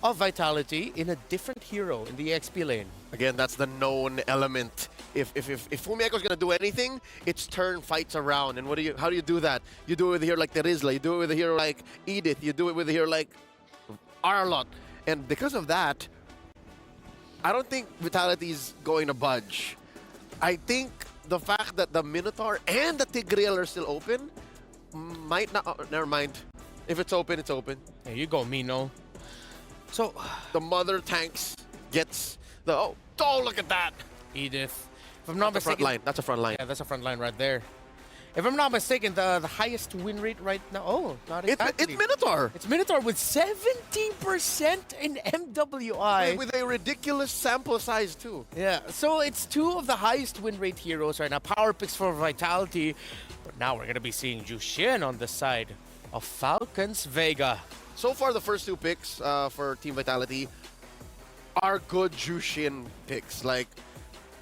of Vitality in a different hero in the XP lane. Again, that's the known element. If Fumi Echo's gonna do anything, it's turn fights around. And how do you do that? You do it with a hero like Terizla, you do it with a hero like Edith, you do it with a hero like Arlott. And because of that, I don't think Vitality's going to budge. I think the fact that the Minotaur and the Tigreal are still open might not... Oh, never mind. If it's open, it's open. There you go, Mino. So the mother tanks gets the... Oh, look at that! Edith. If I'm not mistaken... Front line. That's a front line. Yeah, that's a front line right there. If I'm not mistaken, the highest win rate right now... Oh, not exactly. It's Minotaur! It's Minotaur with 70% in MWI. With a ridiculous sample size, too. Yeah, so it's two of the highest win rate heroes right now. Power picks for Vitality. But now we're going to be seeing Jushin on the side of Falcons Vega. So far, the first two picks for Team Vitality are good Jushin picks. Like,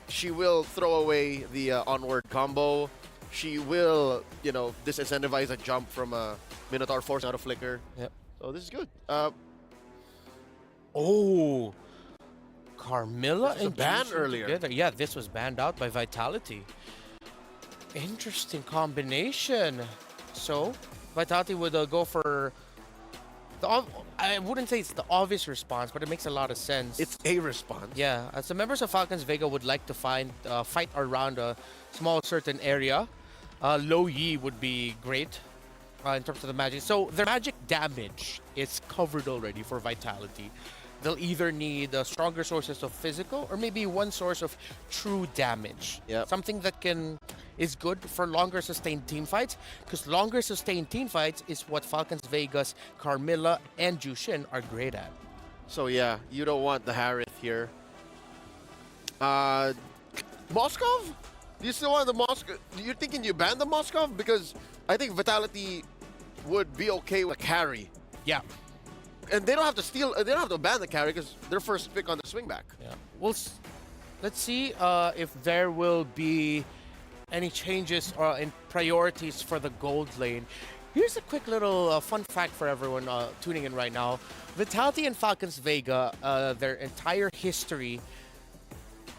she will throw away the onward combo. She will, disincentivize a jump from a Minotaur force out of flicker. Yep. So this is good. Oh, Carmilla and ban earlier. Together. Yeah, this was banned out by Vitality. Interesting combination. So, Vitality would go for... I wouldn't say it's the obvious response, but it makes a lot of sense. It's a response. Yeah, as the members of Falcons Vega would like to fight around a small certain area. Low Yi would be great in terms of the magic. So their magic damage is covered already for Vitality. They'll either need stronger sources of physical or maybe one source of true damage. Yep. Something that is good for longer sustained team fights, because longer sustained team fights is what Falcons Vegas, Carmilla, and Jushin are great at. So yeah, you don't want the Harith here. Moskov? Do you still want the Moskov? You're thinking you ban the Moskov? Because I think Vitality would be okay with a carry. Yeah. And they don't have to steal. They don't have to ban the carry because their first pick on the swing back. Yeah. Well, let's see if there will be any changes in priorities for the gold lane. Here's a quick little fun fact for everyone tuning in right now. Vitality and Falcons Vega, their entire history,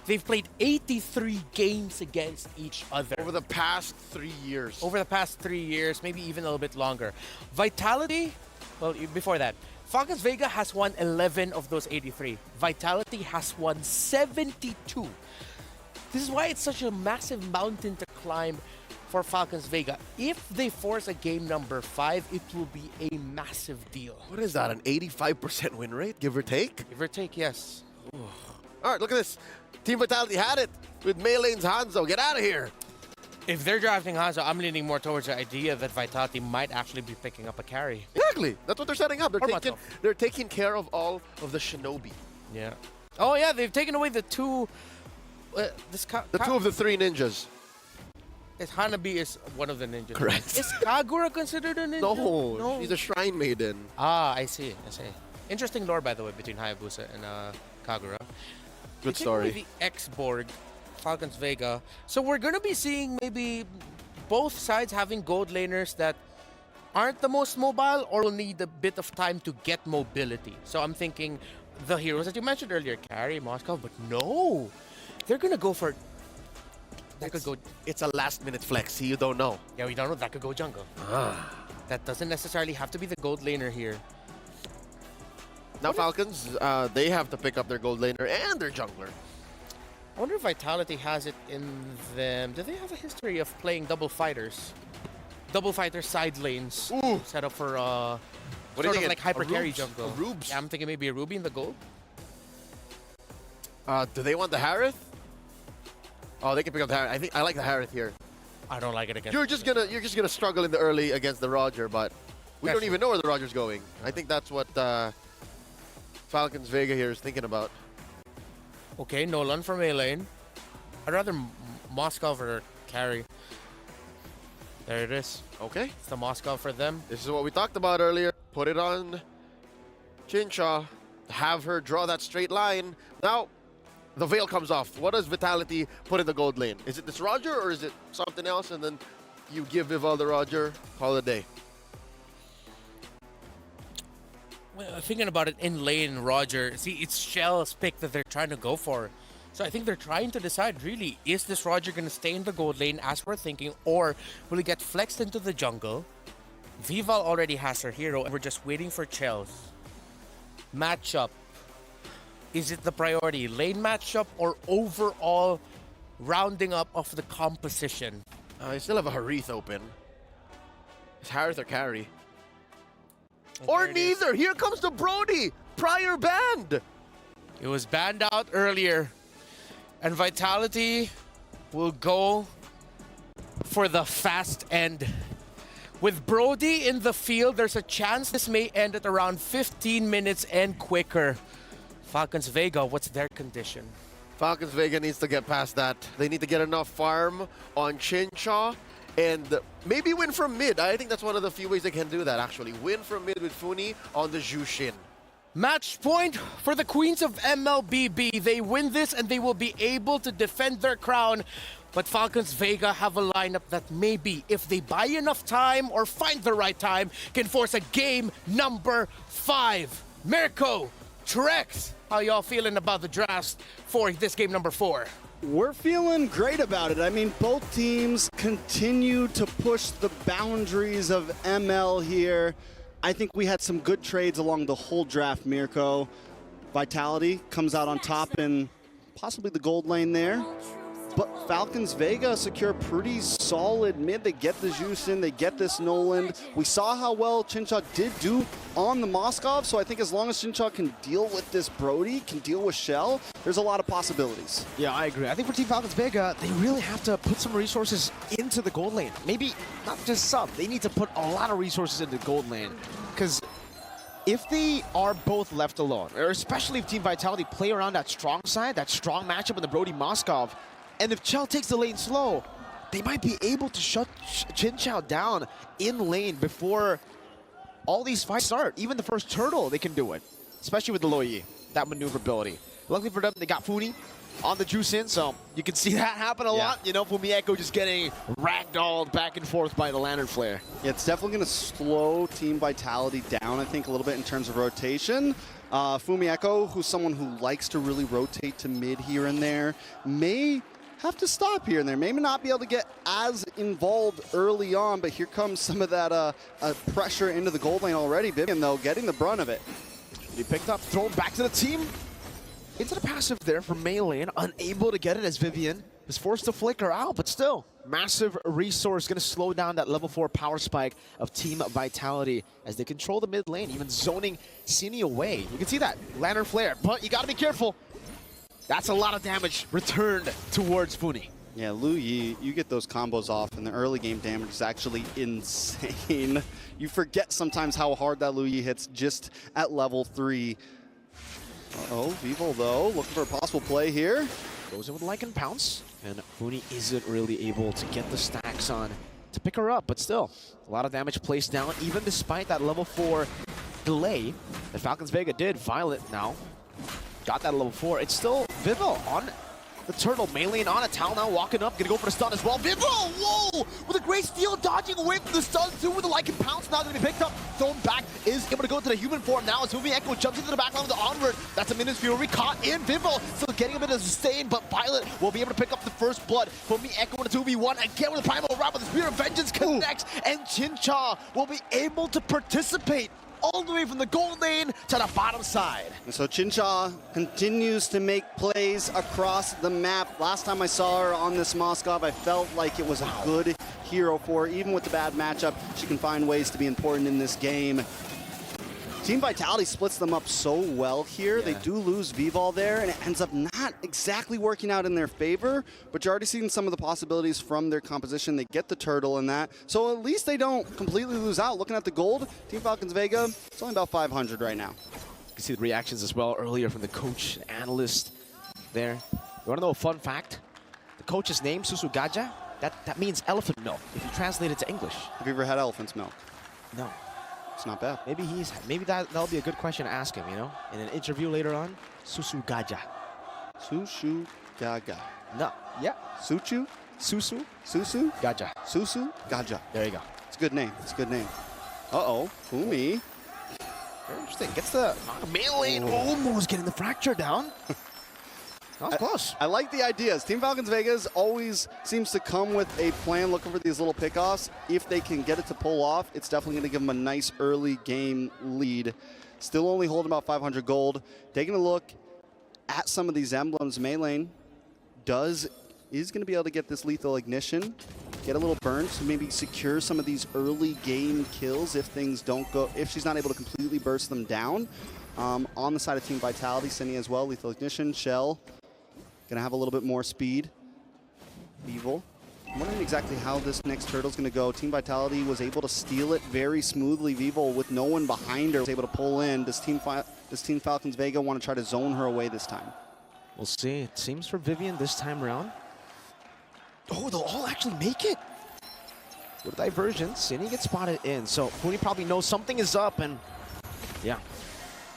they've played 83 games against each other. Over the past 3 years. Over the past 3 years, maybe even a little bit longer. Vitality, well, before that, Falcons Vega has won 11 of those 83. Vitality has won 72. This is why it's such a massive mountain to climb for Falcons Vega. If they force a game number 5, it will be a massive deal. What is that, an 85% win rate, give or take? Give or take, yes. All right, look at this. Team Vitality had it with Maylane's Hanzo. Get out of here. If they're drafting Hanzo, I'm leaning more towards the idea that Vitality might actually be picking up a carry. Exactly. That's what they're setting up. They're taking care of all of the Shinobi. Yeah. Oh, yeah, they've taken away the two... the two of the 3 ninjas. Hanabi is one of the ninjas. Correct. Is Kagura considered a ninja? No, she's a shrine maiden. Ah, I see. Interesting lore, by the way, between Hayabusa and Kagura. Good story. The X-Borg, Falcons Vega. So we're going to be seeing maybe both sides having gold laners that aren't the most mobile or will need a bit of time to get mobility. So I'm thinking the heroes that you mentioned earlier, Carry, Moscow, but no. They're going to go for... It's a last-minute flex. You don't know. Yeah, we don't know. That could go jungle. That doesn't necessarily have to be the gold laner here. Now Falcons, they have to pick up their gold laner and their jungler. I wonder if Vitality has it in them. Do they have a history of playing double fighters? Double fighter side lanes. Ooh. Set up for what sort of like hyper carry jungle. Rubes. Yeah, I'm thinking maybe a Ruby in the gold. Do they want the Harith? Oh, they can pick up the Harith. I like the Harith here. I don't like it against. You're just gonna struggle in the early against the Roger, but we don't even know where the Roger's going. I think that's what Falcons Vega here is thinking about. Okay, Nolan from A lane. I'd rather Moscow for carry. There it is. Okay. It's the Moscow for them. This is what we talked about earlier. Put it on Chincha. Have her draw that straight line. Now, the veil comes off. What does Vitality put in the gold lane? Is it this Roger or is it something else? And then you give Vival the Roger, call it a day. Well, thinking about it, in lane, Roger. See, it's Shell's pick that they're trying to go for. So I think they're trying to decide, really, is this Roger going to stay in the gold lane as we're thinking, or will he get flexed into the jungle? Vival already has her hero, and we're just waiting for Chels. Matchup. Is it the priority? Lane matchup or overall rounding up of the composition? I still have a Harith open. Is Harith or carry? And Or there it is. neither. Here comes the Brody. Prior banned. It was banned out earlier. And Vitality will go for the fast end. With Brody in the field, there's a chance this may end at around 15 minutes and quicker. Falcons Vega, what's their condition? Falcons Vega needs to get past that. They need to get enough farm on Chincha and maybe win from mid. I think that's one of the few ways they can do that, actually. Win from mid with Funi on the Jushin. Match point for the Queens of MLBB. They win this and they will be able to defend their crown. But Falcons Vega have a lineup that maybe, if they buy enough time or find the right time, can force a game number 5. Mirko, Trex, how y'all feeling about the draft for this game number 4? We're feeling great about it. I mean, both teams continue to push the boundaries of ML here. I think we had some good trades along the whole draft, Mirko. Vitality comes out on top in possibly the gold lane there. But Falcons Vega secure pretty solid mid. They get the Jushin, they get this Nolan. We saw how well Chincha did do on the Moskov, so I think as long as Chincha can deal with this Brody, can deal with Shell, there's a lot of possibilities. Yeah, I agree. I think for Team Falcons Vega, they really have to put some resources into the gold lane. Maybe not just some. They need to put a lot of resources into gold lane. Because if they are both left alone, or especially if Team Vitality play around that strong side, that strong matchup in the Brody Moskov, and if Chell takes the lane slow, they might be able to shut Chinchao down in lane before all these fights start. Even the first turtle, they can do it. Especially with the Loyi, that maneuverability. Luckily for them, they got Funi on the juice in, so you can see that happen a lot. You know, Fumi Echo just getting ragdolled back and forth by the Lantern Flare. Yeah, it's definitely going to slow Team Vitality down, I think, a little bit in terms of rotation. Fumi Echo, who's someone who likes to really rotate to mid here and there, may have to stop here and there. Maybe not be able to get as involved early on, but here comes some of that pressure into the gold lane already. Vivian, though, getting the brunt of it. He picked up, thrown back to the team. Into the passive there for Mei lane, unable to get it as Vivian is forced to flicker out, but still, massive resource going to slow down that level 4 power spike of Team Vitality as they control the mid lane, even zoning Cine away. You can see that, Lantern Flare, but you got to be careful. That's a lot of damage returned towards Funi. Yeah, Lu Yi, you get those combos off, and the early game damage is actually insane. You forget sometimes how hard that Lu Yi hits just at level 3. Uh-oh, Vival, though, looking for a possible play here. Goes in with Lycan Pounce, and Funi isn't really able to get the stacks on to pick her up, but still, a lot of damage placed down, even despite that level 4 delay that Falcons Vega did. Violet now got that level 4. It's still Vival on the turtle, Mei lane on it. Tal now walking up, gonna go for the stun as well. Vival, whoa! With a great steal, dodging away from the stun too with the Lycan Pounce now gonna be picked up, thrown back, is able to go to the human form now as Fumi Echo jumps into the back line with the onward. That's a Minus Fury caught in Vival, still getting a bit of sustain, but Violet will be able to pick up the first blood. Fumi Echo in a 2v1 again with the Primal Wrap, but the Spear of Vengeance connects, and Chincha will be able to participate all the way from the gold lane to the bottom side. And so Chincha continues to make plays across the map. Last time I saw her on this Moskov, I felt like it was a good hero for her. Even with the bad matchup, she can find ways to be important in this game. Team Vitality splits them up so well here. Yeah. They do lose Vival there, and it ends up not exactly working out in their favor, but you're already seeing some of the possibilities from their composition. They get the turtle in that, so at least they don't completely lose out. Looking at the gold, Team Falcons Vega, it's only about 500 right now. can see the reactions as well earlier from the coach, analyst there. You want to know a fun fact? The coach's name, Susu Gaja, that means elephant milk if you translate it to English. Have you ever had elephant's milk? No. It's not bad. Maybe that'll be a good question to ask him, you know? In an interview later on. Susu Gaja. Susu Gaga. No. Yeah. Suchu? Susu Susu? Gaja. Susu Gaja. There you go. It's a good name. It's a good name. Uh-oh. Fumi. Very interesting. Gets the melee, almost getting the fracture down. That was close. I like the ideas. Team Falcons Vegas always seems to come with a plan looking for these little pickoffs. If they can get it to pull off, it's definitely going to give them a nice early game lead. Still only holding about 500 gold. Taking a look at some of these emblems, Maylane is going to be able to get this lethal ignition, get a little burn to maybe secure some of these early game kills if things don't go, if she's not able to completely burst them down. On the side of Team Vitality, Cindy as well, lethal ignition, Shell. Gonna have a little bit more speed. Evil. I'm wondering exactly how this next turtle's gonna go. Team Vitality was able to steal it very smoothly. Evil with no one behind her was able to pull in. Does Team Falcons Vega want to try to zone her away this time? We'll see. It seems for Vivian this time around. Oh, they'll all actually make it. With diversion, Cindy gets spotted in. So Funi probably knows something is up, and yeah.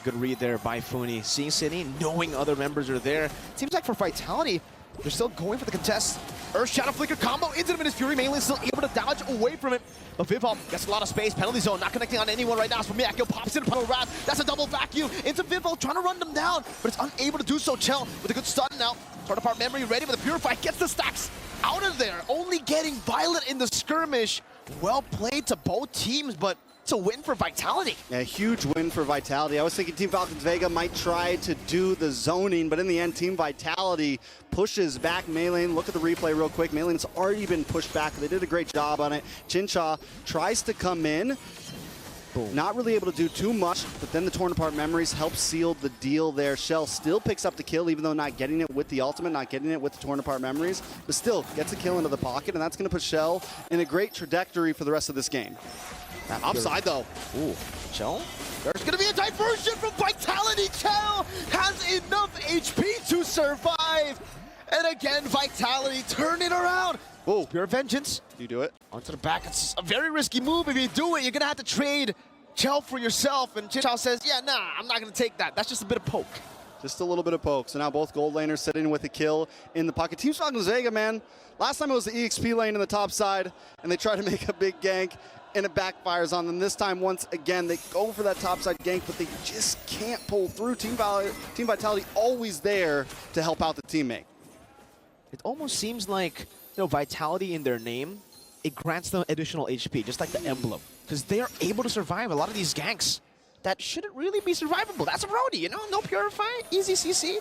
Good read there by Funi. Seeing Cindy, knowing other members are there. Seems like for Vitality, they're still going for the contest. Earth Shadow Flicker combo into the Minus Fury. Mainly still able to dodge away from it. But Vivol gets a lot of space. Penalty zone, not connecting on anyone right now. So Miyako pops in Puddle Wrath. That's a double vacuum into Vivol, trying to run them down, but it's unable to do so. Chell with a good stun now. Torn apart memory, ready for the Purify. Gets the stacks out of there. Only getting Violet in the skirmish. Well played to both teams, but it's a win for Vitality. Yeah, a huge win for Vitality. I was thinking Team Falcons Vega might try to do the zoning, but in the end, Team Vitality pushes back Maylane. Look at the replay real quick. Maylane's already been pushed back. They did a great job on it. Chincha tries to come in. Boom. Not really able to do too much, but then the torn apart memories help seal the deal there. Shell still picks up the kill, even though not getting it with the ultimate, not getting it with the torn apart memories, but still gets a kill into the pocket, and that's going to put Shell in a great trajectory for the rest of this game. Upside though. Ooh, Chell? There's gonna be a diversion from Vitality. Chell has enough HP to survive. And again, Vitality turning around. Oh, pure vengeance. You do it. Onto the back. It's a very risky move. If you do it, you're gonna have to trade Chell for yourself. And Chell says, yeah, nah, I'm not gonna take that. That's just a bit of poke. Just a little bit of poke. So now both gold laners sitting with a kill in the pocket. Team Falcons Vega, man. Last time it was the EXP lane in the top side, and they tried to make a big gank, and it backfires on them. This time, once again, they go for that topside gank, but they just can't pull through. Team Vitality always there to help out the teammate. It almost seems like, you know, Vitality in their name, it grants them additional HP, just like the emblem, because they are able to survive a lot of these ganks that shouldn't really be survivable. That's a roadie, you know, no Purify, easy CC.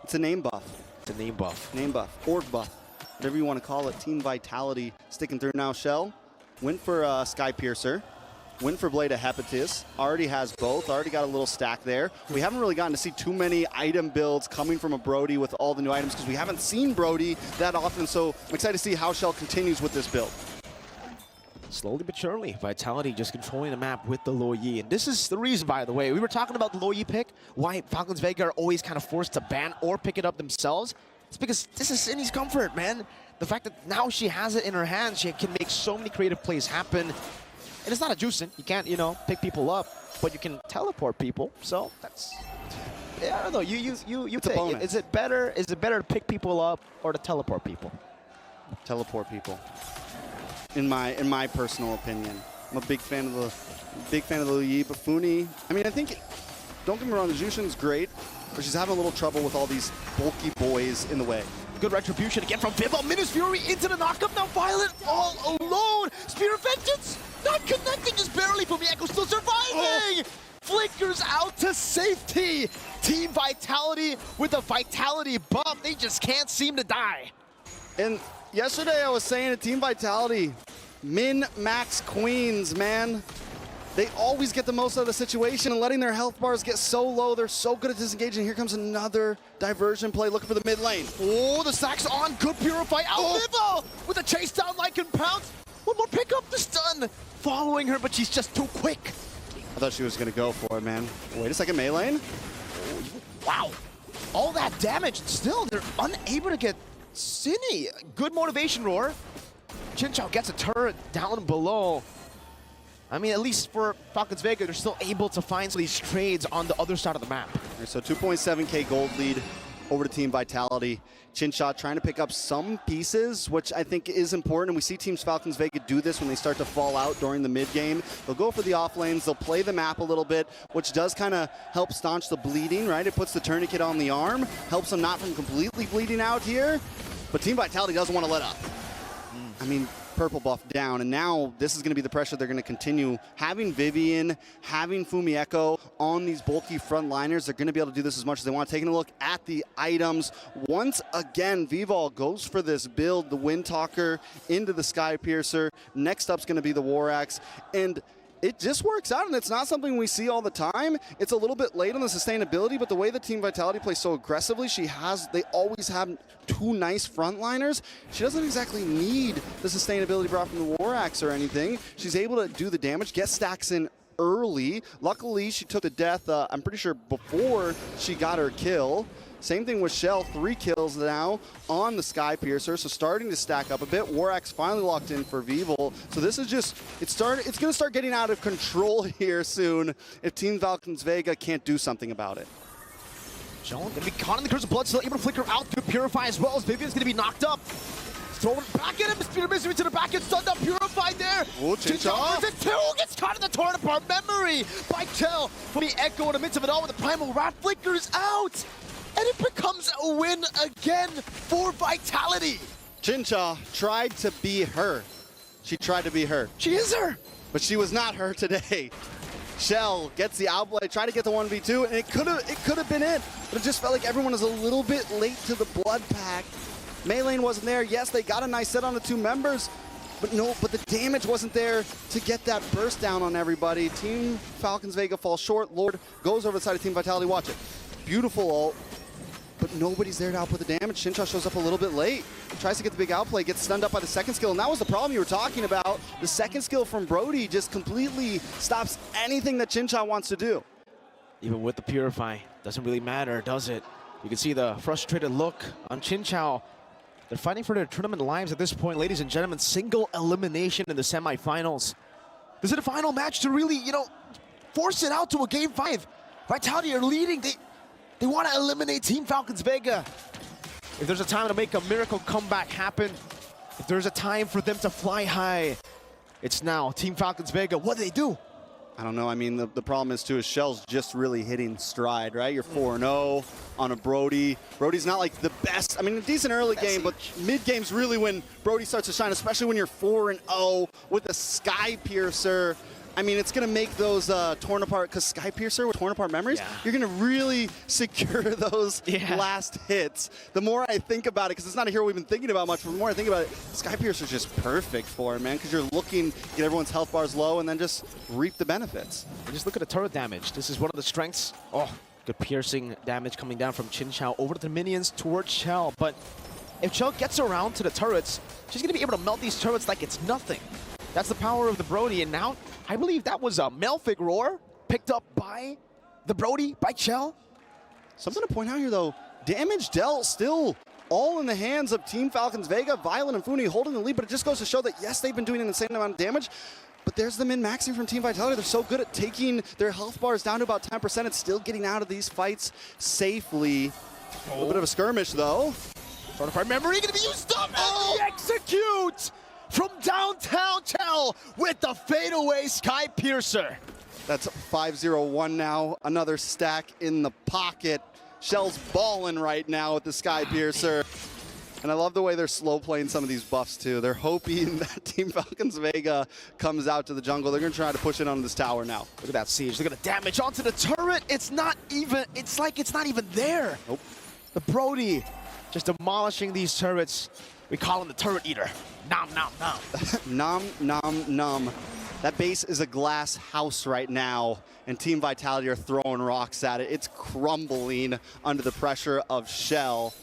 It's a name buff. It's a name buff. Name buff, org buff, whatever you want to call it. Team Vitality sticking through now. Shell went for Sky Piercer, went for Blade of Hepatis, already has both, already got a little stack there. We haven't really gotten to see too many item builds coming from a Brody with all the new items because we haven't seen Brody that often, so I'm excited to see how Shell continues with this build. Slowly but surely, Vitality just controlling the map with the Lo Yi. And this is the reason, by the way, we were talking about the Lo Yi pick, why Falcons Vega are always kind of forced to ban or pick it up themselves. It's because this is Cindy's comfort, man. The fact that now she has it in her hands, she can make so many creative plays happen. And it's not a juicing. You can't, you know, pick people up, but you can teleport people. So that's, yeah, I don't know. You take it. Is it better to pick people up or to teleport people? Teleport people. In my personal opinion, I'm a big fan of the Yi, but Funi, I mean, I think, don't get me wrong, the Jushin's great, but she's having a little trouble with all these bulky boys in the way. Good retribution again from Vivol. Minus Fury into the knockup. Now Violet all alone. Spear of Vengeance not connecting, just barely. Fumiyako still surviving. Flickers out to safety. Team Vitality with a Vitality buff. They just can't seem to die. And yesterday I was saying to Team Vitality, min-max queens, man. They always get the most out of the situation, and letting their health bars get so low, they're so good at disengaging. Here comes another diversion play, looking for the mid lane. Oh, the sack's on. Good Purify out. Vivol with a chase down like and pounce. One more pick up the stun. Following her, but she's just too quick. I thought she was going to go for it, man. Wait a second, Melee. Wow. All that damage, and still they're unable to get Cine. Good motivation, Roar. Chinchao gets a turret down below. I mean, at least for Falcons Vega, they're still able to find these trades on the other side of the map. So 2.7K gold lead over to Team Vitality. Chinchot trying to pick up some pieces, which I think is important. And we see Teams Falcons Vega do this when they start to fall out during the mid game. They'll go for the off lanes, they'll play the map a little bit, which does kind of help staunch the bleeding, right? It puts the tourniquet on the arm, helps them not from completely bleeding out here. But Team Vitality doesn't want to let up. I mean, purple buff down, and now this is going to be the pressure they're going to continue. Having Vivian, having Fumieko on these bulky frontliners, they're going to be able to do this as much as they want. Taking a look at the items. Once again, Vivol goes for this build, the Windtalker into the Sky Piercer. Next up's going to be the War Axe, and it just works out, and it's not something we see all the time. It's a little bit late on the sustainability, but the way the Team Vitality plays so aggressively, they always have two nice frontliners. She doesn't exactly need the sustainability brought from the War Axe or anything. She's able to do the damage, get stacks in early. Luckily, she took the death, I'm pretty sure, before she got her kill. Same thing with Shell, 3 kills now on the Sky Piercer, so starting to stack up a bit. War Axe finally locked in for Vivol. So this is just, it's going to start getting out of control here soon if Team Falcons Vega can't do something about it. Shell going to be caught in the Curse of Blood, still able to flicker out through Purify as well, as Vivian's going to be knocked up. Throw it back at him, Spear Misery to the back, and stunned up, Purified there. Oh, Chinchao versus 2, gets caught in the torn apart memory by Chell. From the Echo in the midst of it all with the Primal Wrath flickers out. And it becomes a win again for Vitality. Chincha tried to be her. She tried to be her. She is her. But she was not her today. Shell gets the outplay, tried to get the 1v2, and it could have been it. But it just felt like everyone was a little bit late to the blood pack. Melee wasn't there. Yes, they got a nice set on the 2 members. But the damage wasn't there to get that burst down on everybody. Team Falcons Vega falls short. Lord goes over the side of Team Vitality. Watch it. Beautiful ult. But nobody's there to output the damage. Chinchao shows up a little bit late. Tries to get the big outplay, gets stunned up by the second skill, and that was the problem you were talking about. The second skill from Brody just completely stops anything that Chinchao wants to do. Even with the Purify, doesn't really matter, does it? You can see the frustrated look on Chinchao. They're fighting for their tournament lives at this point, ladies and gentlemen. Single elimination in the semifinals. This is the final match to really, force it out to a Game 5. Vitality are leading. They want to eliminate Team Falcons Vega. If there's a time to make a miracle comeback happen, if there's a time for them to fly high, it's now. Team Falcons Vega, what do? I don't know. I mean, the problem is, too, is Shell's just really hitting stride, right? You're 4-0 on a Brody. Brody's not like the best. I mean, a decent early game, but mid-game's really when Brody starts to shine, especially when you're 4-0 with a Sky Piercer. I mean, it's going to make those torn apart, because Sky Piercer with torn apart memories, you're going to really secure those last hits. The more I think about it, because it's not a hero we've been thinking about much, but the more I think about it, Sky Piercer is just perfect for it, man, because you're looking, get everyone's health bars low, and then just reap the benefits. And just look at the turret damage. This is one of the strengths. Oh, good piercing damage coming down from Chinchao over to the minions towards Chell. But if Chell gets around to the turrets, she's going to be able to melt these turrets like it's nothing. That's the power of the Brody, and now I believe that was a Melfic Roar picked up by the Brody, by Chell. Something to point out here, though, damage dealt still all in the hands of Team Falcons Vega. Violent and Funi holding the lead, but it just goes to show that, yes, they've been doing an insane amount of damage, but there's the min-maxing from Team Vitality. They're so good at taking their health bars down to about 10% and still getting out of these fights safely. A little bit of a skirmish, though. Fortified memory going to be used up, and the execute from downtown Chell with the fadeaway Sky Piercer. That's 5-0-1 now. Another stack in the pocket. Shell's balling right now with the Sky Piercer. And I love the way they're slow playing some of these buffs too. They're hoping that Team Falcons Vega comes out to the jungle. They're gonna try to push it onto this tower now. Look at that siege. Look at the damage onto the turret. It's not even there. Nope. The Brody just demolishing these turrets. We call him the turret eater. Nom, nom, nom. Nom, nom, nom. That base is a glass house right now, and Team Vitality are throwing rocks at it. It's crumbling under the pressure of Shell.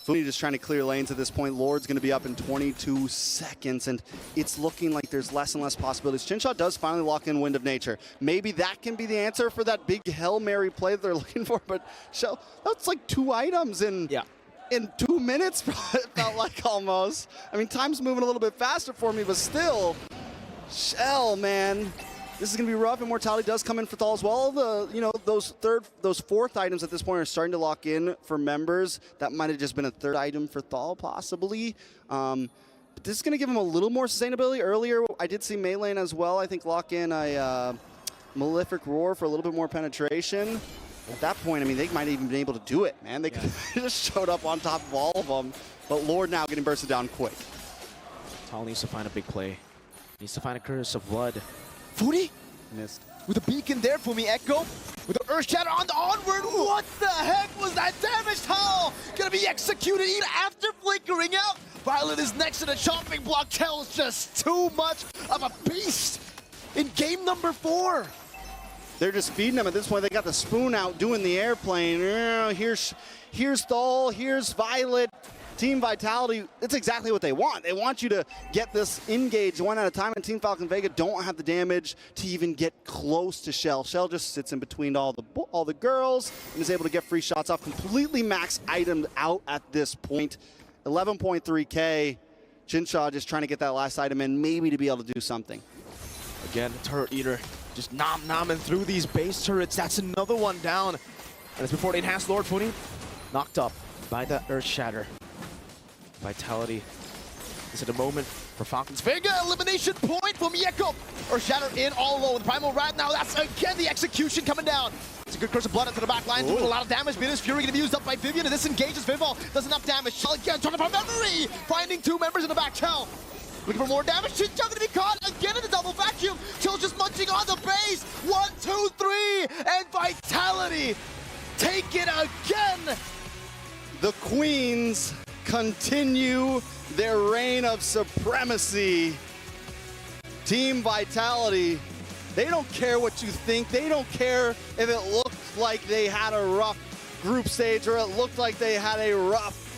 Funi just trying to clear lanes at this point. Lord's going to be up in 22 seconds, and it's looking like there's less and less possibilities. Chinshot does finally lock in Wind of Nature. Maybe that can be the answer for that big Hail Mary play that they're looking for, but Shell, that's like 2 items in 2 minutes, it felt like almost. I mean, time's moving a little bit faster for me, but still, Shell, man. This is going to be rough. Immortality does come in for Thal as well. Those fourth items at this point are starting to lock in for members. That might have just been a third item for Thal, possibly. But this is going to give him a little more sustainability. Earlier, I did see Melee as well, I think, lock in a Malefic Roar for a little bit more penetration. At that point, I mean, they might have even been able to do it, man. They could just showed up on top of all of them. But Lord now getting bursted down quick. Thal needs to find a big play. Needs to find a Curse of Blood. Funi? Missed. With a beacon there, Fumi Echo. With an Earth Shatter on the onward. What the heck was that damage? How? Gonna be executed even after flickering out. Violet is next to the chopping block. Tel's just too much of a beast in game number 4. They're just feeding him at this point. They got the spoon out doing the airplane. Here's Thal, here's Violet. Team Vitality, it's exactly what they want. They want you to get this engaged one at a time, and Team Falcons Vega don't have the damage to even get close to Shell. Shell just sits in between all the girls and is able to get free shots off, completely max items out at this point. 11.3K. Chinshaw just trying to get that last item in, maybe to be able to do something. Again, Turret Eater just nom-nomming through these base turrets. That's another one down. And it's before the enhanced Lord Funi. Knocked up by the Earth Shatter. Vitality is at a moment for Falcons Vega. Elimination point from Yeko. Earth Shatter in all low with Primal Rat now. That's again the execution coming down. It's a good Curse of Blood into the back line, doing a lot of damage. Venus Fury gonna be used up by Vivian, and this engages Vivol. Does enough damage. Shell again, trying to find memory. Finding 2 members in the back. Chell looking for more damage. Chinchou gonna be caught again in the double vacuum. Chell's just munching on the base. 1, 2, 3, and Vitality take it again. The Queens continue their reign of supremacy. Team Vitality, they don't care what you think. They don't care if it looked like they had a rough group stage or it looked like they had a rough